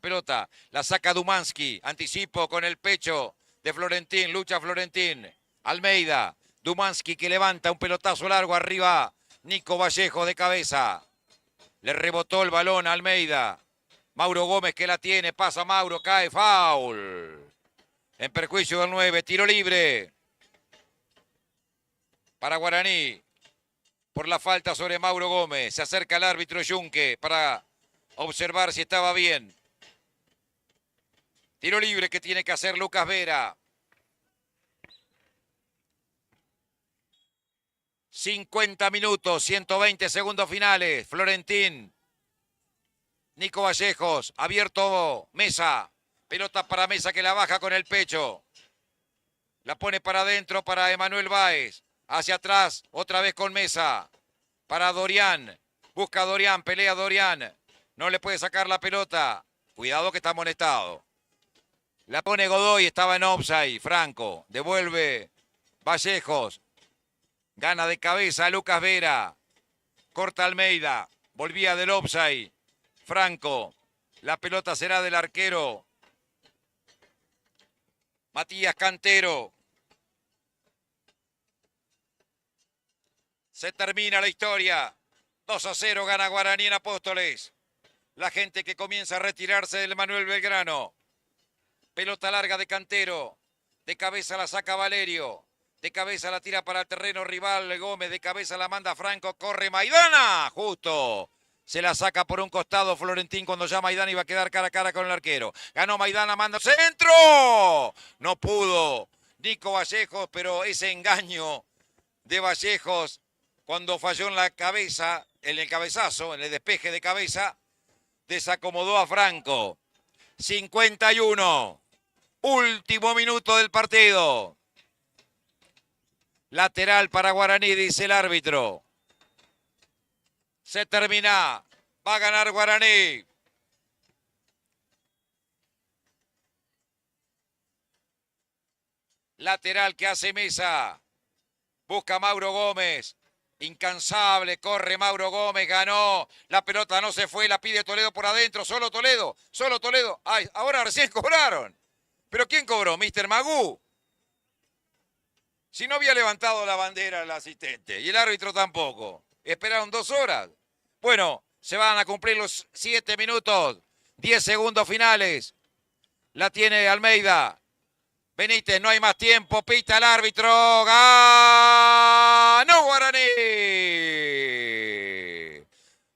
[SPEAKER 1] pelota. La saca Dumansky. Anticipo con el pecho de Florentín. Lucha Florentín. Almeida. Dumansky que levanta un pelotazo largo arriba. Nico Vallejo de cabeza. Le rebotó el balón a Almeida. Mauro Gómez que la tiene. Pasa Mauro. Cae. Foul. En perjuicio del 9. Tiro libre. Para Guaraní. Por la falta sobre Mauro Gómez. Se acerca el árbitro Yunque para observar si estaba bien. Tiro libre que tiene que hacer Lucas Vera. 50 minutos, 120 segundos finales. Florentín. Nico Vallejos. Abierto Mesa. Pelota para Mesa que la baja con el pecho. La pone para adentro para Emanuel Báez. Hacia atrás, otra vez con Mesa. Para Dorian. Busca a Dorian, pelea Dorian. No le puede sacar la pelota. Cuidado que está amonestado. La pone Godoy, estaba en offside. Franco. Devuelve Vallejos. Gana de cabeza Lucas Vera. Corta Almeida. Volvía del offside. Franco. La pelota será del arquero Matías Cantero. Se termina la historia. 2-0 gana Guaraní en Apóstoles. La gente que comienza a retirarse del Manuel Belgrano. Pelota larga de Cantero. De cabeza la saca Valerio. De cabeza la tira para el terreno rival Gómez. De cabeza la manda Franco. Corre Maidana. Justo. Se la saca por un costado Florentín cuando ya Maidana iba a quedar cara a cara con el arquero. Ganó Maidana, manda centro. No pudo Nico Vallejos, pero ese engaño de Vallejos cuando falló en la cabeza, en el cabezazo, en el despeje de cabeza, desacomodó a Franco. 51. Último minuto del partido. Lateral para Guaraní, dice el árbitro. Se termina. Va a ganar Guaraní. Lateral que hace Mesa. Busca Mauro Gómez. Incansable. Corre Mauro Gómez. Ganó. La pelota no se fue. La pide Toledo por adentro. Solo Toledo. Solo Toledo. Ay, ahora recién cobraron. ¿Pero quién cobró? ¿Mr. Magú? Si no había levantado la bandera el asistente. Y el árbitro tampoco. Esperaron 2 horas. Bueno, se van a cumplir los 7 minutos. 10 segundos finales. La tiene Almeida. Benítez, no hay más tiempo. Pita el árbitro. ¡Ganó Guaraní!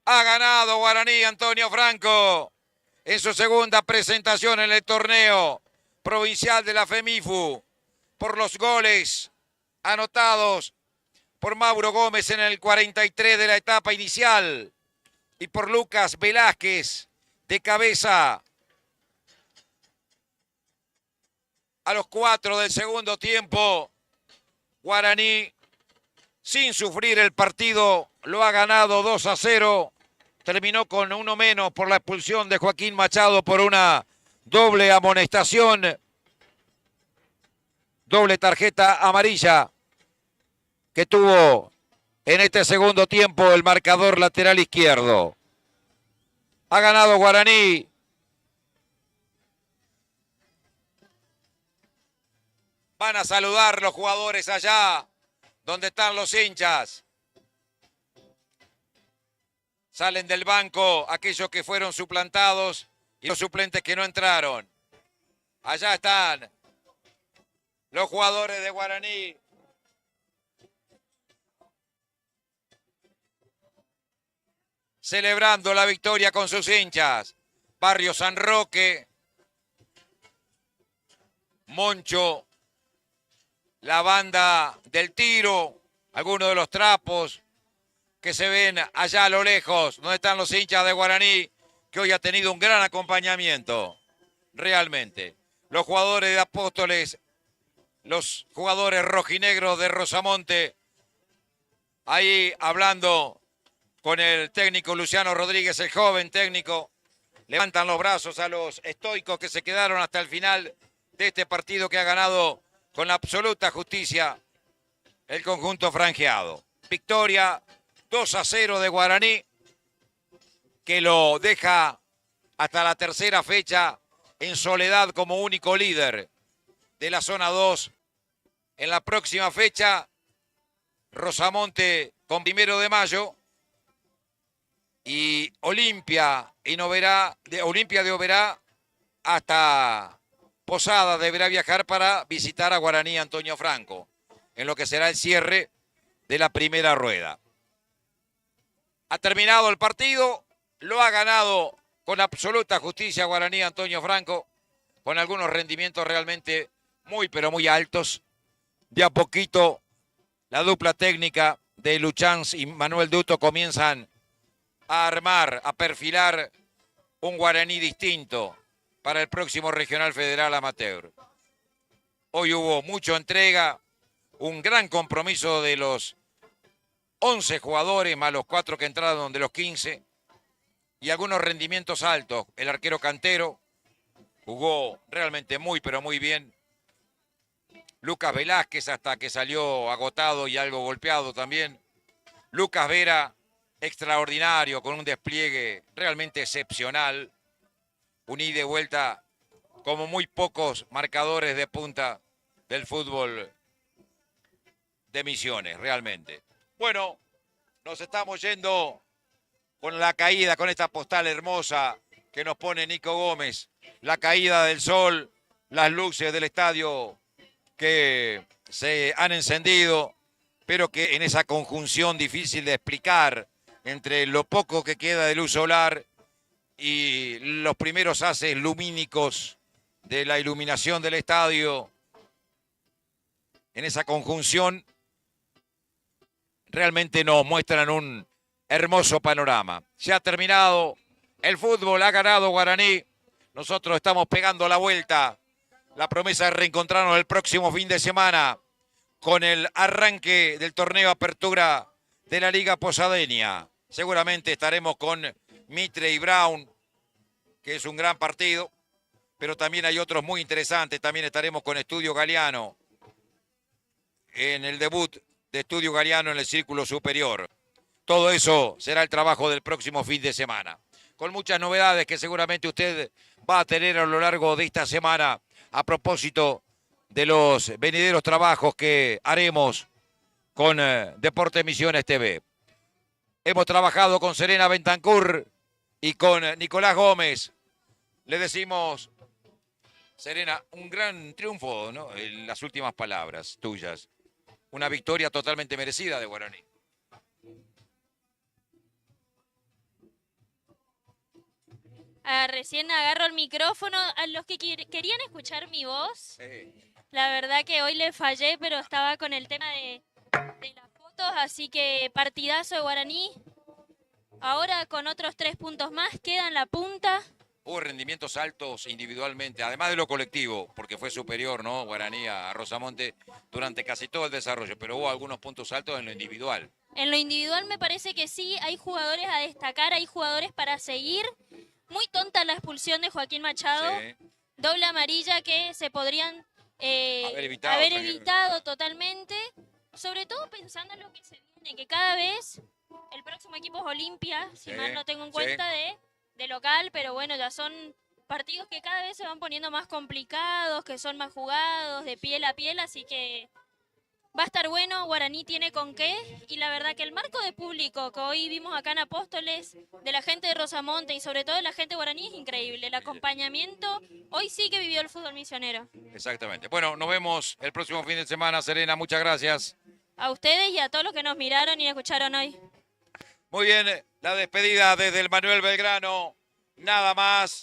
[SPEAKER 1] Ha ganado Guaraní Antonio Franco en su segunda presentación en el torneo provincial de la FEMIFU por los goles anotados por Mauro Gómez en el 43 de la etapa inicial y por Lucas Velázquez de cabeza A los 4 del segundo tiempo, Guaraní, sin sufrir el partido, lo ha ganado 2-0. Terminó con uno menos por la expulsión de Joaquín Machado por una doble amonestación. Doble tarjeta amarilla que tuvo en este segundo tiempo el marcador lateral izquierdo. Ha ganado Guaraní. Van a saludar los jugadores allá donde están los hinchas. Salen del banco aquellos que fueron suplantados y los suplentes que no entraron. Allá están los jugadores de Guaraní. Celebrando la victoria con sus hinchas. Barrio San Roque, Moncho, la banda del Tiro, algunos de los trapos que se ven allá a lo lejos, donde están los hinchas de Guaraní, que hoy ha tenido un gran acompañamiento, realmente. Los jugadores de Apóstoles, los jugadores rojinegros de Rosamonte, ahí hablando con el técnico Luciano Rodríguez, el joven técnico, levantan los brazos a los estoicos que se quedaron hasta el final de este partido que ha ganado con la absoluta justicia el conjunto franjeado. Victoria 2-0 de Guaraní, que lo deja hasta la tercera fecha en soledad como único líder de la zona 2. En la próxima fecha, Rosamonte con 1 de mayo y Olimpia de Oberá hasta Posada deberá viajar para visitar a Guaraní Antonio Franco, en lo que será el cierre de la primera rueda. Ha terminado el partido, lo ha ganado con absoluta justicia Guaraní Antonio Franco, con algunos rendimientos realmente muy pero muy altos. De a poquito la dupla técnica de Luchanz y Manuel Duto comienzan a armar, a perfilar un Guaraní distinto para el próximo Regional Federal Amateur. Hoy hubo mucha entrega, un gran compromiso de los 11 jugadores, más los 4 que entraron de los 15, y algunos rendimientos altos. El arquero Cantero jugó realmente muy, pero muy bien. Lucas Velázquez hasta que salió agotado y algo golpeado también. Lucas Vera, extraordinario, con un despliegue realmente excepcional. Un ida y vuelta como muy pocos marcadores de punta del fútbol de Misiones, realmente. Bueno, nos estamos yendo con la caída, con esta postal hermosa que nos pone Nico Gómez. La caída del sol, las luces del estadio que se han encendido, pero que en esa conjunción difícil de explicar entre lo poco que queda de luz solar y los primeros haces lumínicos de la iluminación del estadio, en esa conjunción realmente nos muestran un hermoso panorama. Se ha terminado el fútbol, ha ganado Guaraní. Nosotros estamos pegando la vuelta. La promesa de reencontrarnos el próximo fin de semana con el arranque del torneo Apertura de la Liga Posadeña. Seguramente estaremos con Mitre y Brown, que es un gran partido, pero también hay otros muy interesantes. También estaremos con Estudio Galeano en el debut de Estudio Galeano en el Círculo Superior. Todo eso será el trabajo del próximo fin de semana, con muchas novedades que seguramente usted va a tener a lo largo de esta semana a propósito de los venideros trabajos que haremos con Deportes Misiones TV. Hemos trabajado con Serena Bentancur y con Nicolás Gómez. Le decimos, Serena, un gran triunfo, ¿no? En las últimas palabras tuyas. Una victoria totalmente merecida de Guaraní.
[SPEAKER 2] Recién agarro el micrófono. A los que querían escuchar mi voz, la verdad que hoy le fallé, pero estaba con el tema de las fotos, así que partidazo de Guaraní. Ahora con otros 3 puntos más, queda en la punta
[SPEAKER 1] hubo rendimientos altos individualmente, además de lo colectivo, porque fue superior, ¿no? Guaraní a Rosamonte durante casi todo el desarrollo, pero hubo algunos puntos altos en lo individual.
[SPEAKER 2] En lo individual me parece que sí, hay jugadores a destacar, hay jugadores para seguir. Muy tonta la expulsión de Joaquín Machado,
[SPEAKER 1] Sí.
[SPEAKER 2] doble amarilla que se podrían
[SPEAKER 1] Haber evitado,
[SPEAKER 2] haber
[SPEAKER 1] tranquilo.
[SPEAKER 2] evitado totalmente, sobre todo pensando en lo que se viene, que cada vez el próximo equipo es Olimpia, si
[SPEAKER 1] Sí,
[SPEAKER 2] mal no tengo en
[SPEAKER 1] sí.
[SPEAKER 2] cuenta, de local, pero bueno, ya son partidos que cada vez se van poniendo más complicados, que son más jugados, de piel a piel, así que va a estar bueno, Guaraní tiene con qué, y la verdad que el marco de público que hoy vimos acá en Apóstoles, de la gente de Rosamonte y sobre todo de la gente de Guaraní es increíble, el acompañamiento, hoy sí que vivió el fútbol misionero.
[SPEAKER 1] Exactamente. Bueno, nos vemos el próximo fin de semana, Serena, muchas gracias.
[SPEAKER 2] A ustedes y a todos los que nos miraron y escucharon hoy.
[SPEAKER 1] Muy bien, la despedida desde el Manuel Belgrano, nada más.